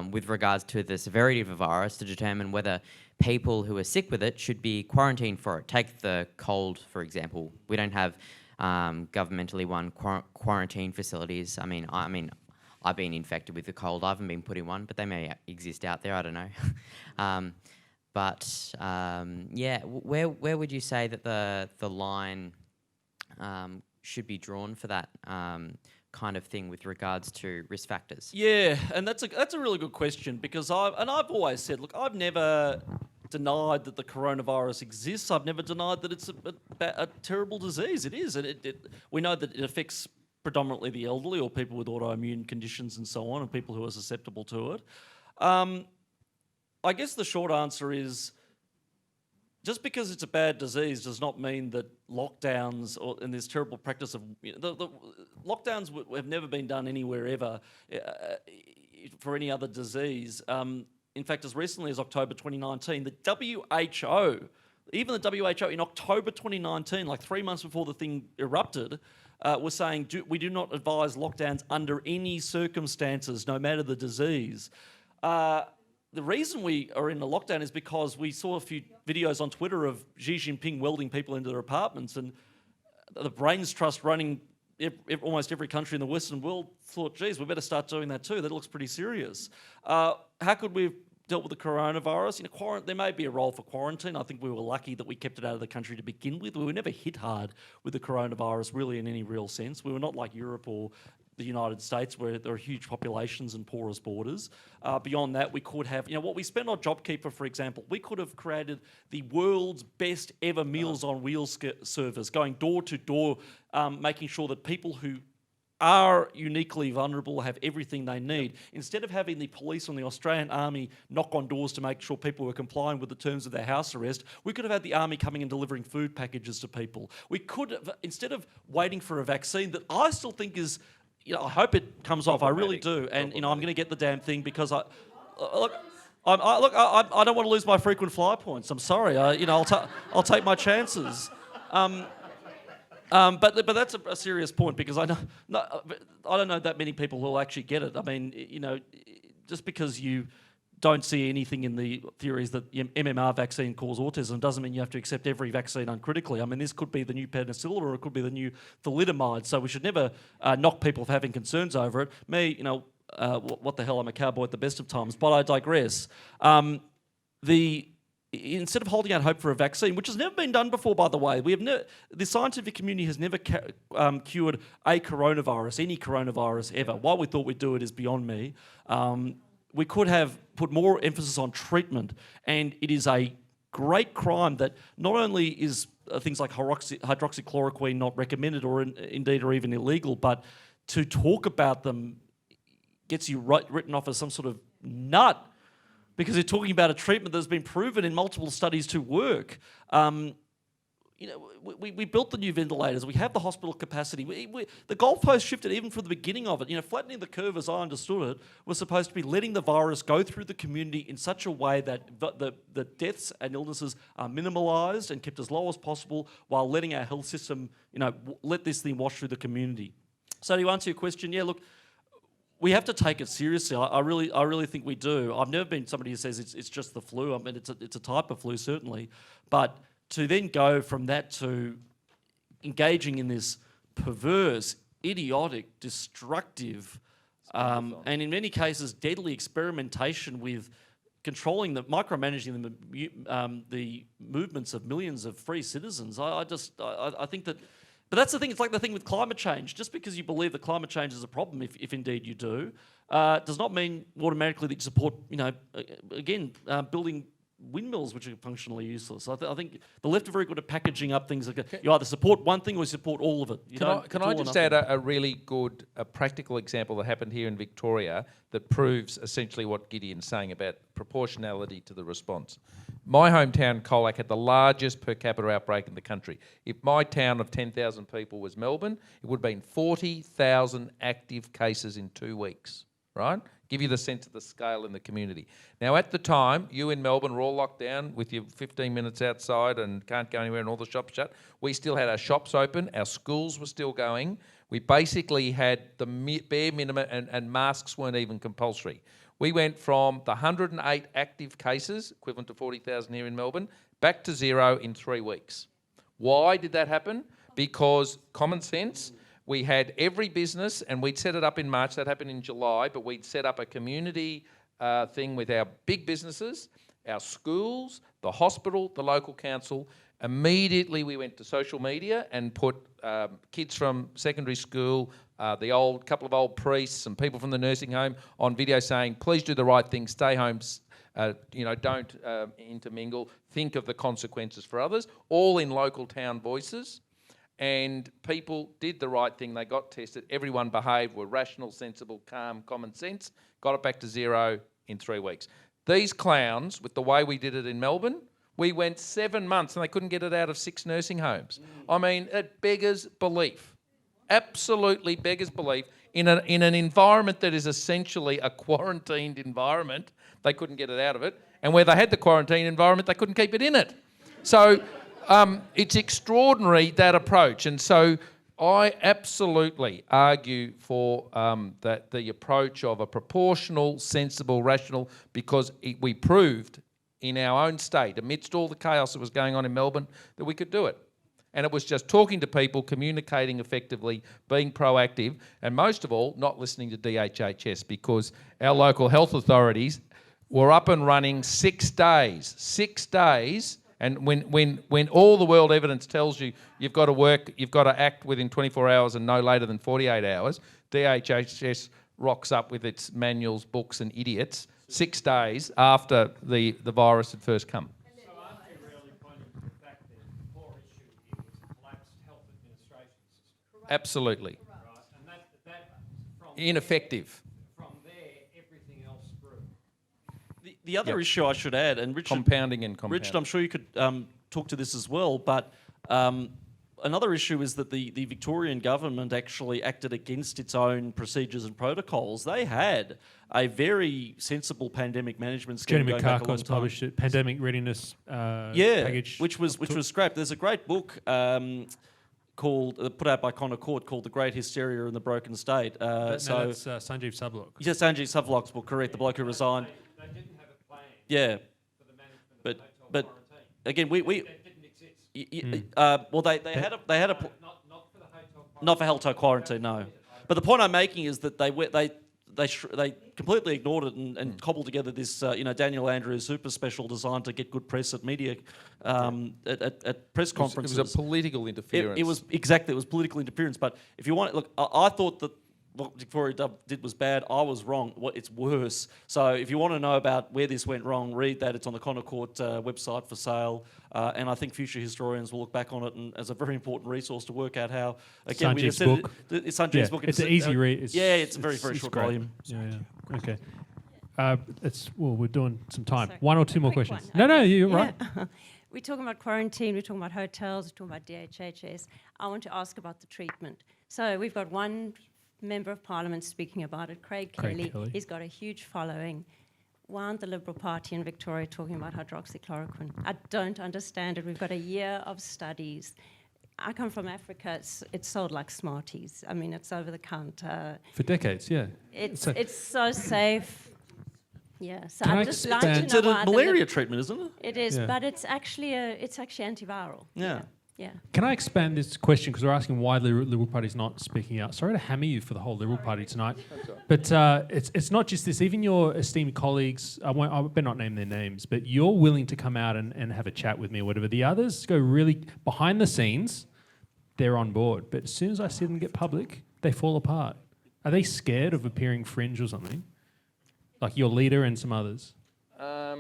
with regards to the severity of a virus to determine whether people who are sick with it should be quarantined for it? Take the cold, for example. We don't have governmentally run quarantine facilities. I mean, I've been infected with the cold. I haven't been put in one, but they may exist out there. I don't know. Where would you say that the line should be drawn for that kind of thing with regards to risk factors? Yeah, and that's a really good question because I've always said, look, I've never denied that the coronavirus exists. I've never denied that it's a terrible disease. It is, and we know that it affects predominantly the elderly or people with autoimmune conditions and so on, and people who are susceptible to it. I guess the short answer is just because it's a bad disease does not mean that lockdowns and this terrible practice of the lockdowns have never been done anywhere ever for any other disease. In fact, as recently as October 2019, the WHO, even the WHO in October 2019, like 3 months before the thing erupted, was saying we do not advise lockdowns under any circumstances, no matter the disease. The reason we are in a lockdown is because we saw a few videos on Twitter of Xi Jinping welding people into their apartments, and the Brains Trust running almost every country in the Western world thought, geez, we better start doing that too. That looks pretty serious. How could we have dealt with the coronavirus? There may be a role for quarantine. I think we were lucky that we kept it out of the country to begin with. We were never hit hard with the coronavirus really in any real sense. We were not like Europe or the United States where there are huge populations and porous borders. Beyond that, we could have, what we spent on JobKeeper, for example, we could have created the world's best ever Meals on Wheels service, going door to door, making sure that people who are uniquely vulnerable have everything they need. Instead of having the police and the Australian Army knock on doors to make sure people were complying with the terms of their house arrest, we could have had the Army coming and delivering food packages to people. We could have, instead of waiting for a vaccine that I still think is, I hope it comes off. I really do, and I'm going to get the damn thing because I don't want to lose my frequent flyer points. I'm sorry. I'll take my chances. But that's a serious point because I don't know that many people who will actually get it. I mean, just because you don't see anything in the theories that MMR vaccine causes autism doesn't mean you have to accept every vaccine uncritically. I mean, this could be the new penicillin or it could be the new thalidomide. So we should never knock people for having concerns over it. What the hell, I'm a cowboy at the best of times, but I digress. Instead of holding out hope for a vaccine, which has never been done before, by the way, the scientific community has never cured a coronavirus, any coronavirus ever. Why we thought we'd do it is beyond me. We could have put more emphasis on treatment, and it is a great crime that not only is things like hydroxychloroquine not recommended or indeed or even illegal, but to talk about them gets you written off as some sort of nut because you're talking about a treatment that's been proven in multiple studies to work. We built the new ventilators. We have the hospital capacity. The goalpost shifted even from the beginning of it. Flattening the curve, as I understood it, was supposed to be letting the virus go through the community in such a way that the deaths and illnesses are minimalised and kept as low as possible, while letting our health system, let this thing wash through the community. So to answer your question, yeah, look, we have to take it seriously. I really think we do. I've never been somebody who says it's just the flu. I mean, it's a type of flu certainly, but to then go from that to engaging in this perverse, idiotic, destructive, and in many cases deadly experimentation with controlling micromanaging the movements of millions of free citizens. I think that. But that's the thing. It's like the thing with climate change. Just because you believe that climate change is a problem, if indeed you do, does not mean automatically that you support. Building windmills which are functionally useless. I think the left are very good at packaging up things. You either support one thing or you support all of it. Can I just add a really good, practical example that happened here in Victoria that proves essentially what Gideon's saying about proportionality to the response. My hometown, Colac, had the largest per capita outbreak in the country. If my town of 10,000 people was Melbourne, it would have been 40,000 active cases in 2 weeks, right? Give you the sense of the scale in the community. Now, at the time, you in Melbourne were all locked down with your 15 minutes outside and can't go anywhere and all the shops shut. We still had our shops open. Our schools were still going. We basically had the bare minimum and masks weren't even compulsory. We went from the 108 active cases, equivalent to 40,000 here in Melbourne, back to 0 in 3 weeks. Why did that happen? Because common sense. We had every business, and we'd set it up in March. That happened in July, but we'd set up a community thing with our big businesses, our schools, the hospital, the local council. Immediately, we went to social media and put kids from secondary school, the couple of old priests, and people from the nursing home on video saying, "Please do the right thing. Stay home. Don't intermingle. Think of the consequences for others." All in local town voices. And people did the right thing. They got tested. Everyone behaved, were rational, sensible, calm, common sense. Got it back to 0 in 3 weeks. These clowns, with the way we did it in Melbourne, we went 7 months and they couldn't get it out of 6 nursing homes. I mean, it beggars belief. Absolutely beggars belief. In an environment that is essentially a quarantined environment, they couldn't get it out of it. And where they had the quarantine environment, they couldn't keep it in it. So it's extraordinary, that approach. And so I absolutely argue for the approach of a proportional, sensible, rational, because we proved in our own state, amidst all the chaos that was going on in Melbourne, that we could do it. And it was just talking to people, communicating effectively, being proactive, and most of all, not listening to DHHS, because our local health authorities were up and running 6 days. 6 days. And when all the world evidence tells you you've got to act within 24 hours and no later than 48 hours, DHHS rocks up with its manuals, books and idiots 6 days after the virus had first come. So aren't you really pointing to the fact that the core issue here was a collapsed health administration system? Absolutely. Right. And that from ineffective. From there, everything else grew. The other issue I should add, and Richard, Richard, I'm sure you could talk to this as well, but another issue is that the Victorian government actually acted against its own procedures and protocols. They had a very sensible pandemic management scheme. Jenny McCarthy's published it, Pandemic Readiness Package. which was scrapped. There's a great book put out by Connor Court called The Great Hysteria in the Broken State. That's Sanjeev Savlok. Yes, Sanjeev Savlok's book, correct, the bloke who resigned. They didn't have a plan for the management of but again, that didn't exist. They had a not for the hotel quarantine. not for hotel quarantine, no. But the point I'm making is that they completely ignored it and cobbled together this Daniel Andrews super special designed to get good press at media at press conferences. It was a political interference. It was political interference. But if you want, look, I thought that what Victoria did was bad. I was wrong. It's worse. So if you want to know about where this went wrong, read that. It's on the Connor Court website for sale. And I think future historians will look back on it and as a very important resource to work out how. Again, Sanjeev's book. It's Sanjeev's book. It's an easy read. It's a very short great. volume. Yeah. Okay. We're doing some time. Sorry. One or two more Quick questions. one. No, you're right. We're talking about quarantine, we're talking about hotels, we're talking about DHHS. I want to ask about the treatment. So we've got one member of Parliament speaking about it, Craig Kelly. He's got a huge following. Why aren't the Liberal Party in Victoria talking about hydroxychloroquine? I don't understand it. We've got a year of studies. I come from Africa. It's sold like Smarties. I mean, it's over the counter. For decades, yeah. It's so safe. Yeah, so Can I I'd just like to know It's a why the malaria treatment, isn't it? It is, Yeah. but it's actually antiviral. Yeah. Yeah. Can I expand this question because we're asking why the Liberal Party's not speaking out? Sorry to hammer you for the whole Liberal Party tonight, but it's not just this. Even your esteemed colleagues, I better not name their names, but you're willing to come out and have a chat with me or whatever. The others go really behind the scenes. They're on board, but as soon as I see them get public, they fall apart. Are they scared of appearing fringe or something? Like your leader and some others? I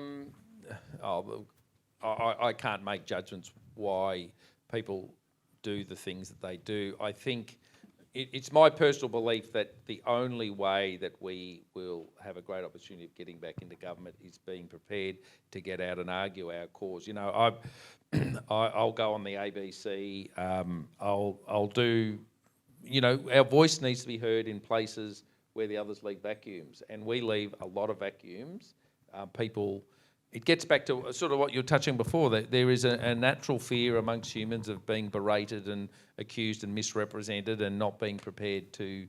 can't make judgments why people do the things that they do. I think it's my personal belief that the only way that we will have a great opportunity of getting back into government is being prepared to get out and argue our cause. You know, I'll go on the ABC. I'll do. You know, our voice needs to be heard in places where the others leave vacuums, and we leave a lot of vacuums. People, it gets back to sort of what you were touching before, that there is a natural fear amongst humans of being berated and accused and misrepresented and not being prepared to,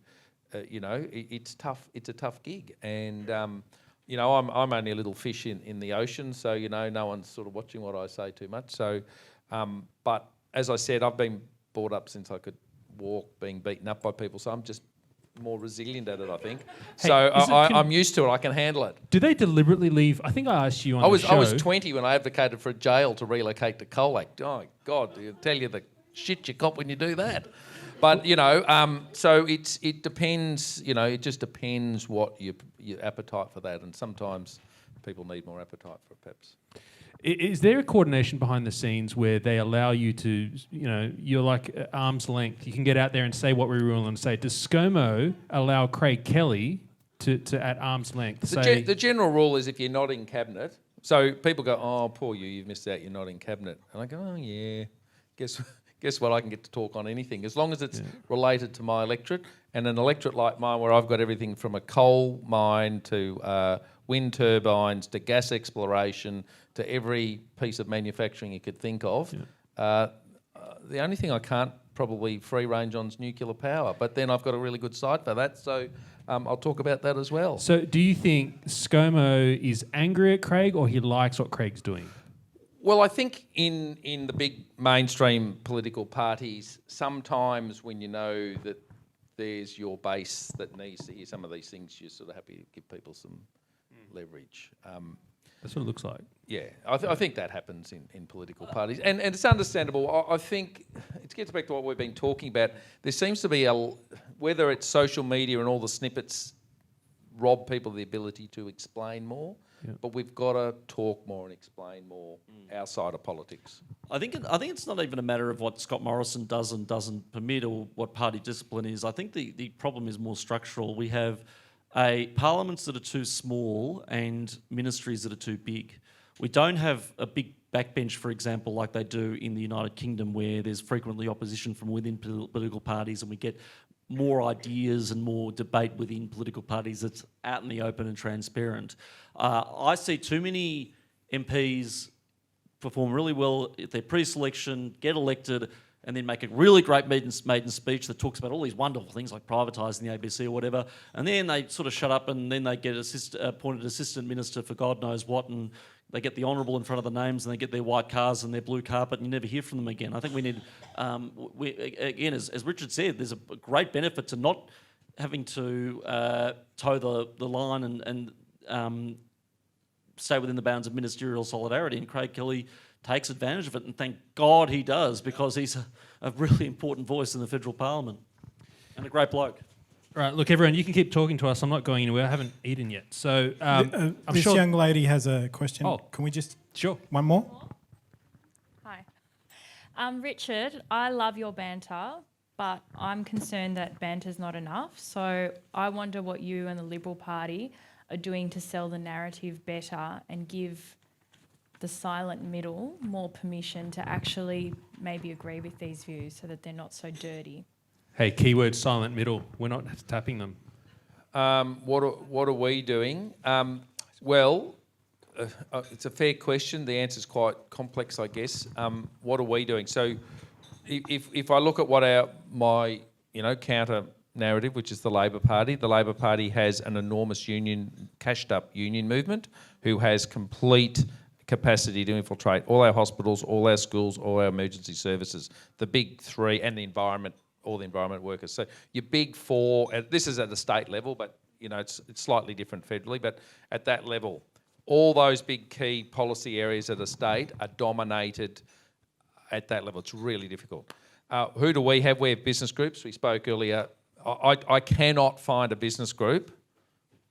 it's tough. It's a tough gig, and I'm only a little fish in the ocean, so no one's sort of watching what I say too much. So, but as I said, I've been brought up since I could walk, being beaten up by people, so I'm just more resilient at it, I think. Hey, so I'm used to it. I can handle it. Do they deliberately leave? I think I asked you on the show. I was 20 when I advocated for a jail to relocate to Colac. Oh, God, I'll tell you the shit you cop when you do that. But, so it depends, it just depends what your appetite for that. And sometimes people need more appetite for it, perhaps. Is there a coordination behind the scenes where they allow you to, you're like at arm's length, you can get out there and say what we rule and say, does ScoMo allow Craig Kelly to at arm's length say... The general rule is if you're not in cabinet, so people go, oh, poor you've missed out, you're not in cabinet. And I go, oh, yeah, guess what, I can get to talk on anything, as long as it's related to my electorate, and an electorate like mine where I've got everything from a coal mine to wind turbines to gas exploration to every piece of manufacturing you could think of. The only thing I can't probably free range on is nuclear power, but then I've got a really good site for that, so I'll talk about that as well. So do you think ScoMo is angry at Craig or he likes what Craig's doing? Well, I think in the big mainstream political parties, sometimes when you know that there's your base that needs to hear some of these things, you're sort of happy to give people some leverage. That's what it looks like. Yeah, I think that happens in political parties. And it's understandable. I think it gets back to what we've been talking about. There seems to be whether it's social media and all the snippets rob people of the ability to explain more, but we've got to talk more and explain more our side of politics. I think it's not even a matter of what Scott Morrison does and doesn't permit or what party discipline is. I think the problem is more structural. We have parliaments that are too small and ministries that are too big. We don't have a big backbench, for example, like they do in the United Kingdom, where there's frequently opposition from within political parties and we get more ideas and more debate within political parties that's out in the open and transparent. I see too many MPs perform really well at their pre-selection, get elected, and then make a really great maiden speech that talks about all these wonderful things like privatising the ABC or whatever, and then they sort of shut up and then they get appointed assistant minister for God knows what, and they get the honourable in front of the names and they get their white cars and their blue carpet and you never hear from them again. I think we need, again, as Richard said, there's a great benefit to not having to toe the line and stay within the bounds of ministerial solidarity, and Craig Kelly takes advantage of it, and thank God he does, because he's a really important voice in the federal parliament and a great bloke. Right, look, everyone, you can keep talking to us. I'm not going anywhere. I haven't eaten yet. So I'm this sure young lady has a question. Oh. Can we just... Sure. One more? Hi. Richard, I love your banter, but I'm concerned that banter's not enough. So I wonder what you and the Liberal Party are doing to sell the narrative better and give the silent middle more permission to actually maybe agree with these views so that they're not so dirty. Hey, keyword silent middle. We're not tapping them. What are we doing? Well, it's a fair question. The answer's quite complex, I guess. What are we doing? So, if I look at what my counter narrative, which is the Labor Party has an enormous cashed up union movement who has complete capacity to infiltrate all our hospitals, all our schools, all our emergency services, the big three, and the environment. All the environment workers. So your big four, this is at the state level, but it's slightly different federally, but at that level, all those big key policy areas of the state are dominated at that level. It's really difficult. Who do we have? We have business groups. We spoke earlier. I cannot find a business group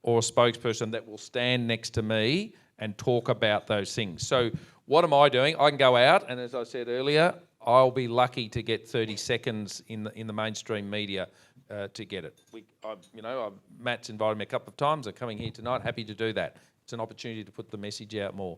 or a spokesperson that will stand next to me and talk about those things. So what am I doing? I can go out, and as I said earlier, I'll be lucky to get 30 seconds in the mainstream media to get it. Matt's invited me a couple of times. I'm coming here tonight. Happy to do that. It's an opportunity to put the message out more.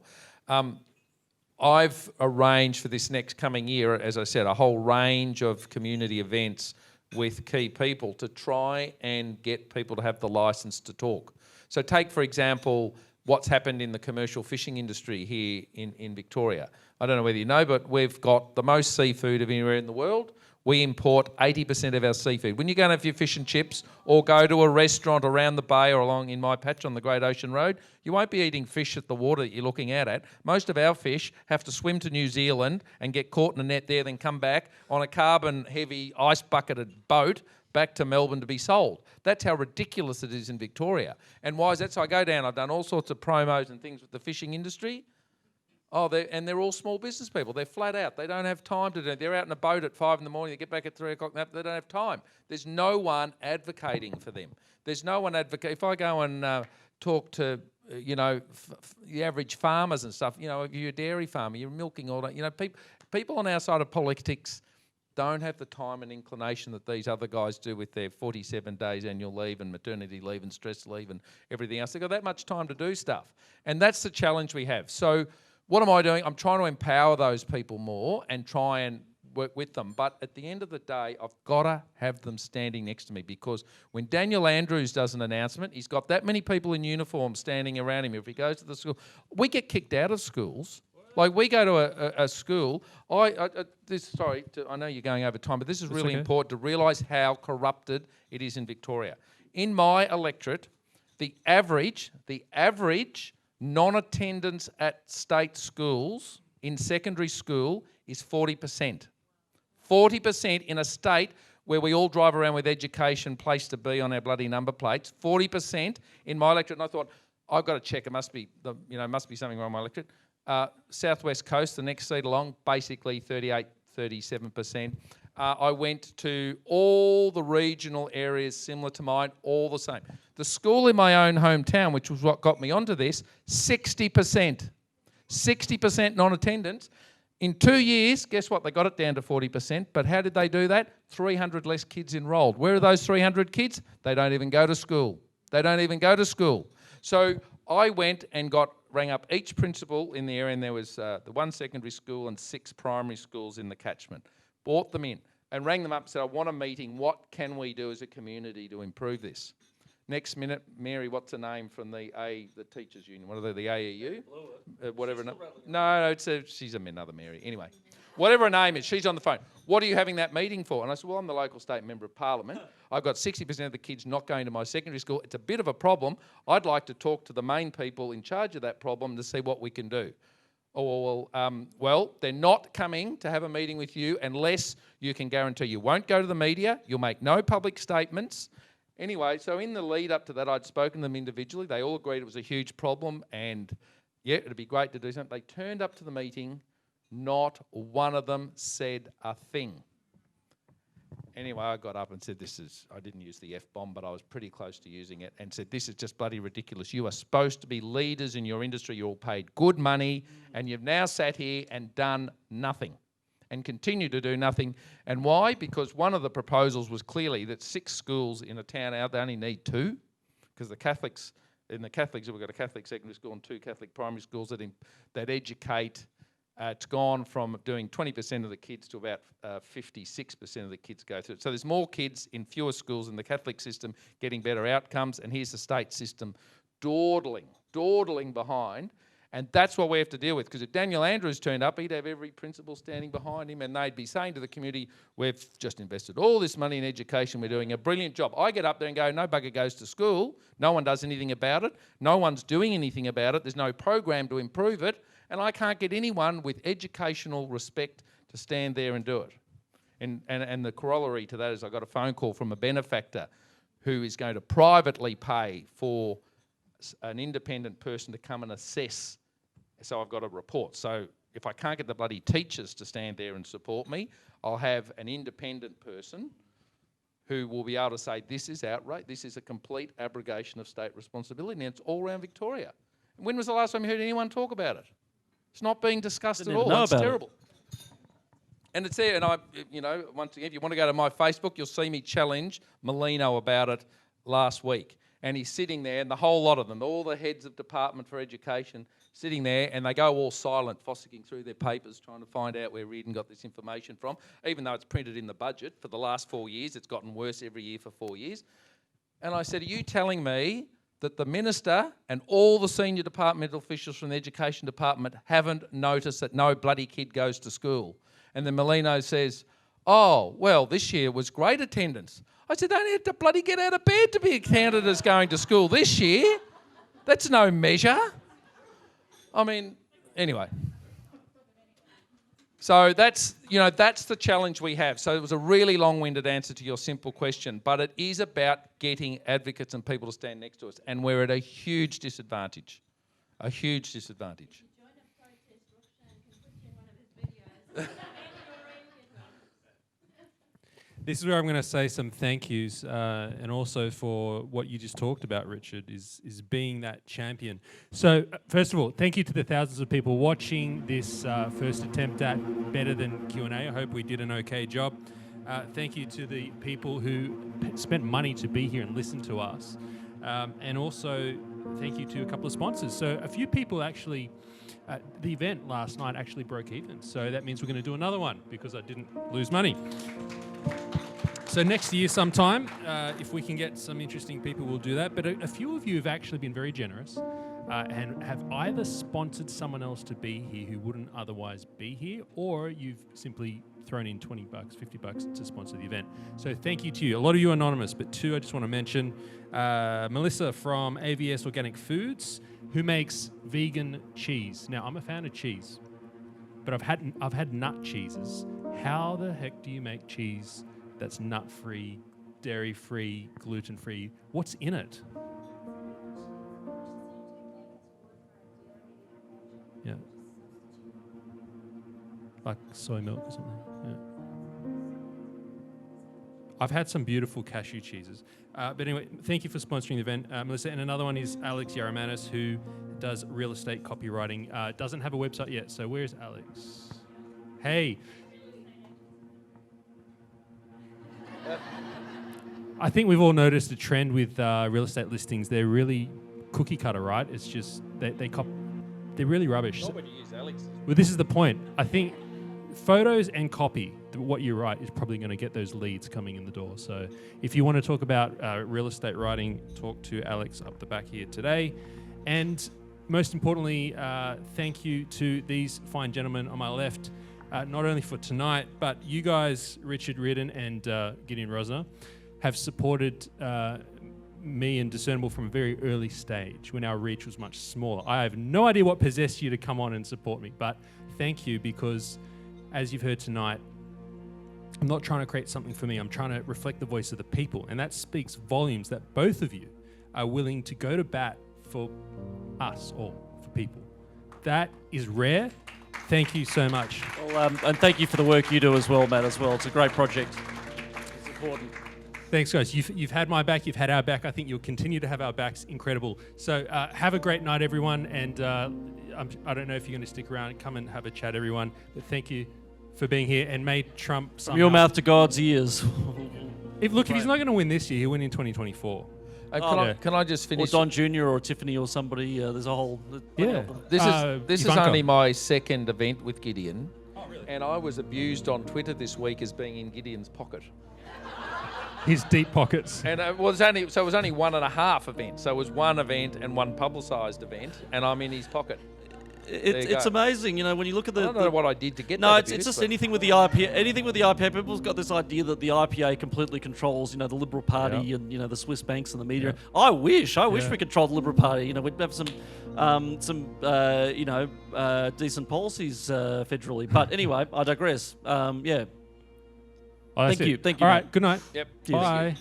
I've arranged for this next coming year, as I said, a whole range of community events with key people to try and get people to have the licence to talk. So take, for example, what's happened in the commercial fishing industry here in Victoria. I don't know whether you know, but we've got the most seafood of anywhere in the world. We import 80% of our seafood. When you go and have your fish and chips or go to a restaurant around the bay or along in my patch on the Great Ocean Road, you won't be eating fish at the water that you're looking out at. Most of our fish have to swim to New Zealand and get caught in a net there, then come back on a carbon-heavy, ice-bucketed boat back to Melbourne to be sold. That's how ridiculous it is in Victoria. And why is that? So I go down, I've done all sorts of promos and things with the fishing industry. They're all small business people. They're flat out. They don't have time to do it. They're out in a boat at 5 in the morning. They get back at 3 o'clock. They don't have time. There's no one advocating for them. There's no one advocating. If I go and talk to, the average farmers and stuff, if you're a dairy farmer, you're milking all that. People on our side of politics don't have the time and inclination that these other guys do with their 47 days annual leave and maternity leave and stress leave and everything else. They've got that much time to do stuff. And that's the challenge we have. So what am I doing? I'm trying to empower those people more and try and work with them. But at the end of the day, I've got to have them standing next to me, because when Daniel Andrews does an announcement, he's got that many people in uniform standing around him. If he goes to the school, we get kicked out of schools. Like, we go to a school. I know you're going over time, but this is really important to realise how corrupted it is in Victoria. In my electorate, the average non-attendance at state schools in secondary school is 40%. 40% in a state where we all drive around with education, place to be on our bloody number plates. 40% in my electorate, and I thought, I've got to check. It must be something wrong with my electorate. Southwest Coast, the next seat along, basically 38, 37%. I went to all the regional areas similar to mine, all the same. The school in my own hometown, which was what got me onto this, 60%. 60% non-attendance. In 2 years, guess what? They got it down to 40%. But how did they do that? 300 less kids enrolled. Where are those 300 kids? They don't even go to school. So I went and rang up each principal in the area, and there was the one secondary school and 6 primary schools in the catchment. Brought them in and rang them up and said, I want a meeting. What can we do as a community to improve this? Next minute, Mary, what's her name from the teachers' union? What are they, the AEU? Whatever. No, she's another Mary. Anyway, whatever her name is, she's on the phone. What are you having that meeting for? And I said, well, I'm the local state member of parliament. I've got 60% of the kids not going to my secondary school. It's a bit of a problem. I'd like to talk to the main people in charge of that problem to see what we can do. Well, they're not coming to have a meeting with you unless you can guarantee you won't go to the media, you'll make no public statements. Anyway, so in the lead up to that, I'd spoken to them individually. They all agreed it was a huge problem and, yeah, it'd be great to do something. They turned up to the meeting. Not one of them said a thing. Anyway, I got up and said, I didn't use the F-bomb, but I was pretty close to using it, and said, this is just bloody ridiculous. You are supposed to be leaders in your industry. You're all paid good money, and you've now sat here and done nothing and continue to do nothing. And why? Because one of the proposals was clearly that 6 schools in a town out, they only need 2, because the Catholics, we've got a Catholic secondary school and 2 Catholic primary schools that educate. It's gone from doing 20% of the kids to about 56% of the kids go through it. So there's more kids in fewer schools in the Catholic system getting better outcomes, and here's the state system dawdling behind. And that's what we have to deal with, because if Daniel Andrews turned up, he'd have every principal standing behind him, and they'd be saying to the community, we've just invested all this money in education, we're doing a brilliant job. I get up there and go, no bugger goes to school, no one does anything about it, no one's doing anything about it, there's no program to improve it, and I can't get anyone with educational respect to stand there and do it. And the corollary to that is I got a phone call from a benefactor who is going to privately pay for an independent person to come and assess. So I've got a report. So if I can't get the bloody teachers to stand there and support me, I'll have an independent person who will be able to say, this is outrage, this is a complete abrogation of state responsibility, and it's all around Victoria. And when was the last time you heard anyone talk about it? It's not being discussed at all. It's terrible. And it's there, and once again, if you want to go to my Facebook, you'll see me challenge Molino about it last week. And he's sitting there, and the whole lot of them, all the heads of Department for Education, sitting there, and they go all silent, fossicking through their papers, trying to find out where Reardon got this information from, even though it's printed in the budget. For the last 4 years, it's gotten worse every year for 4 years. And I said, are you telling me that the minister and all the senior departmental officials from the Education Department haven't noticed that no bloody kid goes to school? And then Molino says, oh, well, this year was great attendance. I said, they don't have to bloody get out of bed to be counted as going to school this year. That's no measure. I mean, anyway. So that's the challenge we have. So it was a really long-winded answer to your simple question, but it is about getting advocates and people to stand next to us, and we're at a huge disadvantage. A huge disadvantage. This is where I'm going to say some thank yous, and also for what you just talked about, Richard, is being that champion. So, first of all, thank you to the thousands of people watching this first attempt at Better Than Q&A. I hope we did an okay job. Thank you to the people who spent money to be here and listen to us. And also, thank you to a couple of sponsors. So, a few people actually... the event last night actually broke even. So that means we're going to do another one because I didn't lose money. So next year sometime, if we can get some interesting people, we'll do that. But a few of you have actually been very generous and have either sponsored someone else to be here who wouldn't otherwise be here, or you've simply thrown in $20, $50 to sponsor the event. So thank you to you. A lot of you are anonymous, but 2 I just want to mention. Melissa from AVS Organic Foods, who makes vegan cheese. Now, I'm a fan of cheese, but I've had nut cheeses. How the heck do you make cheese that's nut-free, dairy-free, gluten-free? What's in it? Yeah. Like soy milk or something. Yeah. I've had some beautiful cashew cheeses. But anyway, thank you for sponsoring the event, Melissa. And another one is Alex Yaramanis, who does real estate copywriting. Doesn't have a website yet, so where's Alex? Hey. I think we've all noticed a trend with real estate listings. They're really cookie cutter, right? It's just, they're really rubbish. Not when you use Alex. Well, this is the point. I think photos and copy, what you write is probably going to get those leads coming in the door. So if you want to talk about real estate writing, talk to Alex up the back here today. And most importantly, thank you to these fine gentlemen on my left, not only for tonight, but you guys, Richard Reardon and Gideon Rosner, have supported me and Discernible from a very early stage when our reach was much smaller. I have no idea what possessed you to come on and support me, but thank you, because as you've heard tonight, I'm not trying to create something for me. I'm trying to reflect the voice of the people, and that speaks volumes that both of you are willing to go to bat for us all, for people. That is rare. Thank you so much. Well, and thank you for the work you do as well, Matt, as well. It's a great project. important. Thanks, guys. You've had my back. You've had our back. I think you'll continue to have our backs. Incredible. So have a great night, everyone. And I don't know if you're going to stick around and come and have a chat, everyone. But thank you for being here. And may Trump From your mouth to God's ears. If he's not going to win this year, he'll win in 2024. Can I just finish? Or Don Jr. or Tiffany or somebody. There's a whole. This is only my second event with Gideon. Oh, really? And I was abused on Twitter this week as being in Gideon's pocket. His deep pockets. And it was only 1.5 events. So it was one event and one publicised event, and I'm in his pocket. It's amazing, when you look at the. I don't know what I did to get. No, it's just anything with the IPA. Anything with the IPA, people's got this idea that the IPA completely controls, the Liberal Party and the Swiss banks and the media. Yeah. I wish we controlled the Liberal Party. We'd have some decent policies federally. But anyway, I digress. Yeah. Oh, Thank you. All right. Good night. Yep. Bye.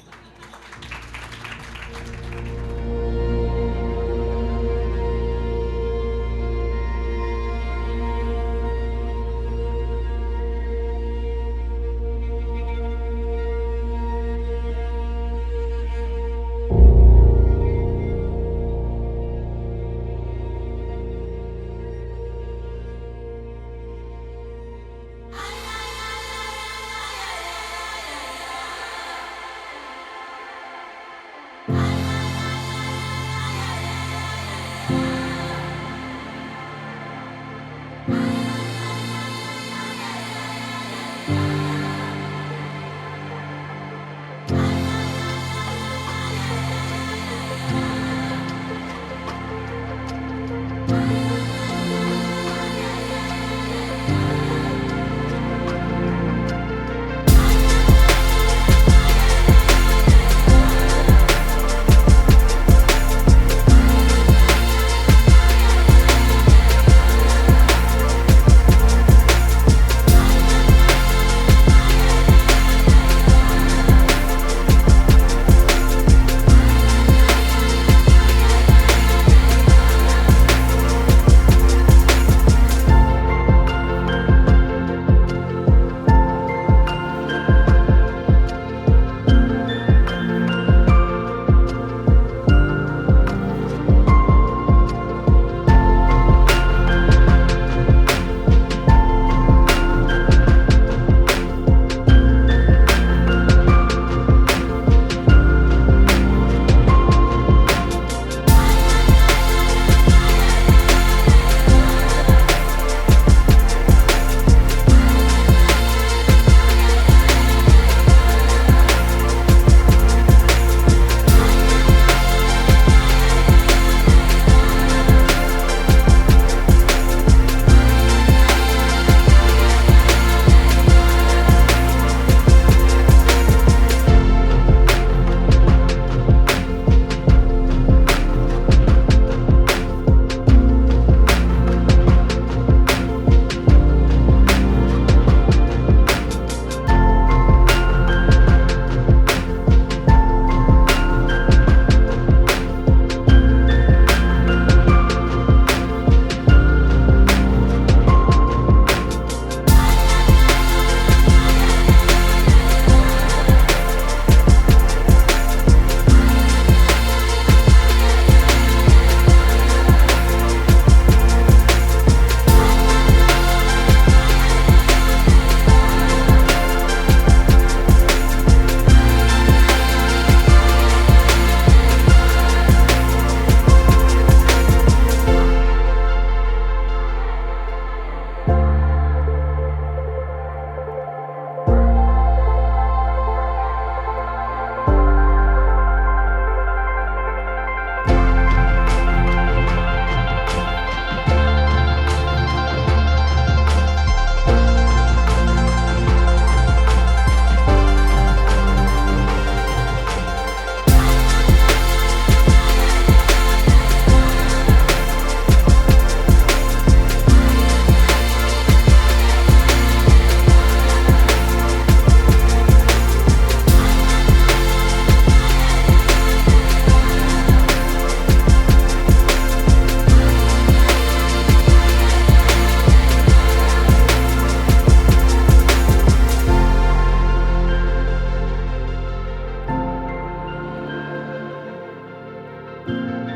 you.